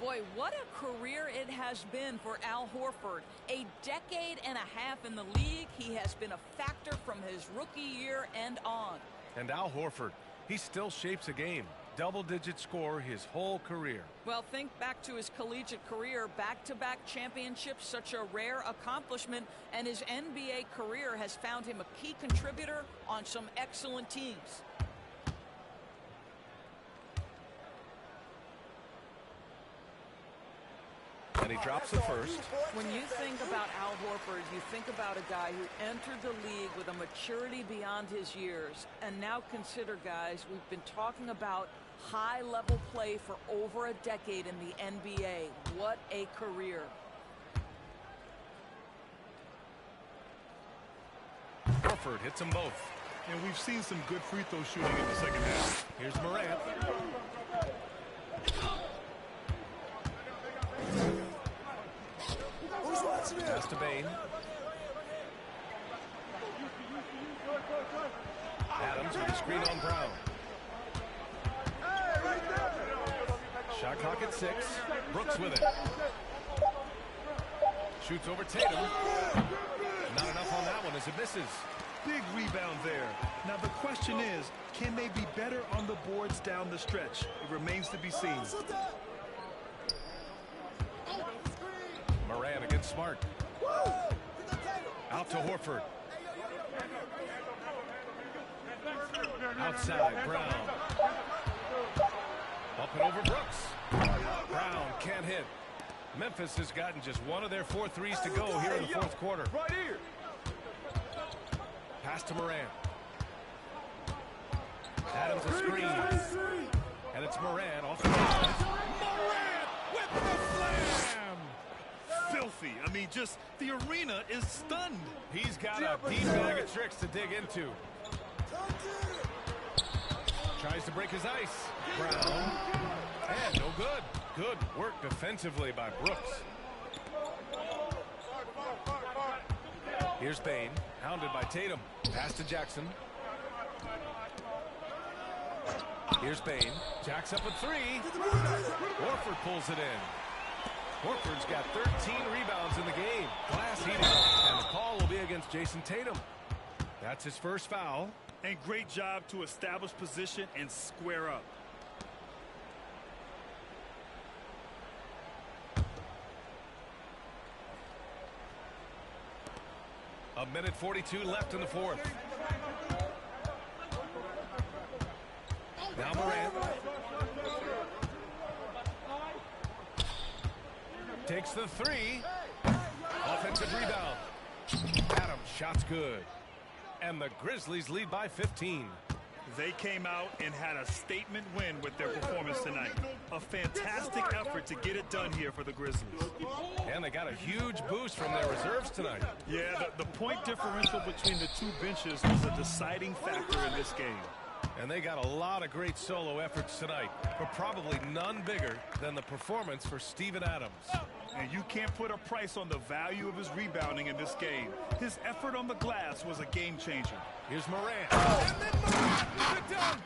Boy, what a career it has been for Al Horford. A decade and a half in the league. He has been a factor from his rookie year and on. And Al Horford, he still shapes a game. Double-digit score his whole career. Well, think back to his collegiate career. Back-to-back championships, such a rare accomplishment. And his NBA career has found him a key contributor on some excellent teams. And he drops the first. When you think about Al Horford, you think about a guy who entered the league with a maturity beyond his years. And now consider, guys, we've been talking about high-level play for over a decade in the NBA. What a career. Horford hits them both. And we've seen some good free throw shooting in the second half. Here's Morant. Pass to Bane. Adams with a screen on Brown. Shot clock at 6. Brooks with it. Shoots over Tatum. Not enough on that one as it misses. Big rebound there. Now the question is, can they be better on the boards down the stretch? It remains to be seen. Moran against Smart. Out to Horford. Outside, Brown. Up and over Brooks. Brown can't hit. Memphis has gotten just one of their 4 threes to go here in the fourth quarter. Right here. Pass to Moran. Adams a screen. And it's Moran off the line. Moran with the slam! Filthy. I mean, just the arena is stunned. He's got a deep bag of tricks to dig into. Tries to break his ice. Brown. And no good. Good work defensively by Brooks. Here's Bane, hounded by Tatum. Pass to Jackson. Here's Bane. Jacks up a 3. Horford pulls it in. Horford's got 13 rebounds in the game. Glass heating up, and the call will be against Jason Tatum. That's his first foul. And great job to establish position and square up. A minute 42 left in the fourth. Now Morant. Takes the 3. Offensive rebound. Adams, shot's good. And the Grizzlies lead by 15. They came out and had a statement win with their performance tonight. A fantastic effort to get it done here for the Grizzlies. And they got a huge boost from their reserves tonight. Yeah, the point differential between the two benches was a deciding factor in this game. And they got a lot of great solo efforts tonight, but probably none bigger than the performance for Steven Adams. And you can't put a price on the value of his rebounding in this game. His effort on the glass was a game changer. Here's Morant. And then Morant with the dunk.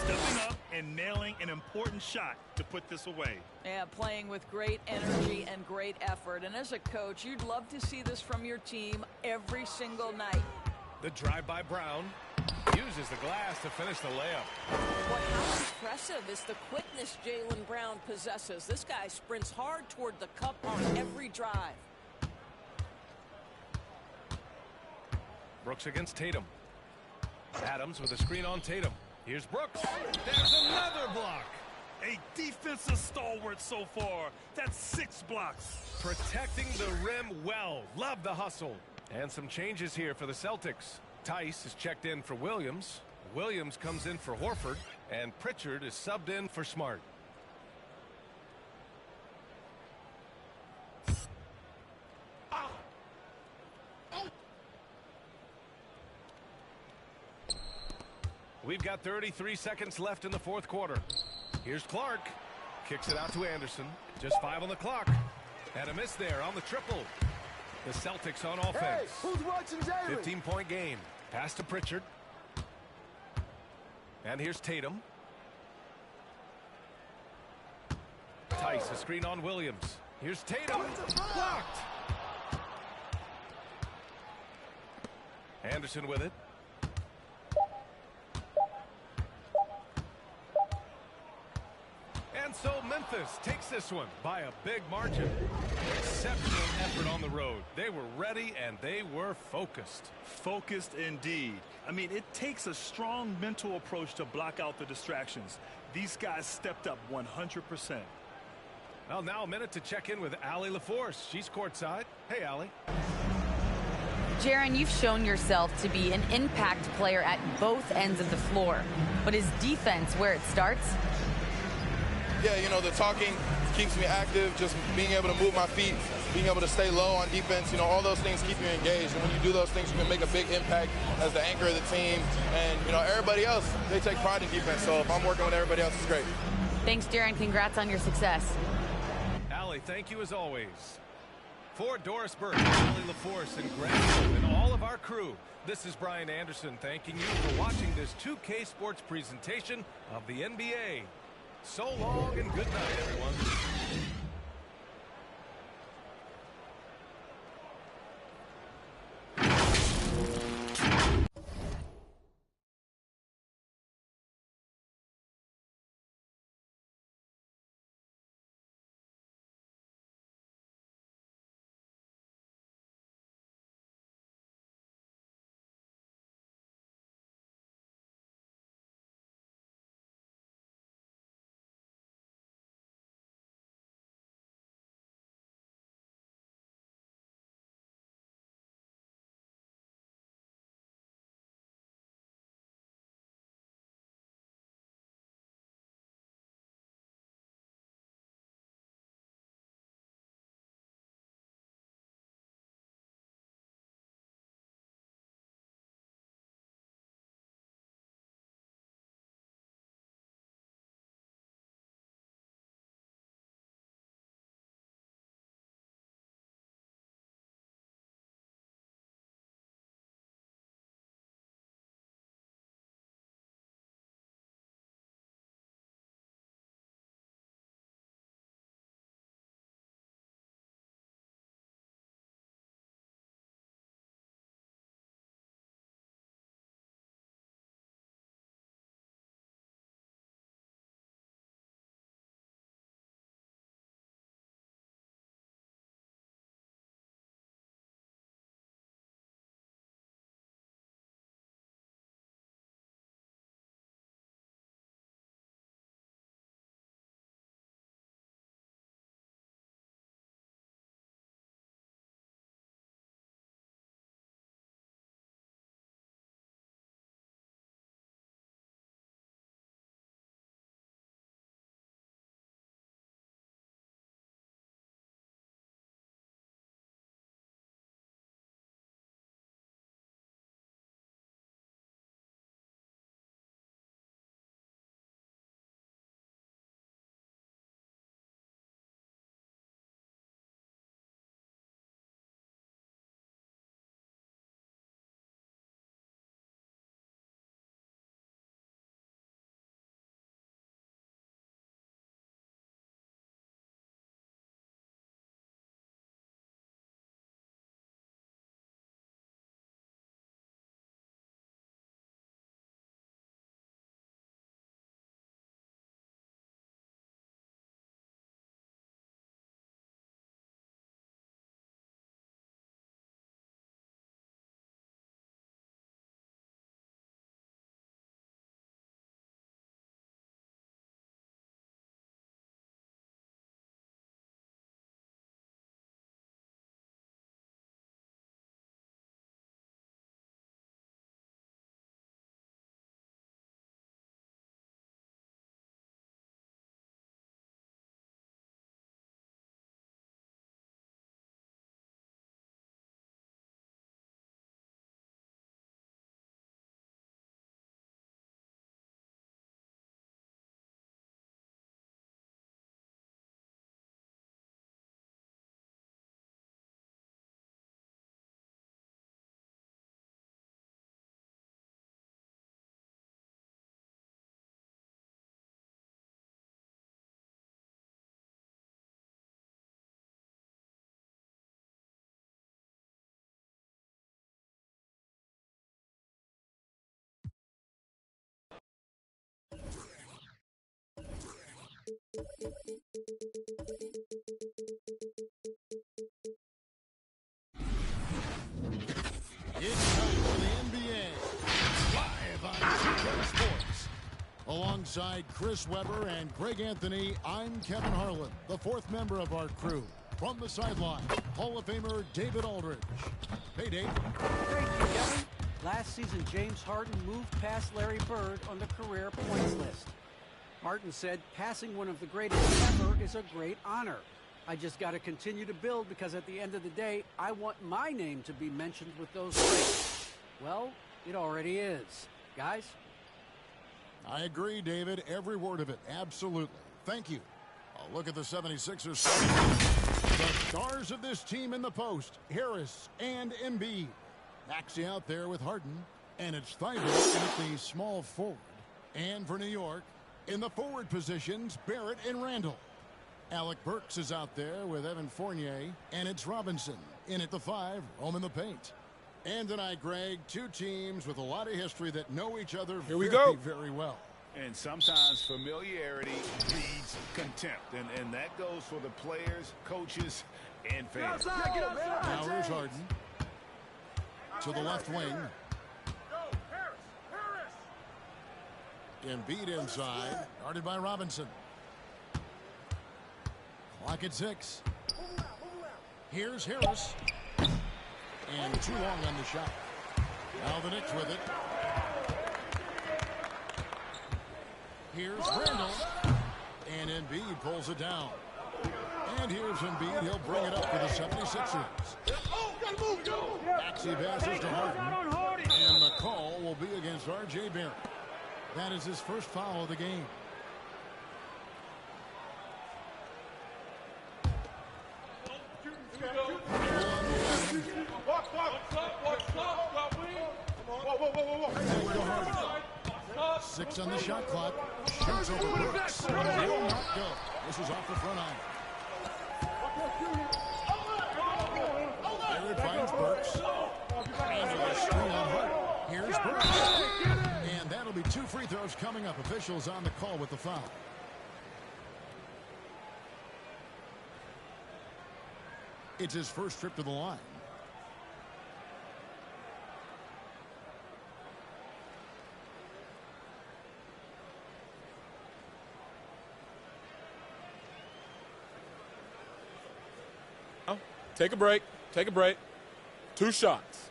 Stepping up and nailing an important shot to put this away. Yeah, playing with great energy and great effort. And as a coach, you'd love to see this from your team every single night. The drive by Brown. Uses the glass to finish the layup. What how impressive is the quickness Jaylen Brown possesses. This guy sprints hard toward the cup on every drive. Brooks against Tatum. Adams with a screen on Tatum. Here's Brooks. There's another block. A defensive stalwart so far. That's 6 blocks. Protecting the rim well. Love the hustle. And some changes here for the Celtics. Tice is checked in for Williams. Williams comes in for Horford. And Pritchard is subbed in for Smart. We've got 33 seconds left in the fourth quarter. Here's Clark. Kicks it out to Anderson. Just 5 on the clock. And a miss there on the triple. The Celtics on offense. Hey, who's watching Jalen? 15-point game. Pass to Pritchard. And here's Tatum. Tice, a screen on Williams. Here's Tatum. Blocked. Anderson with it. And so Memphis takes this one by a big margin. Exceptional effort on the road. They were ready and they were focused. Focused indeed. I mean, it takes a strong mental approach to block out the distractions. These guys stepped up 100%. Well, now a minute to check in with Allie LaForce. She's courtside. Hey, Allie. Jaron, you've shown yourself to be an impact player at both ends of the floor. But is defense where it starts? Yeah, you know, the talking keeps me active, just being able to move my feet, being able to stay low on defense, you know, all those things keep you engaged. And when you do those things, you can make a big impact as the anchor of the team. And, you know, everybody else, they take pride in defense. So if I'm working with everybody else, it's great. Thanks, Jaron. Congrats on your success. Allie, thank you as always. For Doris Burke, Allie LaForce, and Greg Hope, and all of our crew, this is Brian Anderson thanking you for watching this 2K Sports presentation of the NBA. So long and good night, everyone. It's time for the NBA, live on 2K Sports. Alongside Chris Webber and Greg Anthony, I'm Kevin Harlan, the fourth member of our crew. From the sideline, Hall of Famer David Aldridge. Hey, Dave. Thank you, Kevin. Last season, James Harden moved past Larry Bird on the career points list. Harden said, passing one of the greatest ever is a great honor. I just got to continue to build because at the end of the day, I want my name to be mentioned with those greats. Well, it already is. Guys? I agree, David. Every word of it. Absolutely. Thank you. A look at the 76ers. The stars of this team in the post, Harris and Embiid. Maxey out there with Harden, and it's Thibault at the small forward. And for New York, in the forward positions, Barrett and Randall. Alec Burks is out there with Evan Fournier, and it's Robinson in at the 5, home in the paint. And tonight, Greg, two teams with a lot of history that know each other very well. And sometimes familiarity breeds contempt, and that goes for the players, coaches, and fans. Now here's Harden to the left wing. Embiid inside, guarded by Robinson. Clock at 6. Here's Harris. And too long on the shot. Now the Knicks with it. Here's Randall. And Embiid pulls it down. And here's Embiid. He'll bring it up for the 76ers. Maxey passes to Harden. And the call will be against R.J. Barrett. That is his first foul of the game. Six on the shot clock. Shoots over Brooks. Will not go. This is off the front iron. Barrett finds Brooks. And a screen on Hart. Here's Brooks. And that'll be 2 free throws coming up. Officials on the call with the foul. It's his first trip to the line. Take a break. Take a break. 2 shots.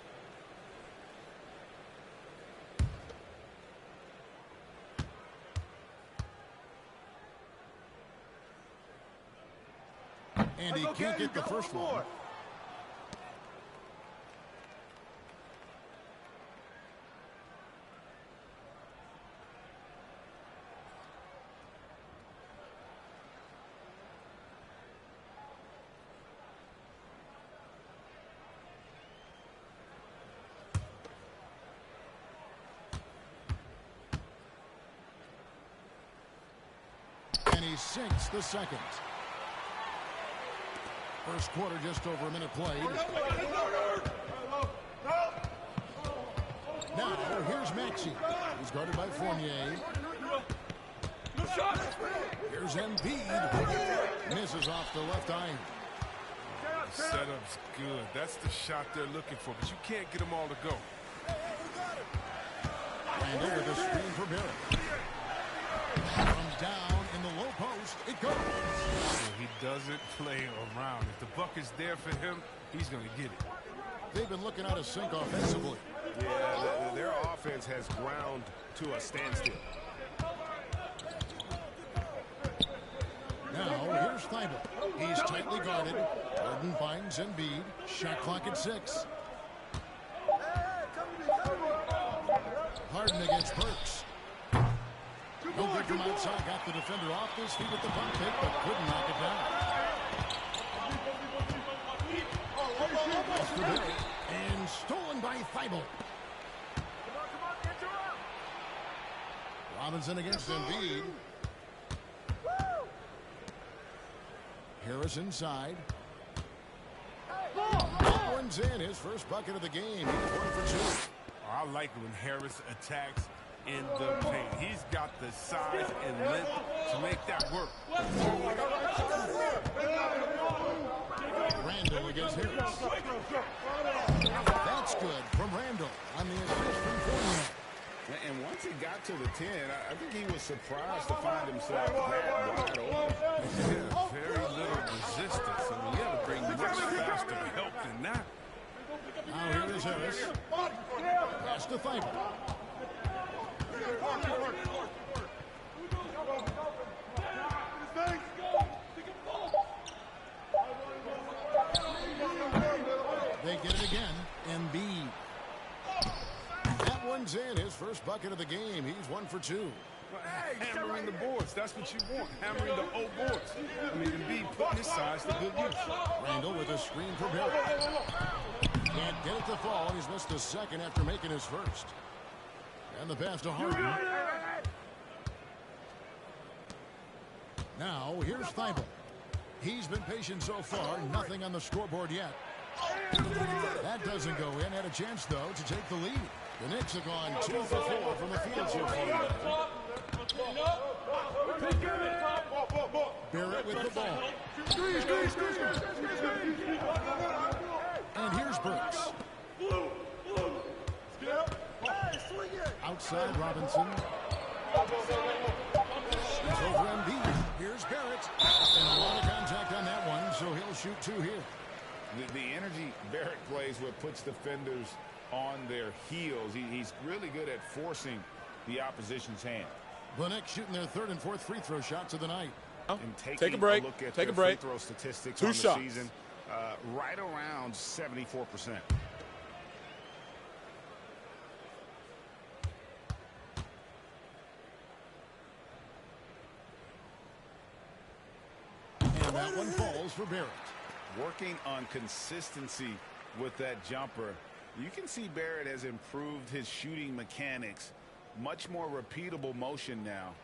And he can't get the first one. And he sinks the second. First quarter, just over a minute played. Now, here's Maxey. He's guarded by Fournier. Here's Embiid. Misses off the left iron. The setup's good. That's the shot they're looking for, but you can't get them all to go. And over the screen for Barrett. Comes down in the low post. It goes. He doesn't play around. If the bucket's there for him, he's going to get it. They've been looking out of sync offensively. Yeah, their offense has ground to a standstill. Now, here's Thibault. He's tightly guarded. Harden finds Embiid. Shot clock at 6. Harden against Burks. No good from outside. Got the defender off his feet at the pump pick, but couldn't knock it down. Off the break. And stolen by Thibault. Robinson against Embiid. Harris inside. That one's in. His first bucket of the game. He's 1 for 2. I like when Harris attacks in the paint. He's got the size and length to make that work. Randall against Harris. That's good from Randall on the assist from Fournier. And once he got to the 10, I think he was surprised to find himself that wide open. Yeah, very little resistance. I mean, you got to bring much faster help than that. Now here is Harris. Pass to Thibault. They get it again. Embiid. That one's in. His first bucket of the game. He's 1 for 2. Hammering the boards. That's what you want. Hammering the old boards. I mean, Embiid putting his size to good use. Randall with a screen for Barrett. Can't get it to fall. He's missed a second after making his first. And the pass to Harden. Now, here's Thibault. He's been patient so far. Nothing on the scoreboard yet. That doesn't go in. Had a chance, though, to take the lead. The Knicks have gone 2 for 4 from the field so far. Barrett with the ball. And here's Burks. Outside Robinson. He's over Embiid. Here's Barrett. And a lot of contact on that one, so he'll shoot 2 here. The energy Barrett plays with puts defenders on their heels. He's really good at forcing the opposition's hand. The Knicks shooting their 3rd and 4th free throw shots of the night. And Take a break. Look at Take a their break. free throw statistics 2 on shots. the season, right around 74%. And that one falls for Barrett. Working on consistency with that jumper. You can see Barrett has improved his shooting mechanics. Much more repeatable motion now.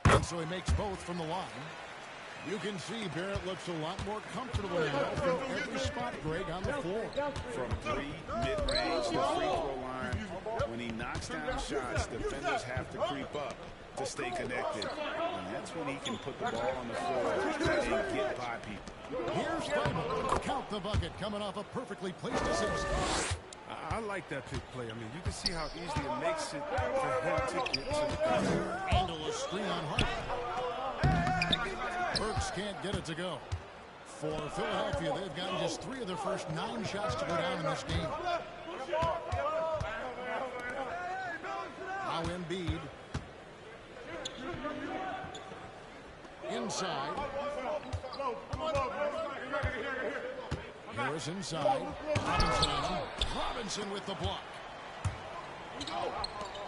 And so he makes both from the line. You can see Barrett looks a lot more comfortable now from every spot, Greg, on the floor. From 3, mid-range to free throw line. When he knocks down shots, defenders have to creep up to stay connected. And that's when he can put the ball on the floor and get by people. Here's Thibault. Count the bucket coming off a perfectly placed assist. I like that pick play. I mean, you can see how easy it makes it for him to get to the basket. Handle a screen on Harden. Burks can't get it to go. For Philadelphia, they've gotten just 3 of their first 9 shots to go down in this game. Now Embiid. Inside. Harris inside. Robinson on him. Robinson with the block.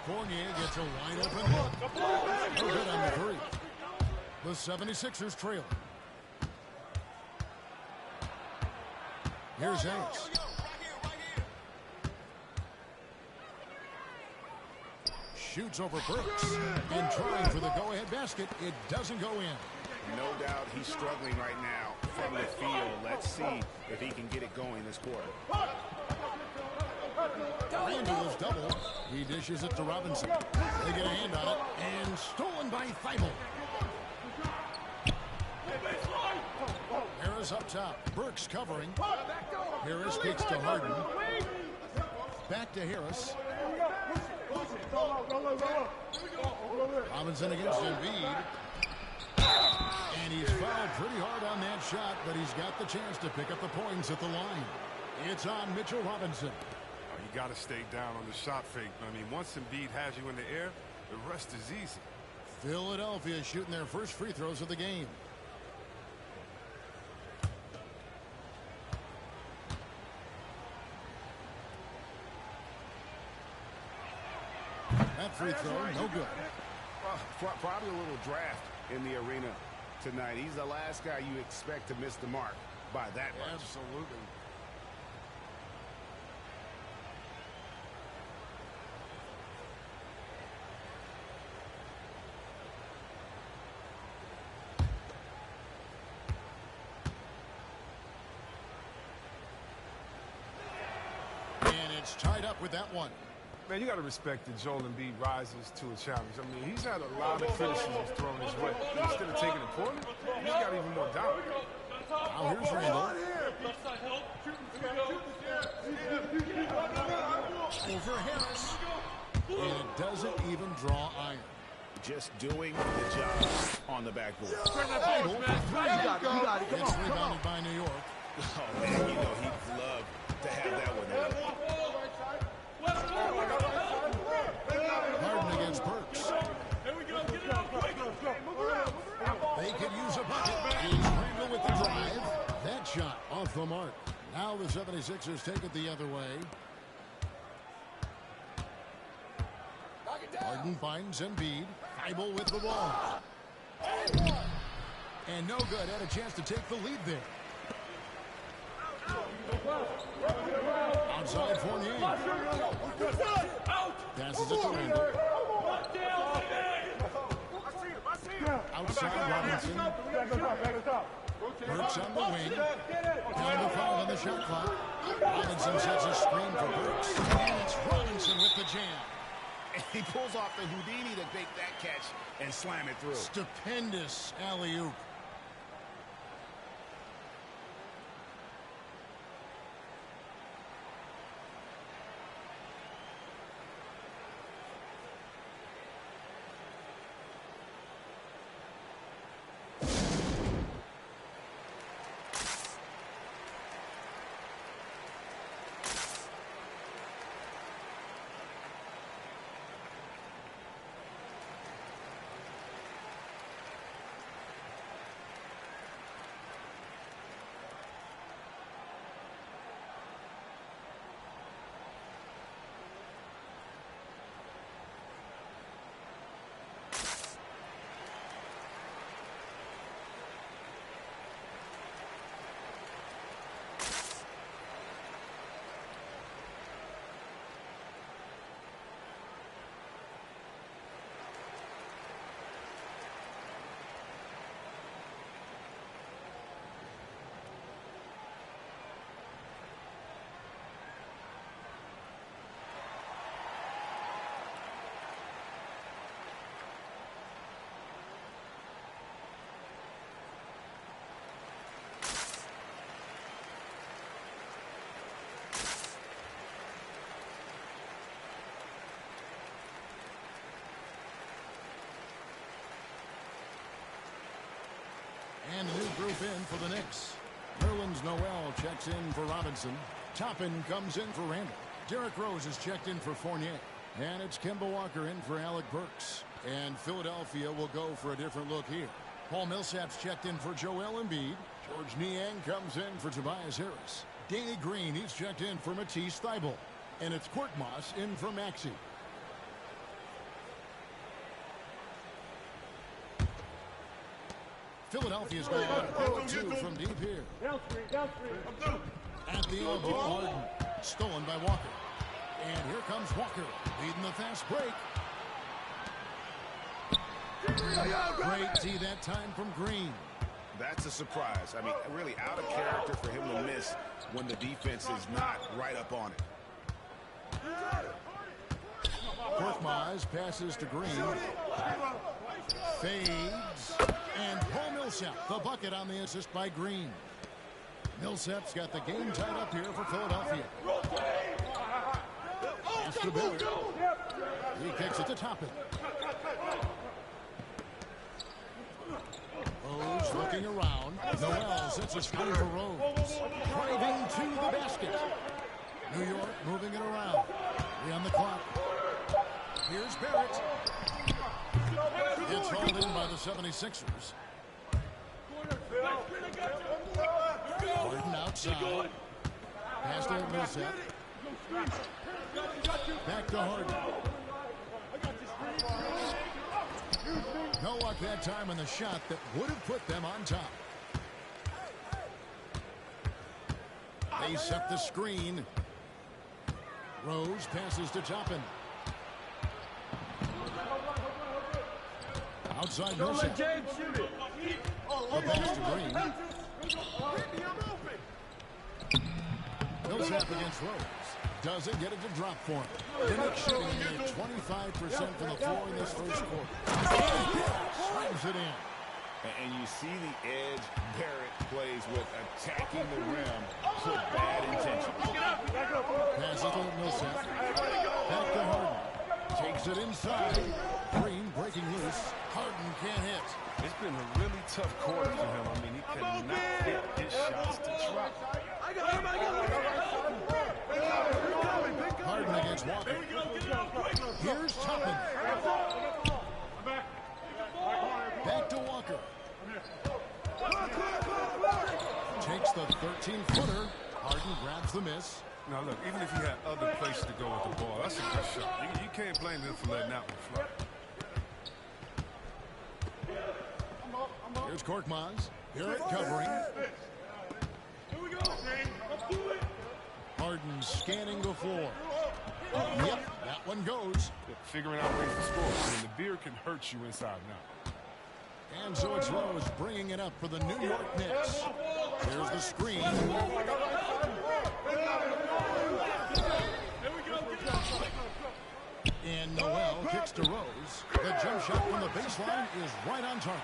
Fournier gets a wide open look. No good on the 3. The 76ers trail. Here's Harris. Shoots over Burks. And trying for the go-ahead basket. It doesn't go in. No doubt he's struggling right now from the field. Let's see if he can get it going this quarter. Randall is doubled. He dishes it to Robinson. They get a hand on it. And stolen by Thibault. Harris up top. Burks covering. Harris kicks to Harden. Back to Harris. Robinson against Embiid. And he's fouled pretty hard on that shot, but he's got the chance to pick up the points at the line. It's on Mitchell Robinson. You got to stay down on the shot fake. I mean, once Embiid has you in the air, the rest is easy. Philadelphia shooting their first free throws of the game. That free throw, no good. Probably a little draft in the arena tonight. He's the last guy you expect to miss the mark by that much. Absolutely. And it's tied up with that one. Man, you got to respect that Joel Embiid rises to a challenge. I mean, he's had a lot of criticisms thrown his way. Instead of taking it poorly, he's got even more doubt. Now here's Randall. Over Harris. And it doesn't even draw iron. Just doing the job on the backboard. Bible, it's rebounded by New York. Oh, man, you know he'd love to have that one there. Harden against Burks. They could use a bucket. He's Randall with the drive. That shot off the mark. Now the 76ers take it the other way. Harden finds Embiid. Bible with the ball. And no good. Had a chance to take the lead there. Outside Fournier. Passes it to Randall. Outside Robinson. Burks on the wing. Down to 5 on the shot clock. Robinson sets a screen for Burks. And it's Robinson with the jam. And he pulls off the Houdini to make that catch and slam it through. Stupendous alley-oop. And a new group in for the Knicks. Nerlens Noel checks in for Robinson. Toppin comes in for Randall. Derrick Rose is checked in for Fournier. And it's Kemba Walker in for Alec Burks. And Philadelphia will go for a different look here. Paul Millsap's checked in for Joel Embiid. George Niang comes in for Tobias Harris. Danny Green, he's checked in for Matisse Thybulle. And it's Korkmaz in for Maxey. Philadelphia's going to 2 from deep here. At the elbow, Harden. Stolen by Walker. And here comes Walker, leading the fast break. Great D that time from Green. That's a surprise. I mean, really out of character for him to miss when the defense is not right up on it. Korkmaz passes to Green. Fades. And Paul Millsap, the bucket on the assist by Green. Millsap's got the game tied up here for Philadelphia. Pass to Bill. He kicks it to Toppin. Rose looking around. Noel sets a screen for Rose. Driving to the basket. New York moving it around. 3 on the clock. Here's Barrett. It's hauled in by the 76ers. Harden outside. Pass to Millsap. Back to Harden. No luck that time on the shot that would have put them on top. They set the screen. Rose passes to Toppin. Outside Millsap. The pass to Green. Millsap against Rose. Doesn't get it to drop for him. The Knicks shooting near 25% from the floor in this first quarter. Slams it in. And you see the edge Barrett plays with, attacking the rim with bad intentions. Passes to Millsap. Back to Harden. Takes it inside. Green breaking loose. Harden can't hit. It's been a really tough quarter for him. I mean, he cannot hit his shots to drop. Harden against Walker. Here's Tubman. Back to Walker. Takes the 13-footer. Harden grabs the miss. Now, look, even if he had other places to go with the ball, that's a good shot. You can't blame him for letting that one fly. Here's Korkmaz. Barrett covering. Harden scanning the floor. Yep, that one goes. Figuring out ways to score. I mean, the beer can hurt you inside now. And so it's Rose bringing it up for the New York Knicks. There's the screen. And Noel kicks to Rose. The jump shot from the baseline is right on target.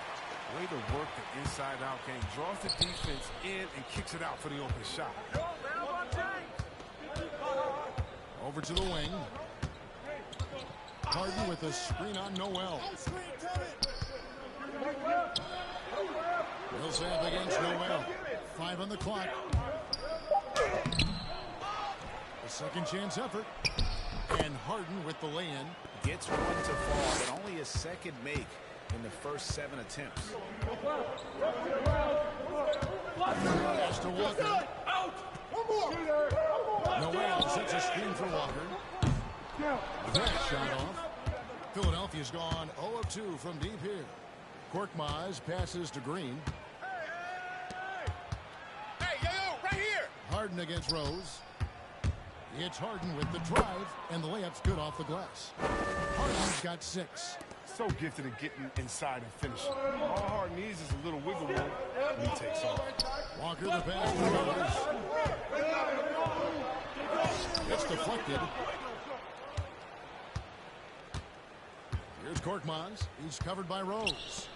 Way to work the inside-out game. Draws the defense in and kicks it out for the open shot. Over to the wing. Harden with the screen on Noel. Millsap against Noel. 5 on the clock. A second chance effort. And Harden with the lay-in. Gets one to fall, but only a second make in the first 7 attempts. Pass to Walker. Noel sets a screen for Walker. That shot off. Philadelphia's gone 0 of 2 from deep here. Korkmaz passes to Green. Hey, yo, right here. Harden against Rose. It's Harden with the drive, and the layup's good off the glass. Harden's got 6. So gifted at getting inside and finishing. All Harden needs is a little wiggle room, and he takes off. Walker the pass to Rose. It's deflected. Here's Korkmaz. He's covered by Rose.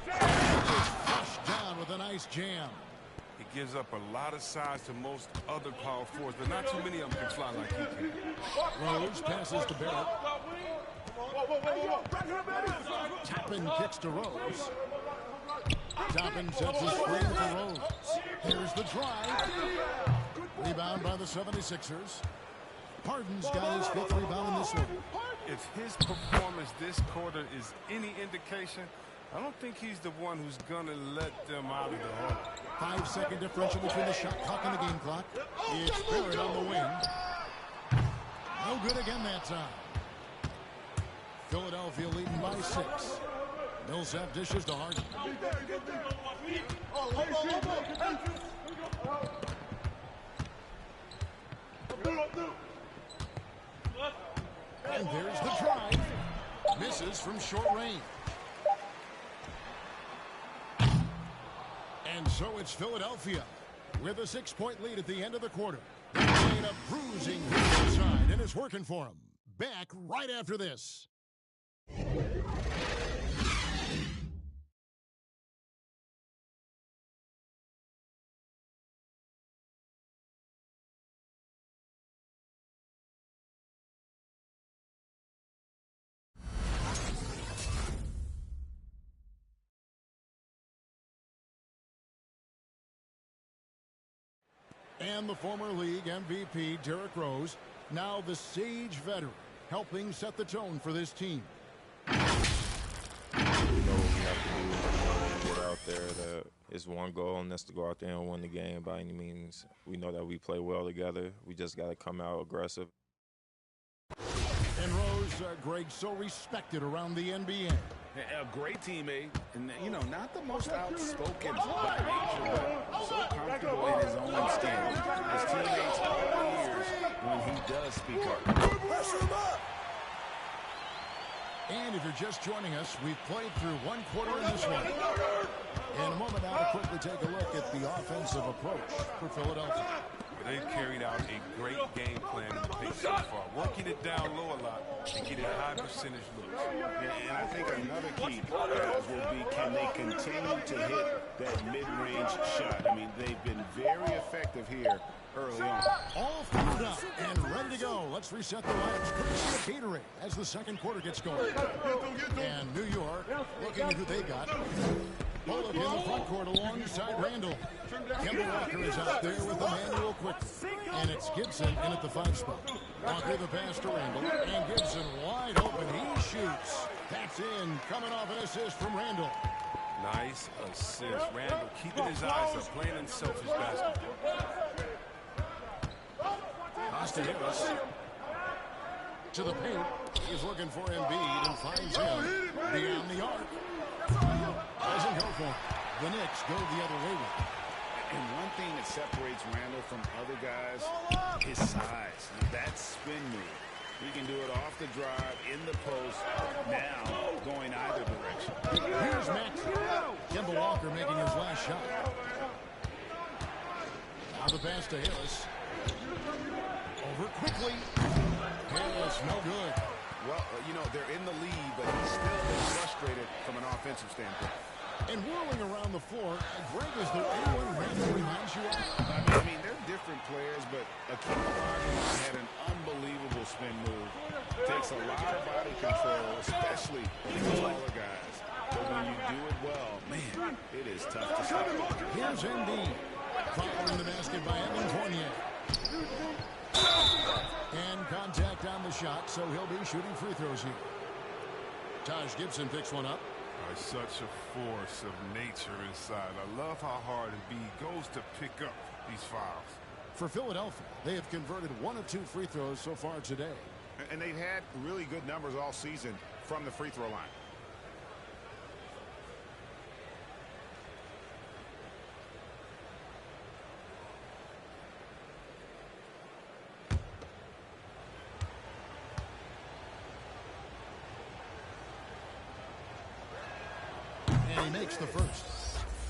Just flushed down with a nice jam. He gives up a lot of size to most other power forwards, but not too many of them can fly like he can. Rose passes to Barrett. Toppin kicks to Rose. Toppin sets a screen for Rose. Here's the drive. Rebound by the 76ers. Harden's got his 5th rebound in this one. If his performance this quarter is any indication, I don't think he's the one who's going to let them out of the hole. 5-second differential between the shot clock and the game clock. It's Barrett on the wing. No good again that time. Philadelphia leading by 6. Millsap dishes to Harden. And there's the drive. Misses from short range. And so it's Philadelphia with a 6-point lead at the end of the quarter. They're playing a bruising inside, and it's working for them. Back right after this. And the former league MVP, Derrick Rose, now the sage veteran, helping set the tone for this team. We know what we have to do. Get out there. It's one goal, and that's to go out there and win the game by any means. We know that we play well together. We just got to come out aggressive. And Rose, Greg, so respected around the NBA. A great teammate, and, you know, not the most outspoken by nature, but so comfortable in his own skin. His teammates all ears when he does speak up. And if you're just joining us, we've played through one quarter in this one. In a moment now to quickly take a look at the offensive approach for Philadelphia. they've carried out a great game plan in the paint so far, working it down low a lot and getting high percentage looks. And I think another key will be, can they continue to hit that mid-range shot? I mean, they've been very effective here early on. All fired up and ready to go. Let's reset the lineups courtesy of Gatorade as the second quarter gets going. And New York looking at who they got. Bullock in the front court alongside Randall. Kemba Walker is out there with Emmanuel Quickly. And it's Gibson in at the 5 spot. Walker the pass to Randall. And Gibson wide open. He shoots. That's in. Coming off an assist from Randall. Nice assist. Randall keeping his eyes up, playing unselfish basketball. Costa Harris to the paint. He's looking for Embiid and finds him beyond the arc. Doesn't go for it. The Knicks go the other way with it. And one thing that separates Randall from other guys, his size. That spin move. He can do it off the drive, in the post, now going either direction. Here's Maxey. Kemba Walker making his last shot. Now the pass to Harris. Over quickly. Harris, no good. Well, you know, they're in the lead, but he's still frustrated from an offensive standpoint. And whirling around the floor, Greg, is there anyone Randall reminds you of? I mean, they're different players, but Akeem Olajuwon had an unbelievable spin move. Takes a lot of body control, especially with the taller guys. But when you do it well, man, it is tough to stop. Here's Embiid. Following the basket by Evan Fournier. And contact on the shot, so he'll be shooting free throws here. Taj Gibson picks one up. Such a force of nature inside. I love how hard Embiid goes to pick up these fouls. For Philadelphia, they have converted 1 of 2 free throws so far today. And they've had really good numbers all season from the free throw line. He makes the first.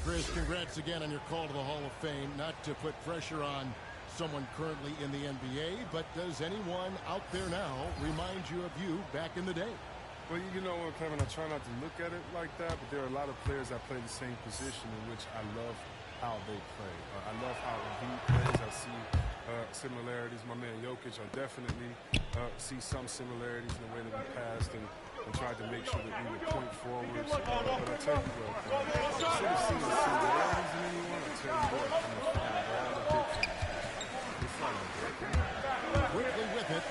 Chris, congrats again on your call to the Hall of Fame. Not to put pressure on someone currently in the NBA, but does anyone out there now remind you of you back in the day? Well, you know what, Kevin, I try not to look at it like that, but there are a lot of players that play the same position in which I love how they play. I love how Embiid plays. I see similarities. My man Jokic, I definitely see some similarities in the way that we passed and tried to make sure that we would point forwards. But I tell you what, instead of seeing similarities in anyone, I tell you what, I'm a fan of all the pictures. It's fun out there. Quickly with it,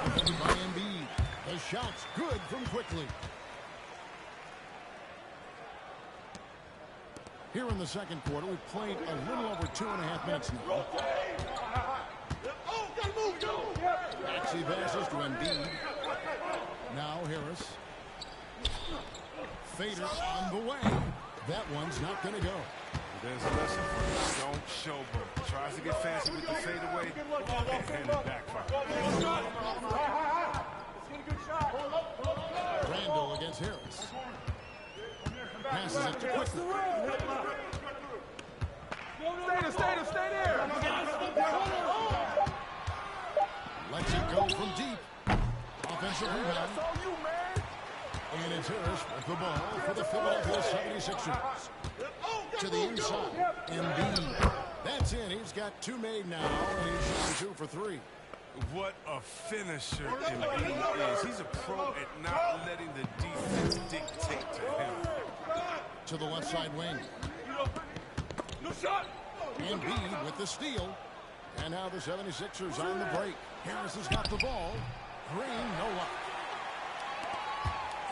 defended by Embiid. The shot's good from Quickly. Here in the second quarter, we've played a little over 2.5 minutes now. Maxey passes to Embiid. Now Harris. Fader on the way. That one's not going to go. There's a lesson for you. Don't showboat. Tries to get fancy with the fadeaway and it backfires. Randall against Harris. Passes it to Quickly. Stay there. Lets it go from deep. Offensive rebound. And it's Harris with the ball for the Philadelphia 76ers. To the inside. Embiid. That's in. He's got 2 made now, and he's shooting 2 for 3. What a finisher Embiid is. He's a pro at not letting the defense dictate to him. To the left side wing. Embiid with the steal. And now the 76ers on the break. Harris has got the ball. Green, no luck.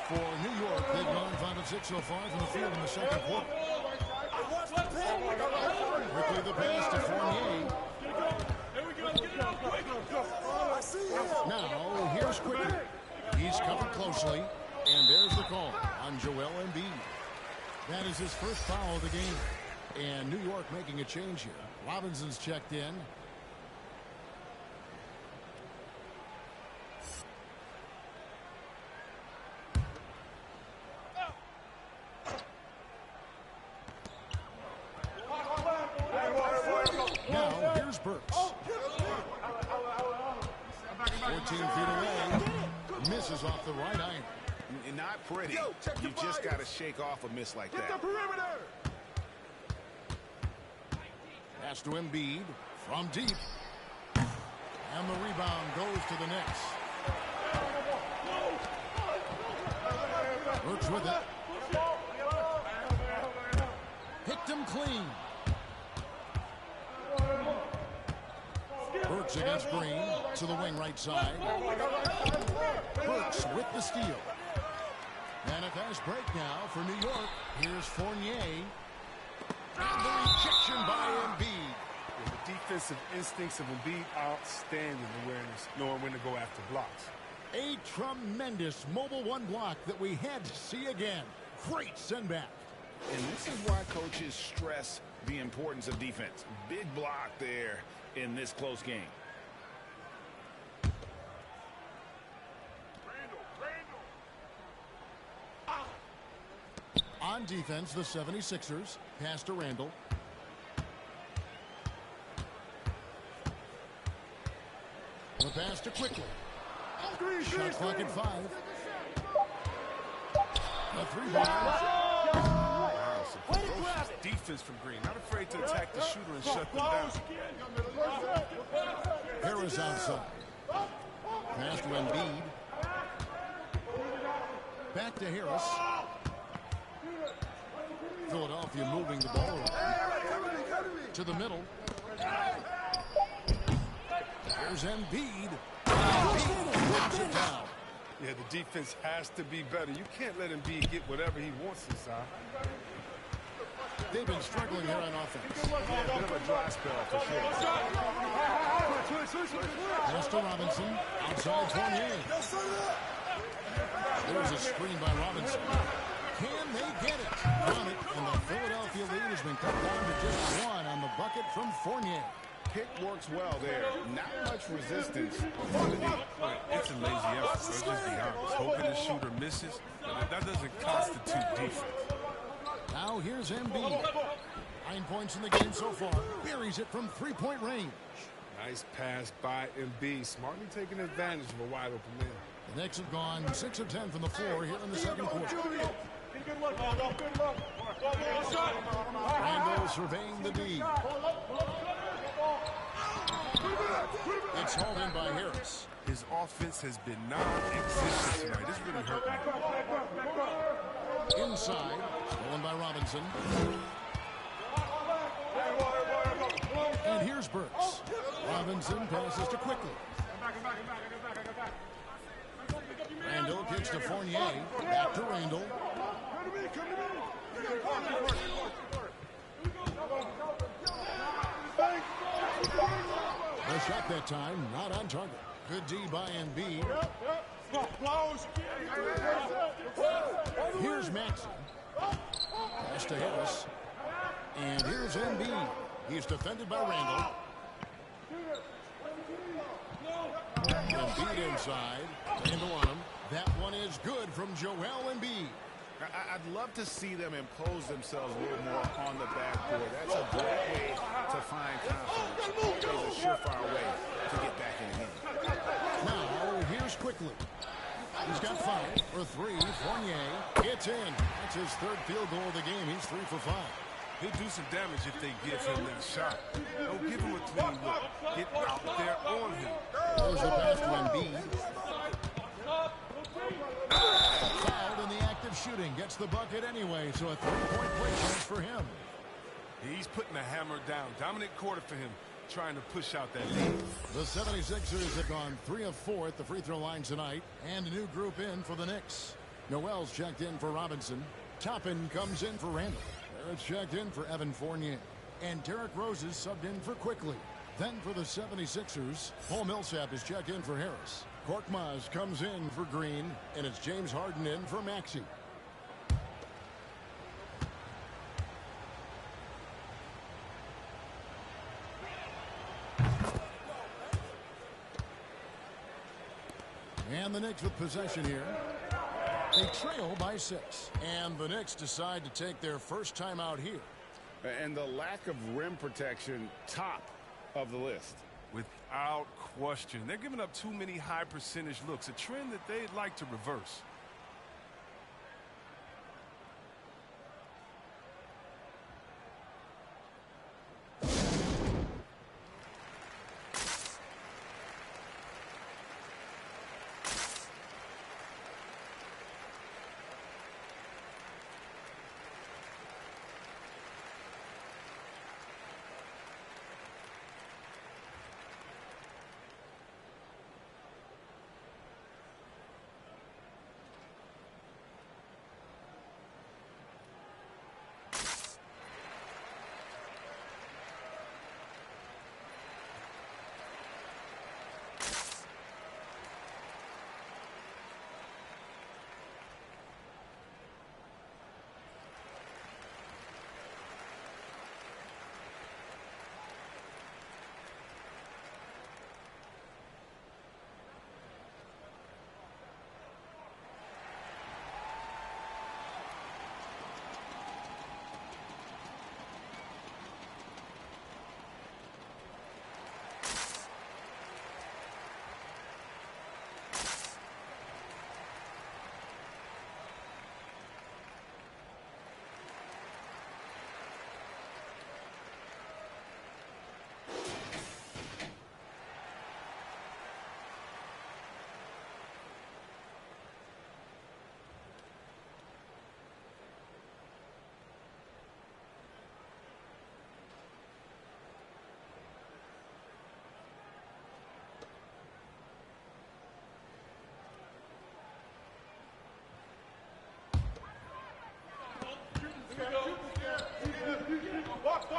For New York, they've gone 5 of 6 so far from the field in the second quarter. Quickly the pass to Fournier. Now, here's Quickly. He's covered closely, and there's the call on Joel Embiid. That is his first foul of the game. And New York making a change here. Robinson's checked in. Now, here's Burks. 14 feet away. Misses off the right iron. Not pretty. You just got to shake off a miss like that. Get the perimeter! Pass to Embiid from deep. And the rebound goes to the Knicks. Brooks with it. Picked him clean. Brooks against Green to the wing right side. Brooks with the steal. And a fast break now for New York. Here's Fournier. And the rejection by Embiid. The defensive instincts of Embiid outstanding awareness, knowing when to go after blocks. A tremendous mobile one block that we had to see again. Great send back. And this is why coaches stress the importance of defense. Big block there in this close game. On defense, the 76ers. Pass to Randall. The pass to Quickly. Shot clock at 5. The 3 ball. Wow, some ferocious defense from Green. Not afraid to attack the shooter and shut them down. Harris outside. Pass to Embiid. Back to Harris. Philadelphia moving the ball around. To the middle. Here's Embiid. Embiid it down. Yeah, the defense has to be better. You can't let Embiid get whatever he wants inside. They've been struggling here on offense. Yeah, a bit of a dry spell for sure. Pass to Robinson. Outside Fournier. There's a screen by Robinson. Can they get it? On it, and the Philadelphia lead has been cut down to just 1 on the bucket from Fournier. Pick works well there. Not much resistance on the D. It's a lazy effort, so just be honest. Hoping the shooter misses, but that doesn't constitute defense. Now here's Embiid. 9 points in the game so far. Buries it from 3-point range. Nice pass by Embiid. Smartly taking advantage of a wide open man. The Knicks have gone 6 of 10 from the floor here in the second quarter. Randall surveying the D. It's hauled in by Harris. His offense has been non-existent tonight. This really hurt me. Inside, stolen by Robinson. And here's Burks. Robinson passes to Quickly. Randall kicks to Fournier. Back to Randall. The shot that time, not on target. Good D by Embiid. Here's Maxey. Pass to Harris. And here's Embiid. He's defended by Randall. Embiid inside. Randall on him. That one is good from Joel Embiid. I'd love to see them impose themselves a little more on the backboard. That's a great way to find confidence. It's a surefire way to get back in the game. Now, here's Quickly. He's got 5 for 3. Fournier gets in. That's his 3rd field goal of the game. He's 3 for 5. He'll do some damage if they give him that shot. Don't give him a clean look. Get out there on him. There's the pass to Embiid. Fouled in the act of shooting. Gets the bucket anyway, so a 3-point play chance for him. He's putting the hammer down. Dominant quarter for him, trying to push out that lead. The 76ers have gone 3 of 4 at the free throw line tonight, and a new group in for the Knicks. Noel's checked in for Robinson. Toppin comes in for Randall. Barrett's checked in for Evan Fournier. And Derrick Rose is subbed in for Quickly. Then for the 76ers, Paul Millsap is checked in for Harris. Korkmaz comes in for Green, and it's James Harden in for Maxey. And the Knicks with possession here. They trail by 6. And the Knicks decide to take their first time out here. And the lack of rim protection, top of the list. Without question. They're giving up too many high percentage looks, a trend that they'd like to reverse.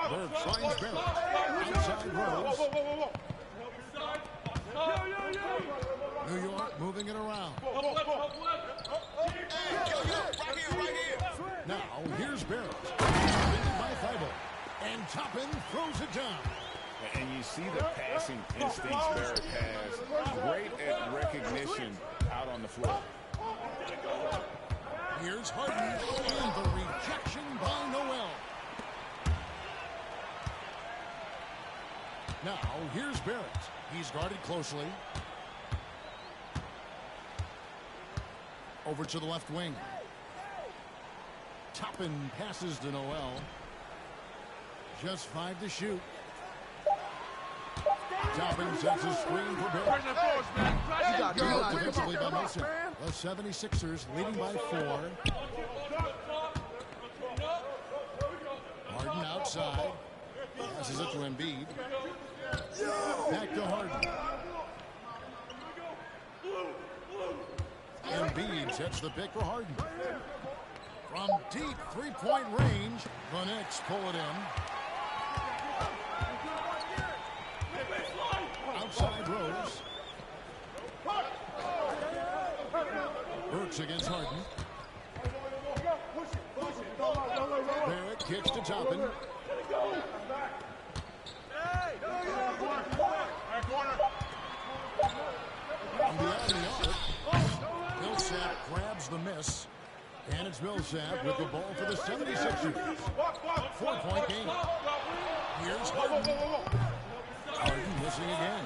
Bird finds Barrett. Inside Rose. New York moving it around. Now, here's Barrett. Defended by Thibault. And Toppin throws it down. And you see the passing instincts Barrett has. Great at recognition out on the floor. Here's Harden. And the rejection by Noel. Now, here's Barrett. He's guarded closely. Over to the left wing. Toppin passes to Noel. Just 5 to shoot. Toppin sets a screen for Barrett. Defensively by Mason. The 76ers leading by 4. Harden outside. Passes it to Embiid. Back to Harden. Embiid sets the pick for Harden. From deep three-point range, the Knicks pull it in. Outside Rose. Burks against Harden. Barrett kicks to Toppin. From beyond the arc, Millsap grabs the miss. And it's Millsap with the ball for the 76ers. 4-point game. Here's Harden. Harden missing again.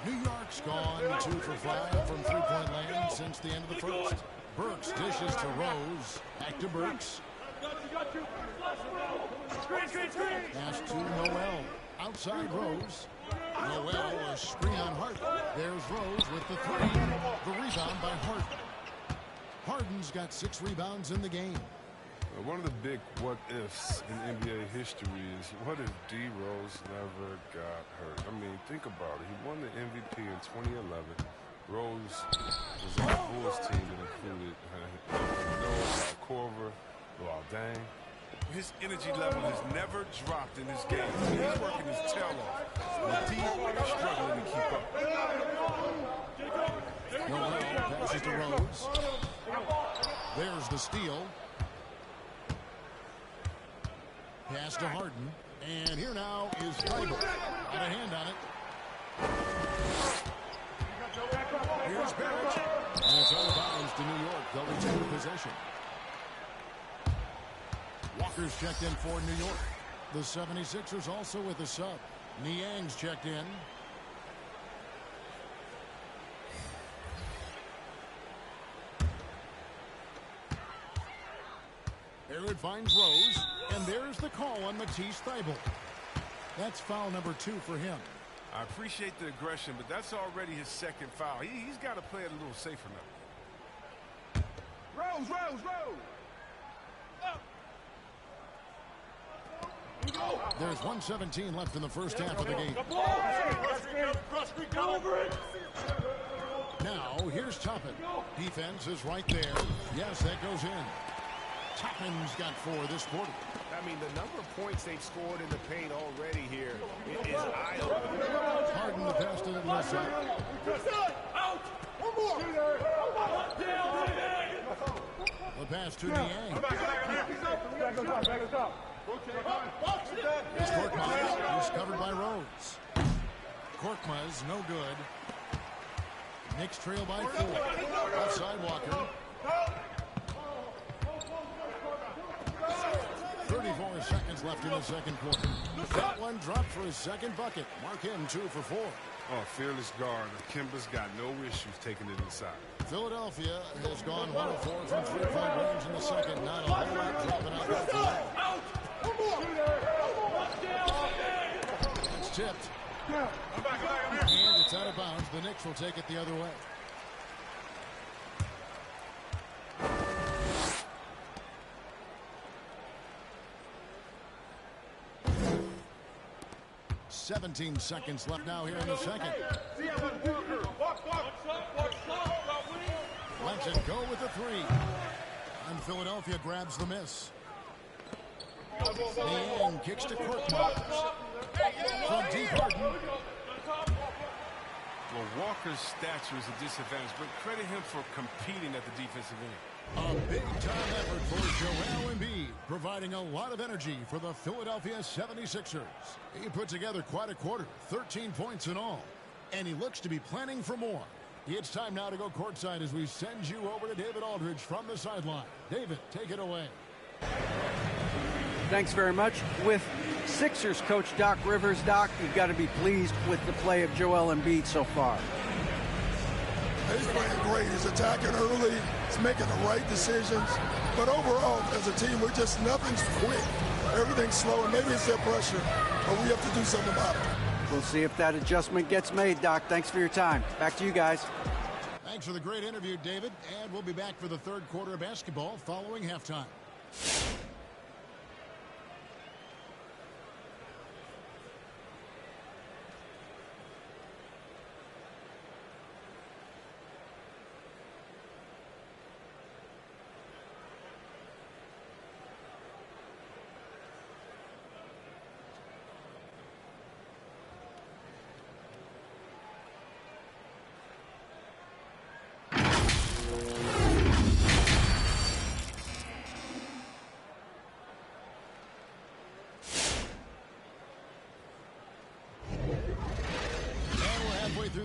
New York's gone 2 for 5 from three-point land since the end of the first. Burks dishes to Rose. Back to Burks. Pass to Noel. Outside Rose. Noel, a screen on Harden. There's Rose with the 3. The rebound by Harden. Harden's got 6 rebounds in the game. One of the big what-ifs in NBA history is, what if D. Rose never got hurt? I mean, think about it. He won the MVP in 2011. Rose was on the Bulls team that included Noah, Corver, Dang. His energy level has never dropped in this game. I mean, he's working his tail off. The D is struggling to keep up. Noel passes to Rose. There's the steal. Pass to Harden. And here now is Thibault. Got a hand on it. Here's Barrett. And it's out of bounds to New York. They'll retain the possession. Walker's checked in for New York. The 76ers also with a sub. Niang's checked in. There it finds Rose, and there's the call on Matisse Thybulle. That's foul number 2 for him. I appreciate the aggression, but that's already his second foul. He's got to play it a little safer now. Rose! There's 1:17 left in the first half of the game. Now, here's Toppin. Defense is right there. Yes, that goes in. Toppin's got 4 this quarter. I mean, the number of points they've scored in the paint already here is eye-opening. Harden the pass to the left side. The pass to Niang. It's Korkmaz. He's covered by Rhodes. Korkmaz, no good. Knicks trail by 4. Outside Walker. 34 seconds left in the second quarter. That one dropped for his second bucket. Mark him 2 for 4. Oh, fearless guard. Kimba's got no issues taking it inside. Philadelphia has gone 1 of 4 from 3-point range in the second. Not a whole lot dropping out there for them. It's tipped. And it's out of bounds. The Knicks will take it the other way. "17 seconds left now here in the second. Lets it go with the 3. And Philadelphia grabs the miss. Niang kicks to Korkmaz. From deep Harden. Well, Walker's stature is a disadvantage, but credit him for competing at the defensive end. A big-time effort for Joel Embiid, providing a lot of energy for the Philadelphia 76ers. He put together quite a quarter, 13 points in all, and he looks to be planning for more. It's time now to go courtside as we send you over to David Aldridge from the sideline. David, take it away. Thanks very much. With Sixers coach Doc Rivers, Doc, you've got to be pleased with the play of Joel Embiid so far. He's playing great. He's attacking early. He's making the right decisions. But overall, as a team, nothing's quick. Everything's slow, and maybe it's their pressure, but we have to do something about it. We'll see if that adjustment gets made, Doc. Thanks for your time. Back to you guys. Thanks for the great interview, David. And we'll be back for the third quarter of basketball following halftime.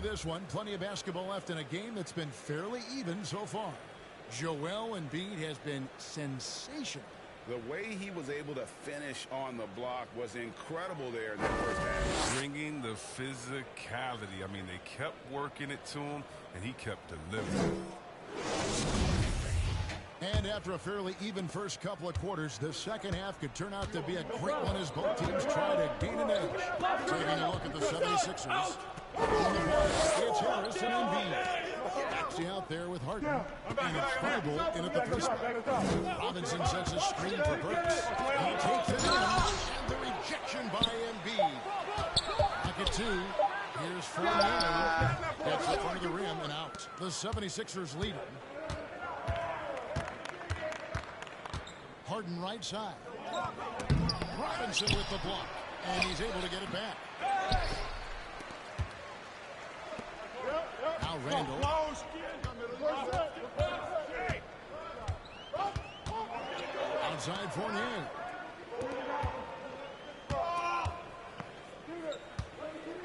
This one, plenty of basketball left in a game that's been fairly even so far. Joel Embiid has been sensational. The way he was able to finish on the block was incredible there in the first half. Bringing the physicality. I mean, they kept working it to him, and he kept delivering. And after a fairly even first couple of quarters, the second half could turn out to be a great one as both teams try to gain an edge. Taking a look at the 76ers. It's Harris and Embiid. Maxey out there with Harden. And it's Thybulle in at the 3 spot. Robinson sets a screen for Burks. He takes it in. And the rejection by Embiid. Pocket 2. Here's Fournier. Gets in front of the rim and out. The 76ers lead him. Harden right side. Robinson with the block. And he's able to get it back. Now Randall. Outside Fournier.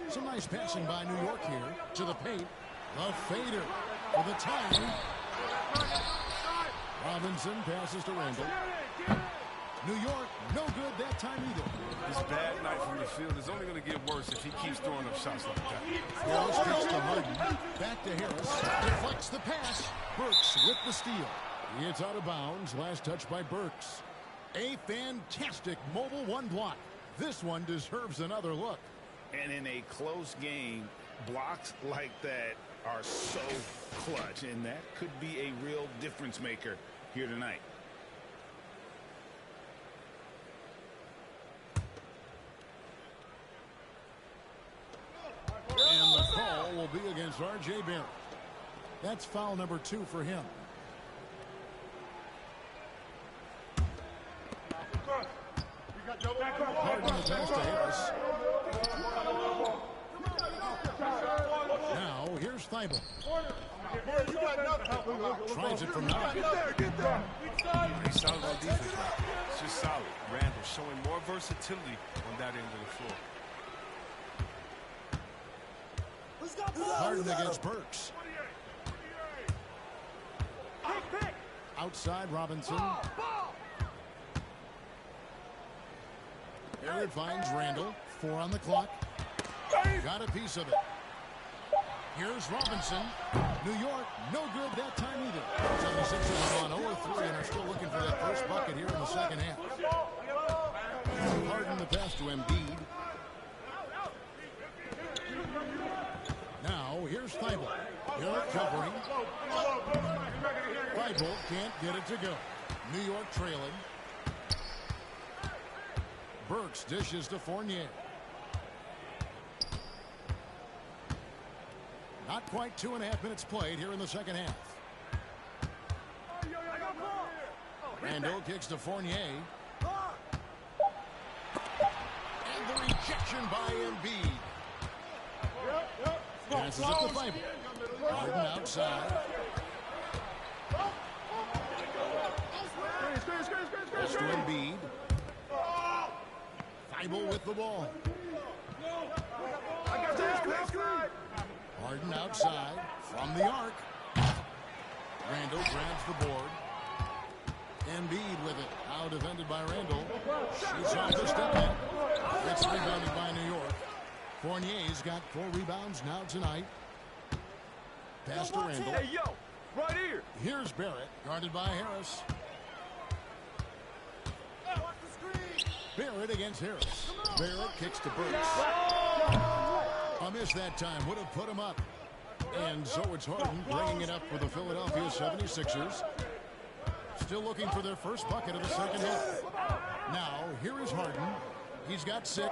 Some nice passing by New York here to the paint. The fader for the tie. Robinson passes to Randall. New York, no good that time either. His bad night from the field is only going to get worse if he keeps throwing up shots like that. Harris gets to Harden. Back to Harris. Deflects the pass. Burks with the steal. It's out of bounds. Last touch by Burks. A fantastic mobile one block. This one deserves another look. And in a close game, blocks like that are so clutch, and that could be a real difference maker here tonight. And the call will be against R.J. Barrett. That's foul number 2 for him. Harden the pass to Harris. Now, here's Thibault. Tries it from now. He's solid on defense right there. It's just solid. Randall showing more versatility on that end of the floor. Harden against Burks. Outside Robinson. Barrett finds Randall. 4 on the clock. Got a piece of it. Here's Robinson. New York, no good that time either. 76ers on 0-3 and are still looking for that first bucket here in the second half. Harden the pass to Embiid. Now, here's Thibault. Barrett covering. Thibault can't get it to go. New York trailing. Burks dishes to Fournier. Not quite 2.5 minutes played here in the second half. Randall kicks to Fournier. And the rejection by Embiid. Passes it to Thibault. Harden outside. Pass to Embiid. Thibault with the ball. Harden outside from the arc. Randall grabs the board. Embiid with it. Now defended by Randall. Shoots off the step in. It's rebounded by New York. Fournier's got 4 rebounds now tonight. Pass to Randall. Hey, yo, right here. Here's Barrett, guarded by Harris. Barrett against Harris. Barrett kicks to Burks. A miss that time would have put him up. And so it's Harden bringing it up for the Philadelphia 76ers. Still looking for their first bucket of the second half. Now, here is Harden. He's got 6.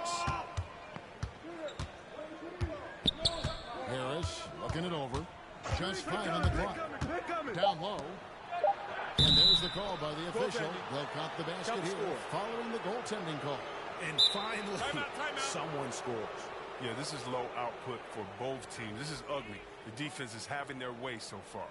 Harris looking it over. Just 5 on the clock. Down low. And there's the call by the official. They'll count the basket here following the goaltending call. And finally, someone scores. Yeah, this is low output for both teams. This is ugly. The defense is having their way so far.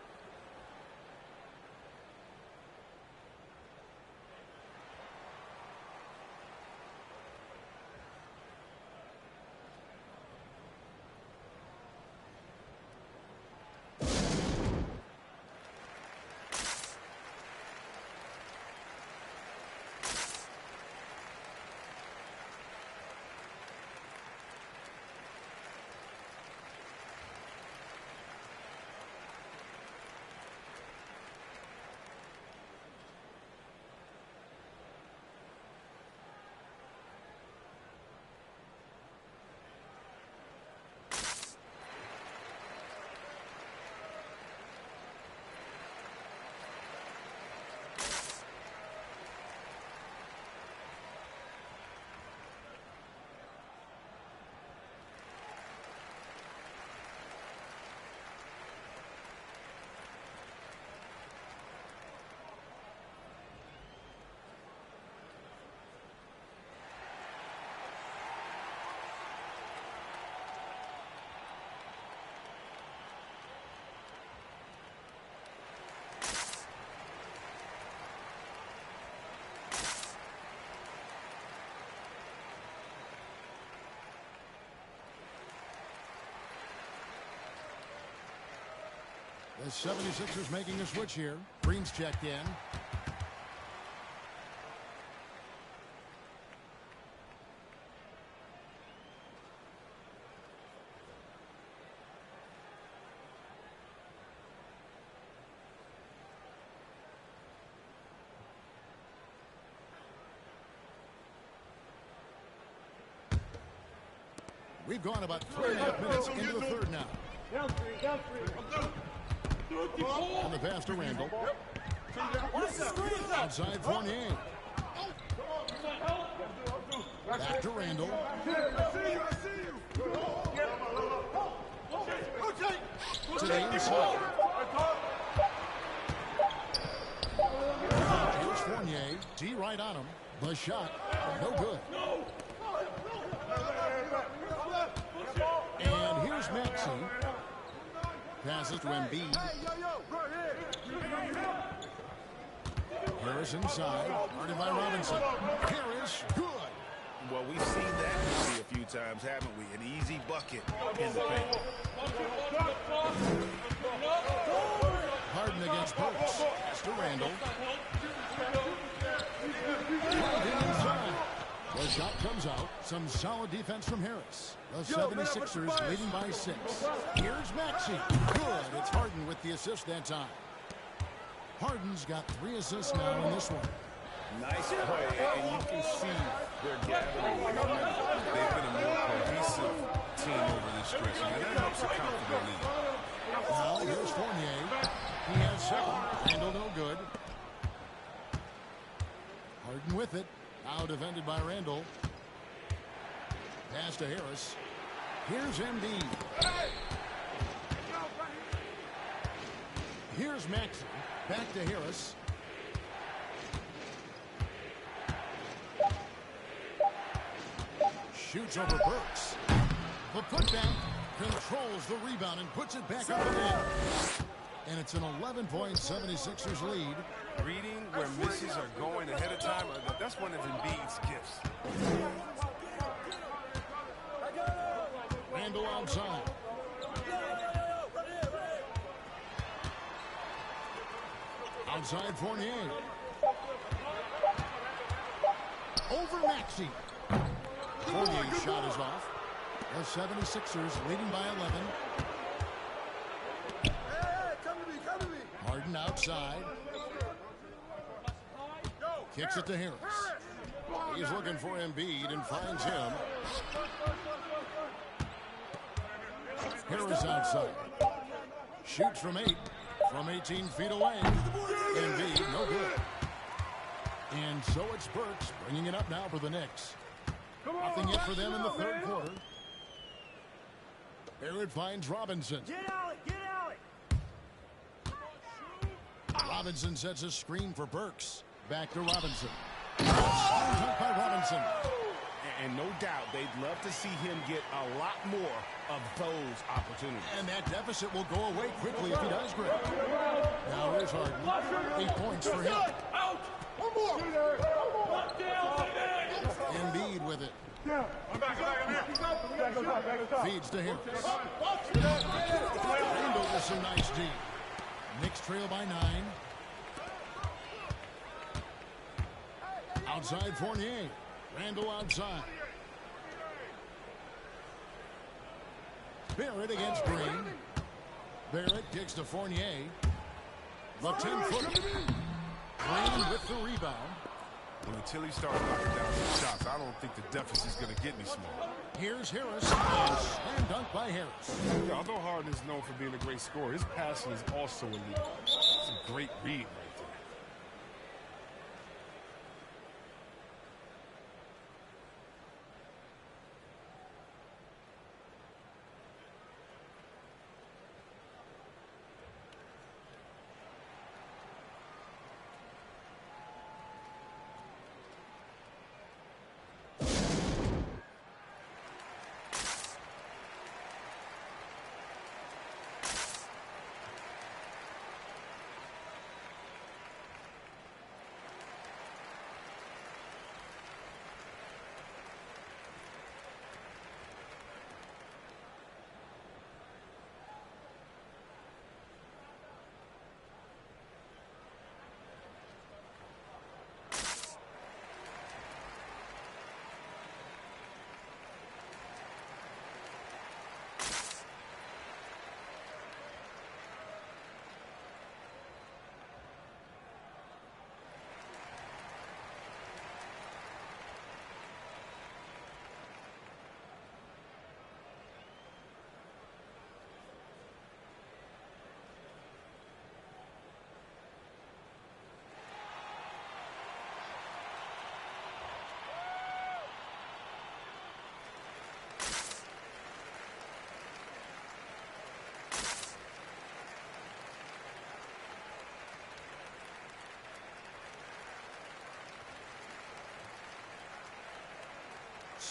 The 76ers making a switch here. Green's checked in. We've gone about 3.5 minutes into the third now. And the pass to Randall. Outside Fournier. Back to Randall. To the inside. Here's Fournier. D right on him. The shot. No good. And here's Maxey. Passes to Embiid. Harris inside. Guarded by Robinson. Harris, good. Well, we've seen that movie a few times, haven't we? An easy bucket in the paint. Harden against Burks. Pass to Randall. Harden inside. The shot comes out. Some solid defense from Harris. The 76ers leading by 6. Here's Maxey. Good. It's Harden with the assist that time. Harden's got 3 assists now in this one. Nice play, and you can see they're gathering. They've been a more cohesive team over this stretch, and that helps account for their lead. Now here's Fournier. He has 7. Randall no good. Harden with it. Now defended by Randall. Pass to Harris. Here's Embiid. Here's Maxey. Back to Harris. Shoots over Burks. The putback controls the rebound and puts it back up and in. And it's an 11-point 76ers lead. Reading where misses are going ahead of time, that's one of Embiid's gifts. Randall outside. Outside Fournier. Over Maxey. Fournier's shot is off. The 76ers leading by 11. Come to me. Harden outside. Kicks it to Harris. He's looking for Embiid and finds him. Harris outside. Shoots from 8. From 18 feet away. Embiid, no good. And so it's Burks bringing it up now for the Knicks. Nothing yet for them in the third quarter. Barrett finds Robinson. Get out! Robinson sets a screen for Burks. Back to Robinson. Up by Robinson. And no doubt they'd love to see him get a lot more of those opportunities. And that deficit will go away quickly if he does great. Now here's Harden. 8 points for him. Out! One more! Embiid with it. Feeds to him. Randall with some nice D. Knicks trail by 9. Outside Fournier. Randall outside. Barrett against Green. Barrett kicks to Fournier. The 10-footer. Green with the rebound. Until he starts knocking down some shots, I don't think the deficit's going to get any smaller. Here's Harris. Slam dunk by Harris. Yeah, although Harden is known for being a great scorer, his passing is also elite. It's a great read right there.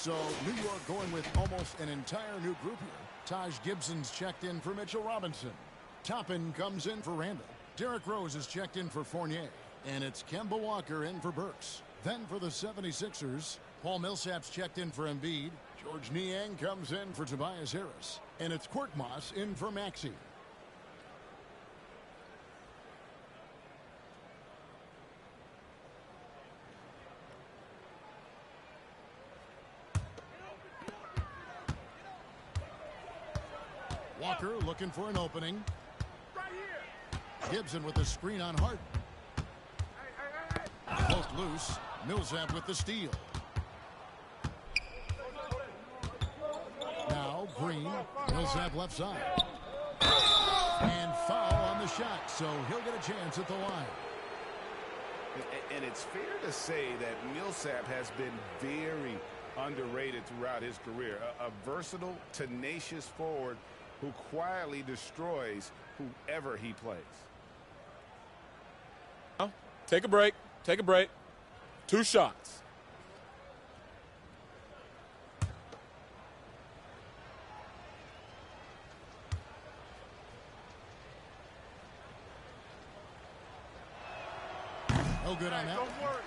So New York going with almost an entire new group here. Taj Gibson's checked in for Mitchell Robinson. Toppin comes in for Randall. Derrick Rose is checked in for Fournier. And it's Kemba Walker in for Burks. Then for the 76ers, Paul Millsap's checked in for Embiid. George Niang comes in for Tobias Harris. And it's Korkmaz in for Maxey. Walker looking for an opening. Gibson with the screen on Harden. Both loose. Millsap with the steal. Now Green. Millsap left side. And foul on the shot, so he'll get a chance at the line. And it's fair to say that Millsap has been very underrated throughout his career. A versatile, tenacious forward who quietly destroys whoever he plays. Take a break. Take a break. 2 shots. No good on that. Don't worry.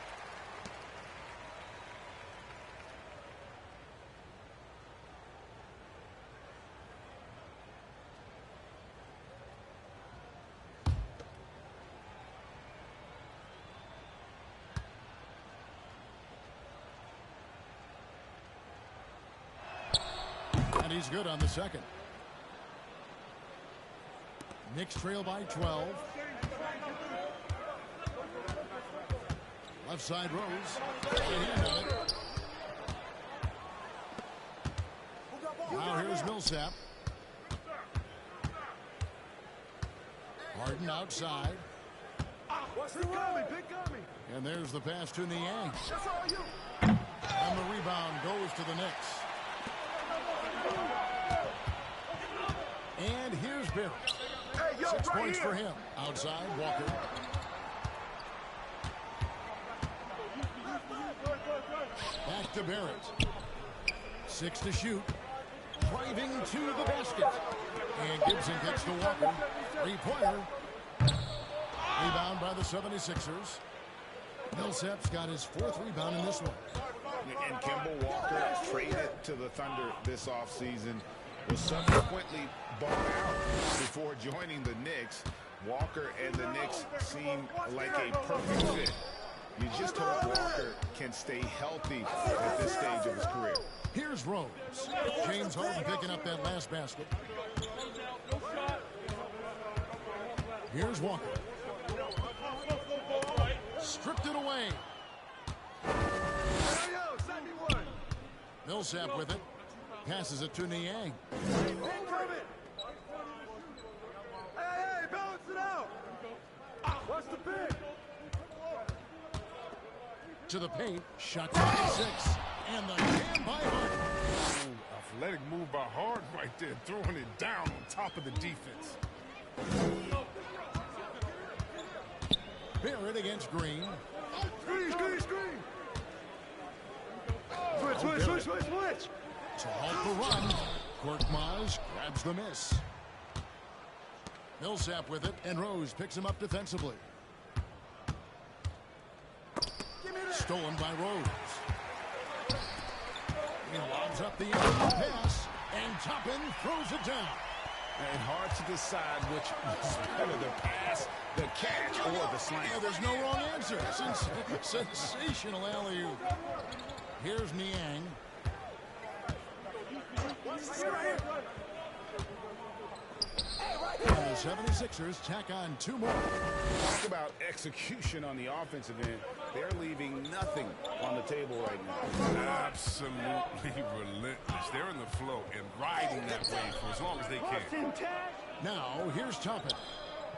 And he's good on the second. Knicks trail by 12. Left side Rose. Now here's Millsap. Harden outside. And there's the pass to Niang. And the rebound goes to the Knicks. And here's Barrett. 6 points for him. Outside, Walker. Back to Barrett. 6 to shoot. Driving to the basket. And Gibson gets to Walker. 3-pointer. Rebound by the 76ers. Millsap's got his 4th rebound in this one. And Kemba Walker, traded to the Thunder this offseason, was subsequently bought out before joining the Knicks. Walker and the Knicks seem like a perfect fit. You just hope Walker can stay healthy at this stage of his career. Here's Rose. James Harden picking up that last basket. Here's Walker. Stripped it away. Millsap with it. Passes it to Niang. Hey, balance it out. Watch the pick. To the paint. Shot 26. And the jam by Harden. Athletic move by Harden right there, throwing it down on top of the defense. Barrett against Green. Screen. Switch. To halt the run. Korkmaz grabs the miss. Millsap with it, and Rose picks him up defensively. Stolen by Rose. He lobs up the end of the pass, and Toppin throws it down. And hard to decide which is better, the pass, the catch, or the slam. Yeah, there's no wrong answer. Sensational alley-oop. Here's Niang. And the 76ers tack on 2 more. Talk about execution on the offensive end. They're leaving nothing on the table right now. Absolutely relentless. They're in the flow and riding that wave for as long as they can. Now, here's Toppin.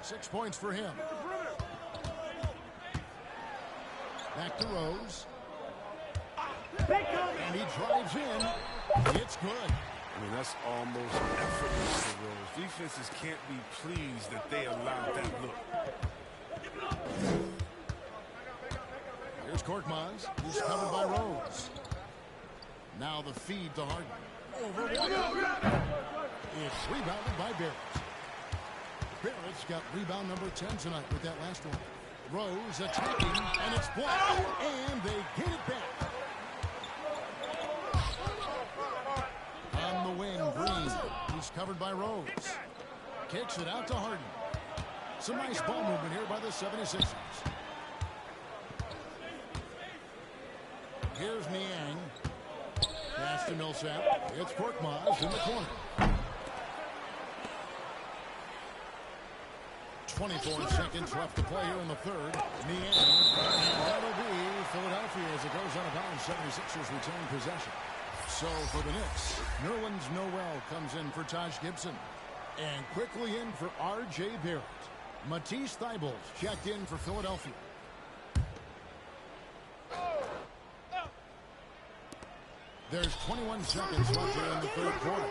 6 points for him. Back to Rose. And he drives in. It's good. I mean, that's almost effortless for Rose. Defenses can't be pleased that they allowed that look. Here's Korkmaz. He's covered by Rose. Now the feed to Harden. It's rebounded by Barrett. Barrett's got rebound number 10 tonight with that last one. Rose attacking, and it's blocked, and they get it back. On the wing, Green. He's covered by Rose. Kicks it out to Harden. Some nice ball movement here by the 76ers. Here's Niang. Pass to Millsap. It's Korkmaz in the corner. 24 seconds left to play here in the third. Niang. And that'll be Philadelphia as it goes out of bounds. 76ers retain possession. So for the Knicks, Nerlens Noel comes in for Taj Gibson. And quickly in for R.J. Barrett. Matisse Thybulle checked in for Philadelphia. There's 21 seconds left here in the third quarter.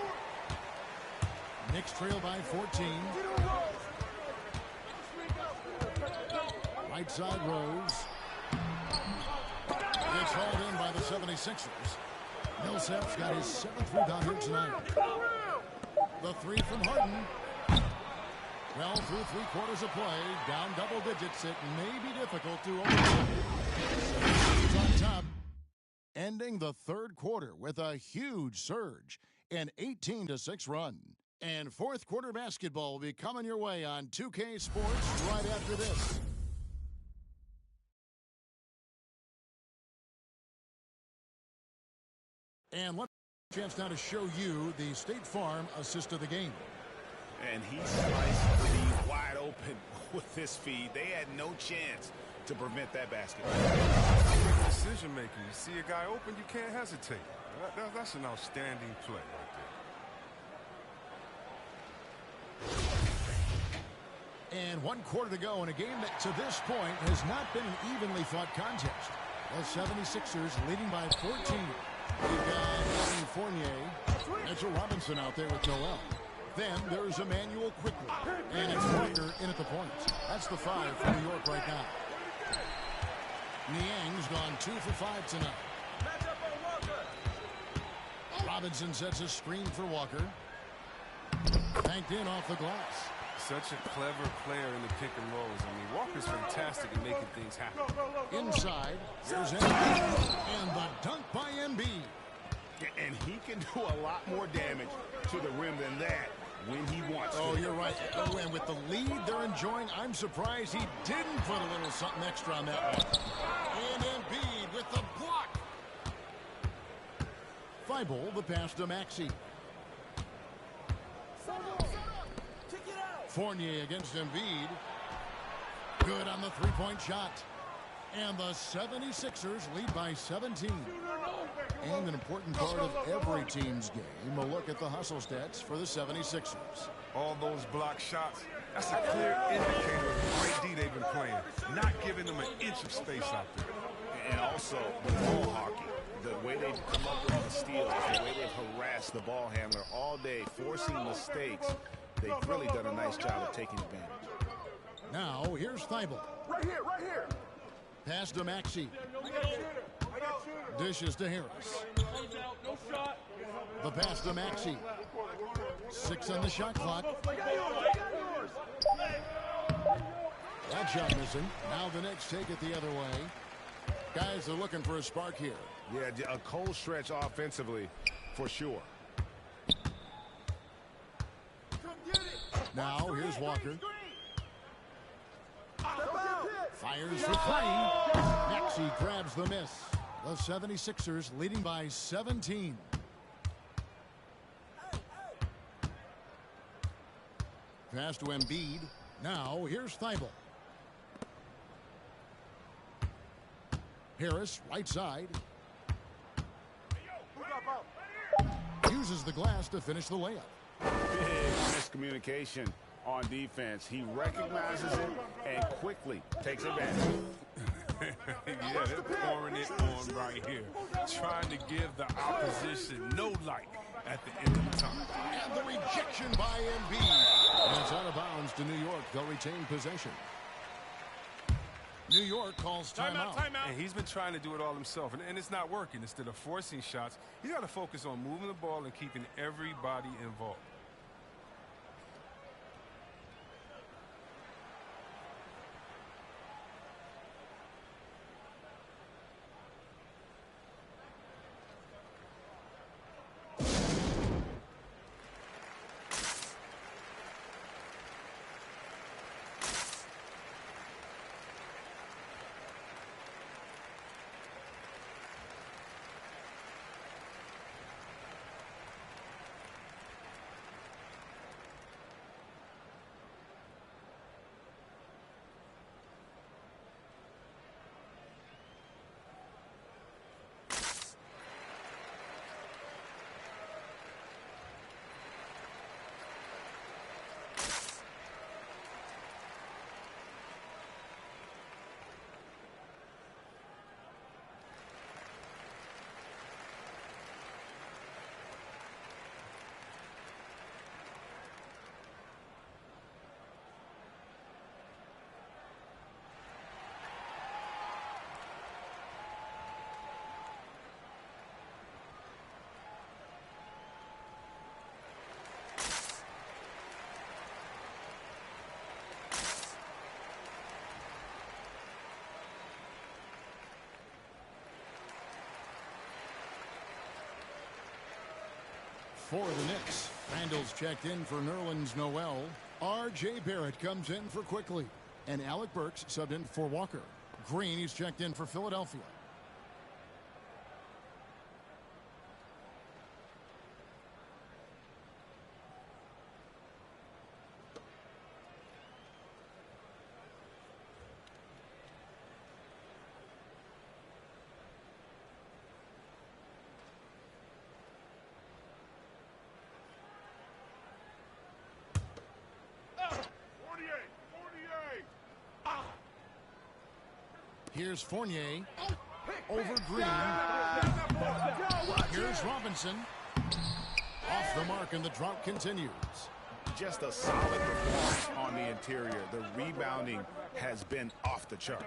Knicks trail by 14. Right side Rose. It's hauled in by the 76ers. Millsap's got his 7th rebound here tonight. The three from Harden. Well, through 3 quarters of play, down double digits, it may be difficult to overcome. He's on top, ending the third quarter with a huge surge, an 18-6 run. And fourth quarter basketball will be coming your way on 2K Sports right after this. And let's have a chance now to show you the State Farm assist of the game. And he sliced the wide open with this feed. They had no chance to prevent that basket. Decision making. You see a guy open, you can't hesitate. That's an outstanding play right there. And 1 quarter to go in a game that to this point has not been an evenly fought contest. The 76ers leading by 14. We've got Fournier, Mitchell Robinson out there with Noel. Then there's Emmanuel quickly, and it's Walker in at the point. That's the 5 for New York right now. Niang's gone 2 for 5 tonight. Robinson sets a screen for Walker. Banked in off the glass. Such a clever player in the pick and rolls. I mean, Walker's fantastic at making things happen. Inside, here's Embiid, and the dunk by Embiid. And he can do a lot more damage to the rim than that when he wants to. Oh, you're right. Oh, and with the lead they're enjoying, I'm surprised he didn't put a little something extra on that one. And Embiid with the block. Thybulle, the pass to Maxey. Fournier against Embiid. Good on the three-point shot. And the 76ers lead by 17. And an important part of every team's game, a look at the hustle stats for the 76ers. All those block shots, that's a clear indicator of the great D they've been playing. Not giving them an inch of space out there. And also the ball hockey, the way they've come up with the steals, the way they've harassed the ball handler all day, forcing mistakes. They've really done a nice job of taking advantage. Now, here's Thybulle. Right here. Pass to Maxey. Dishes to Harris. The pass to Maxey. 6 on the shot clock. That shot missing. Now the Knicks take it the other way. Guys are looking for a spark here. Yeah, a cold stretch offensively, for sure. Now, here's Walker. Fires for 3. Maxey grabs the miss. The 76ers leading by 17. Pass to Embiid. Now, here's Thybulle. Harris, right side. Uses the glass to finish the layup. Big miscommunication on defense. He recognizes it and quickly takes advantage. Yeah, they're pouring it on right here. Trying to give the opposition no light at the end of the time. And the rejection by Embiid. And it's out of bounds to New York. They'll retain possession. New York calls timeout. And he's been trying to do it all himself, and it's not working. Instead of forcing shots, he's got to focus on moving the ball and keeping everybody involved. For the Knicks, Randall's checked in for Nerlens Noel. R.J. Barrett comes in for Quickly. And Alec Burks subbed in for Walker. Green, he's checked in for Philadelphia. Here's Fournier over Green. Here's Robinson. Off the mark, and the drought continues. Just a solid performance on the interior. The rebounding has been off the chart.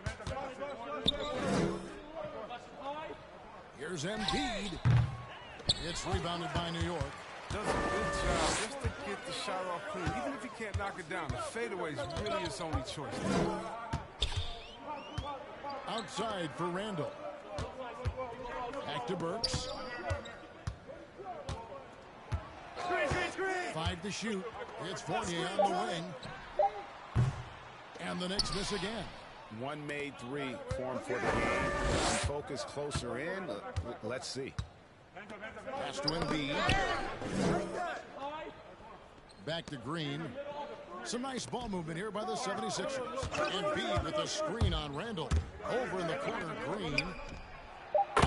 Here's Embiid. It's rebounded by New York. Does a good job just to get the shot off clean. Even if he can't knock it down, the fadeaway is really his only choice. Outside for Randall. Back to Burks. 5 to shoot. It's Fournier on the wing. And the Knicks miss again. One made three formed for the game. Focus closer in. Let's see. Pass to Embiid. Back to Green. Some nice ball movement here by the 76ers. Embiid with a screen on Randall. Over in the corner, Green.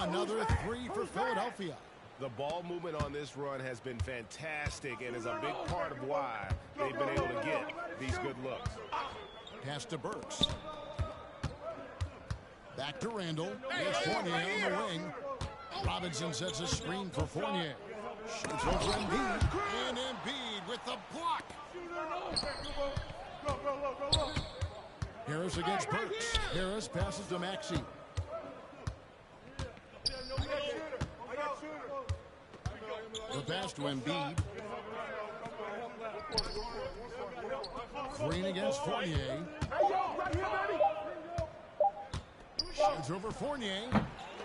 Another three for Philadelphia. The ball movement on this run has been fantastic and is a big part of why they've been able to get these good looks. Pass to Burks. Back to Randall. It's Fournier on the wing. Robinson sets a screen for Fournier. Shoots over Embiid. And Embiid with the block. Harris against Burks. Harris passes to Maxey. The pass to Embiid. Green against Fournier. Shoots over Fournier.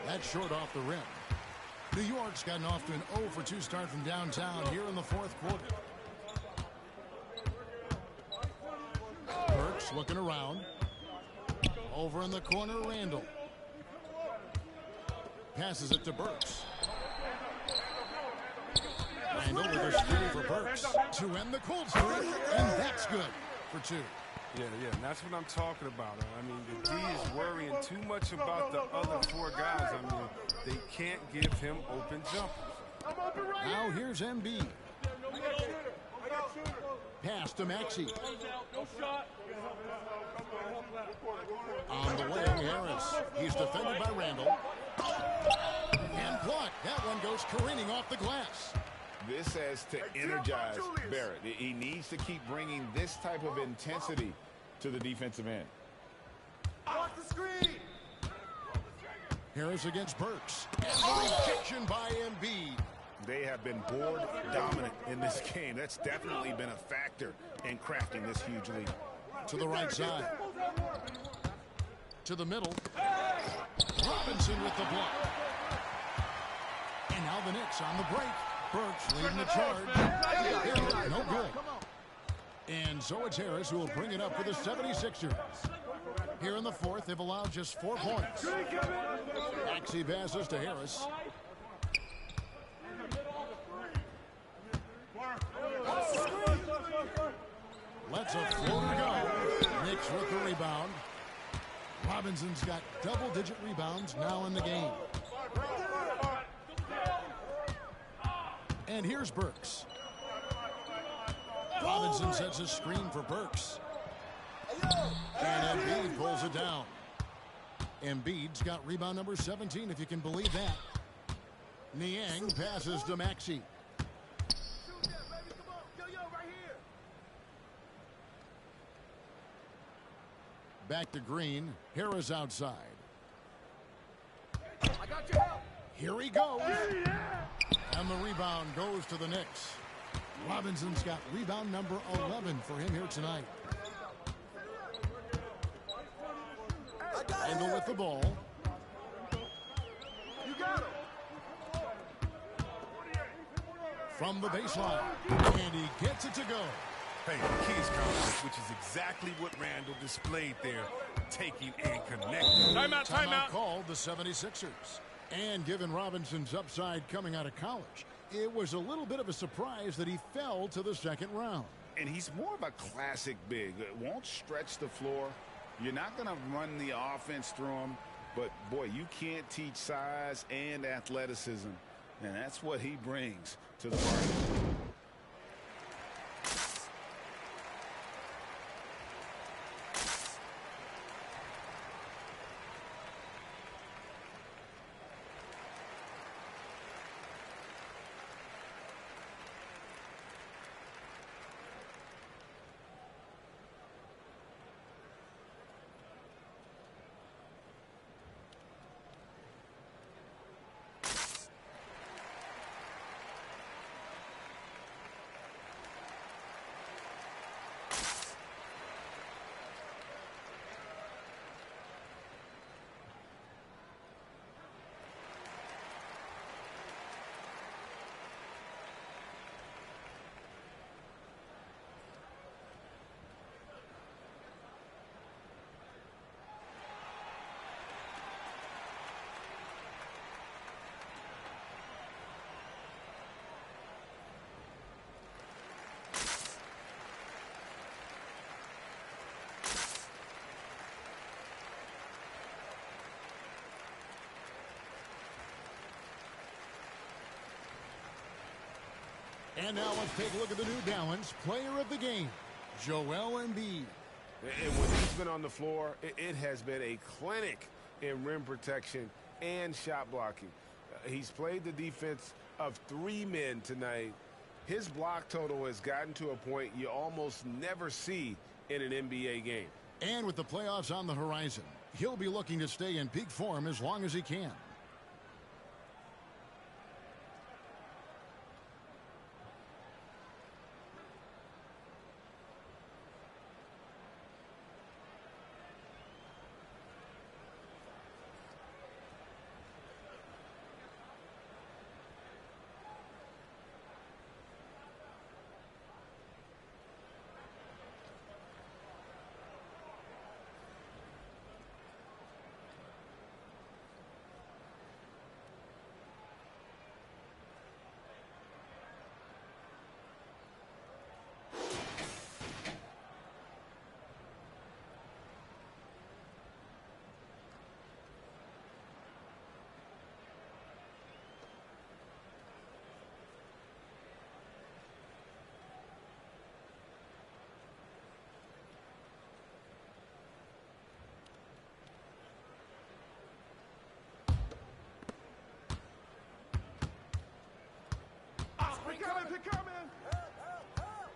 That's short off the rim. New York's gotten off to an 0 for 2 start from downtown here in the fourth quarter. Burks looking around. Over in the corner, Randall. Passes it to Burks. Randall with a screen for Burks to end the cold streak, and that's good for 2. Yeah, and that's what I'm talking about. I mean, the D is worrying too much about the other 4 guys. I mean, they can't give him open jumpers. Now here's Embiid. Pass to Maxey. On the wing, Harris. He's defended by Randall. And blocked. That one goes careening off the glass. This has to energize Barrett. He needs to keep bringing this type of intensity to the defensive end. Harris against Burks. And the rejection by Embiid. They have been board dominant in this game. That's definitely been a factor in crafting this huge lead. To the right side. To the middle. Robinson with the block. And now the Knicks on the break. Burks leading the charge. No good. And so it's Harris who will bring it up for the 76ers. Here in the fourth, they've allowed just 4 points. Maxey passes to Harris. Lets a floater go. Knicks with the rebound. Robinson's got double-digit rebounds now in the game. And here's Burks. Robinson sets a screen for Burks. And Embiid pulls it down. Embiid's got rebound number 17, if you can believe that. Niang passes to Maxey. Back to Green. Harris outside. Here he goes. And the rebound goes to the Knicks. Robinson's got rebound number 11 for him here tonight. Randall with the ball. From the baseline. And he gets it to go. Hey, the key is confidence, which is exactly what Randall displayed there, taking and connecting. Timeout called the 76ers. And given Robinson's upside coming out of college, it was a little bit of a surprise that he fell to the second round. And he's more of a classic big. It won't stretch the floor. You're not going to run the offense through him. But, boy, you can't teach size and athleticism. And that's what he brings to the party. And now let's take a look at the New Balance player of the game, Joel Embiid. And when he's been on the floor, it has been a clinic in rim protection and shot blocking. He's played the defense of 3 men tonight. His block total has gotten to a point you almost never see in an NBA game. And with the playoffs on the horizon, he'll be looking to stay in peak form as long as he can.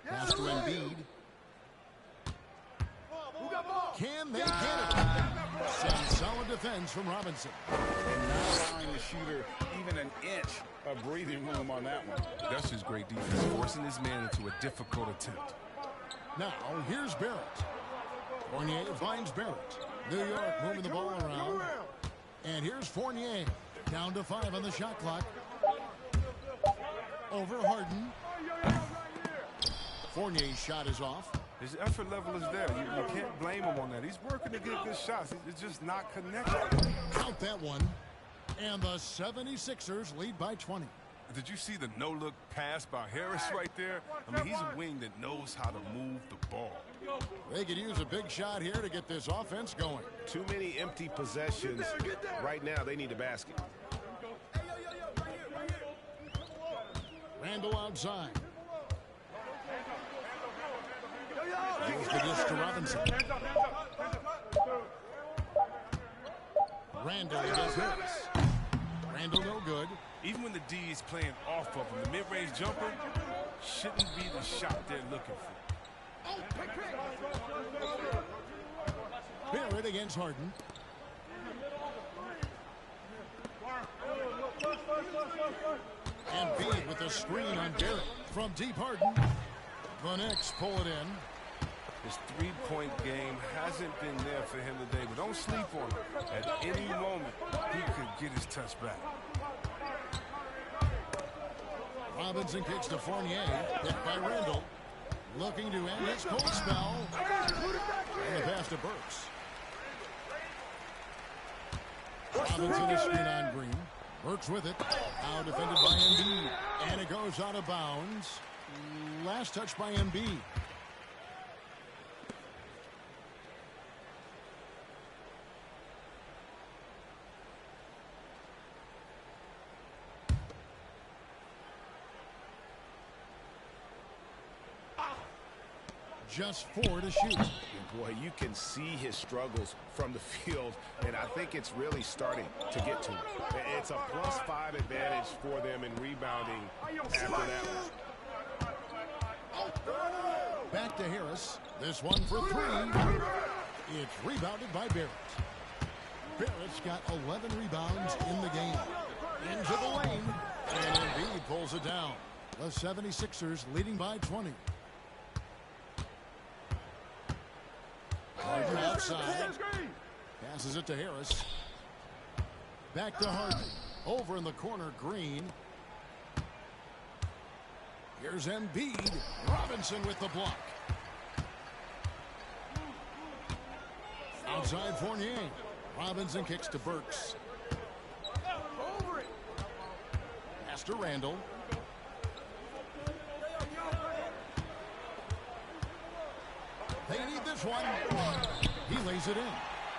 Pass to Embiid. Can they get it? Sends Solid defense from Robinson. And not allowing the shooter even an inch of breathing room on that one. That's just great defense, forcing this man into a difficult attempt. Now, here's Barrett. Fournier finds Barrett. New York moving the ball around. And here's Fournier. Down to 5 on the shot clock. Over Harden. Fournier's shot is off. His effort level is there. You can't blame him on that. He's working to get good shots. It's just not connected. Count that one. And the 76ers lead by 20. Did you see the no-look pass by Harris right there? I mean, he's a wing that knows how to move the ball. They could use a big shot here to get this offense going. Too many empty possessions. Right now, they need a basket. Randall outside. Gives the dish to Robinson. Randall against Harris. Randall no good. Even when the D is playing off of him, the mid-range jumper shouldn't be the shot they're looking for. Barrett against Harden. And Embiid with a screen on Barrett from deep. Harden. The Knicks pull it in. His three-point game hasn't been there for him today, but don't sleep on him. At any moment, he could get his touch back. Robinson kicks to Fournier. Hit by Randall. Looking to end his cold spell. And the pass to Burks. Robinson is screen on Green. Burks with it. Now defended by Embiid. And it goes out of bounds. Last touch by Embiid. Just 4 to shoot. And boy, you can see his struggles from the field, and I think it's really starting to get to him. It's a +5 advantage for them in rebounding after that one. Back to Harris. This one for 3. It's rebounded by Barrett. Barrett's got 11 rebounds in the game. Into the lane. And Embiid pulls it down. The 76ers leading by 20. Harden outside. Passes it to Harris. Back to Harden. Over in the corner, Green. Here's Embiid. Robinson with the block. Outside Fournier. Robinson kicks to Burks. Pass to Randall. They need this one. He lays it in.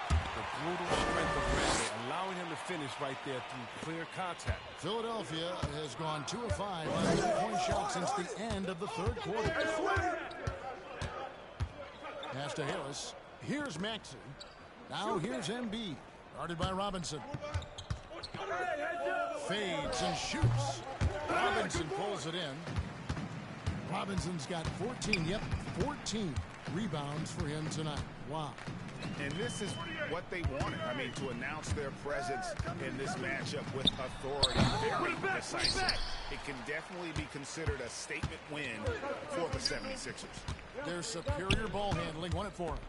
The brutal strength of Randall, allowing him to finish right there through clear contact. Philadelphia has gone 2 of 5 on 3-point shots since the end of the third quarter. Pass to Harris. Here's Maxey. Now here's Embiid. Guarded by Robinson. Fades and shoots. Robinson pulls it in. Robinson's got 14 rebounds for him tonight. Wow. And this is what they wanted. I mean, to announce their presence in this matchup with authority, very decisive. It can definitely be considered a statement win for the 76ers. Their superior ball handling won it for them.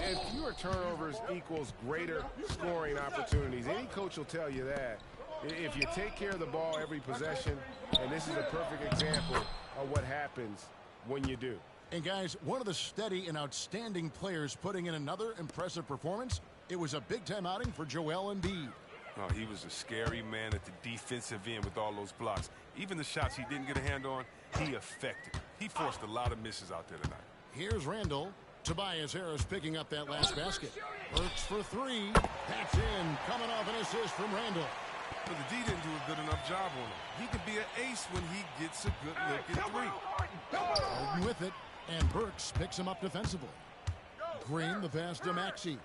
And fewer turnovers equals greater scoring opportunities. Any coach will tell you that. If you take care of the ball every possession, and this is a perfect example of what happens when you do. And guys, one of the steady and outstanding players putting in another impressive performance. It was a big-time outing for Joel Embiid. Oh, he was a scary man at the defensive end with all those blocks. Even the shots he didn't get a hand on, he affected. He forced a lot of misses out there tonight. Here's Randall. Tobias Harris picking up that last basket. Works for 3. That's in. Coming off an assist from Randall. But the D didn't do a good enough job on him. He could be an ace when he gets a good look at 3. Harden with it. And Burks picks him up defensively. Green the pass to Maxey.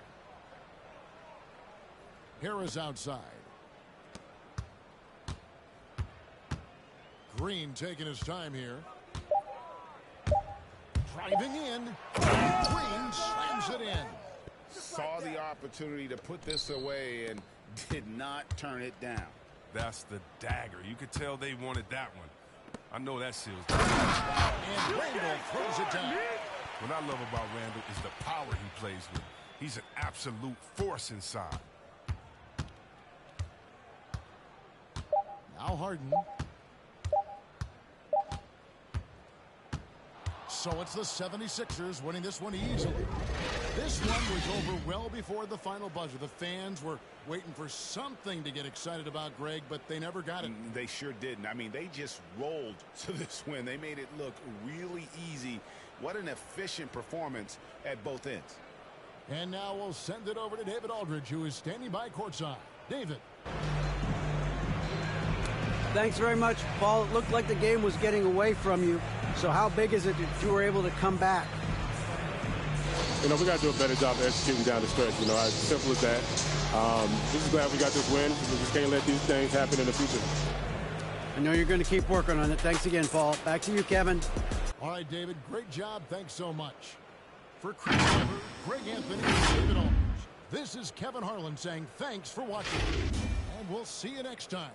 Harris outside. Green taking his time here. Driving in. Green slams it in. saw the opportunity to put this away and did not turn it down. That's the dagger. You could tell they wanted that one. I know that seals. And Randall throws it down. What I love about Randall is the power he plays with. He's an absolute force inside. Now Harden. So it's the 76ers winning this one easily. This one was over well before the final buzzer. The fans were waiting for something to get excited about, Greg, but they never got it. They sure didn't. I mean, they just rolled to this win. They made it look really easy. What an efficient performance at both ends. And now we'll send it over to David Aldridge, who is standing by courtside. David. Thanks very much, Paul. It looked like the game was getting away from you. So how big is it that you were able to come back? You know, we got to do a better job of executing down the stretch. You know, as simple as that. Just glad we got this win. We just can't let these things happen in the future. I know you're going to keep working on it. Thanks again, Paul. Back to you, Kevin. All right, David, great job. Thanks so much. For Chris Weber, Greg Anthony, and David Aldridge, this is Kevin Harlan saying thanks for watching. And we'll see you next time.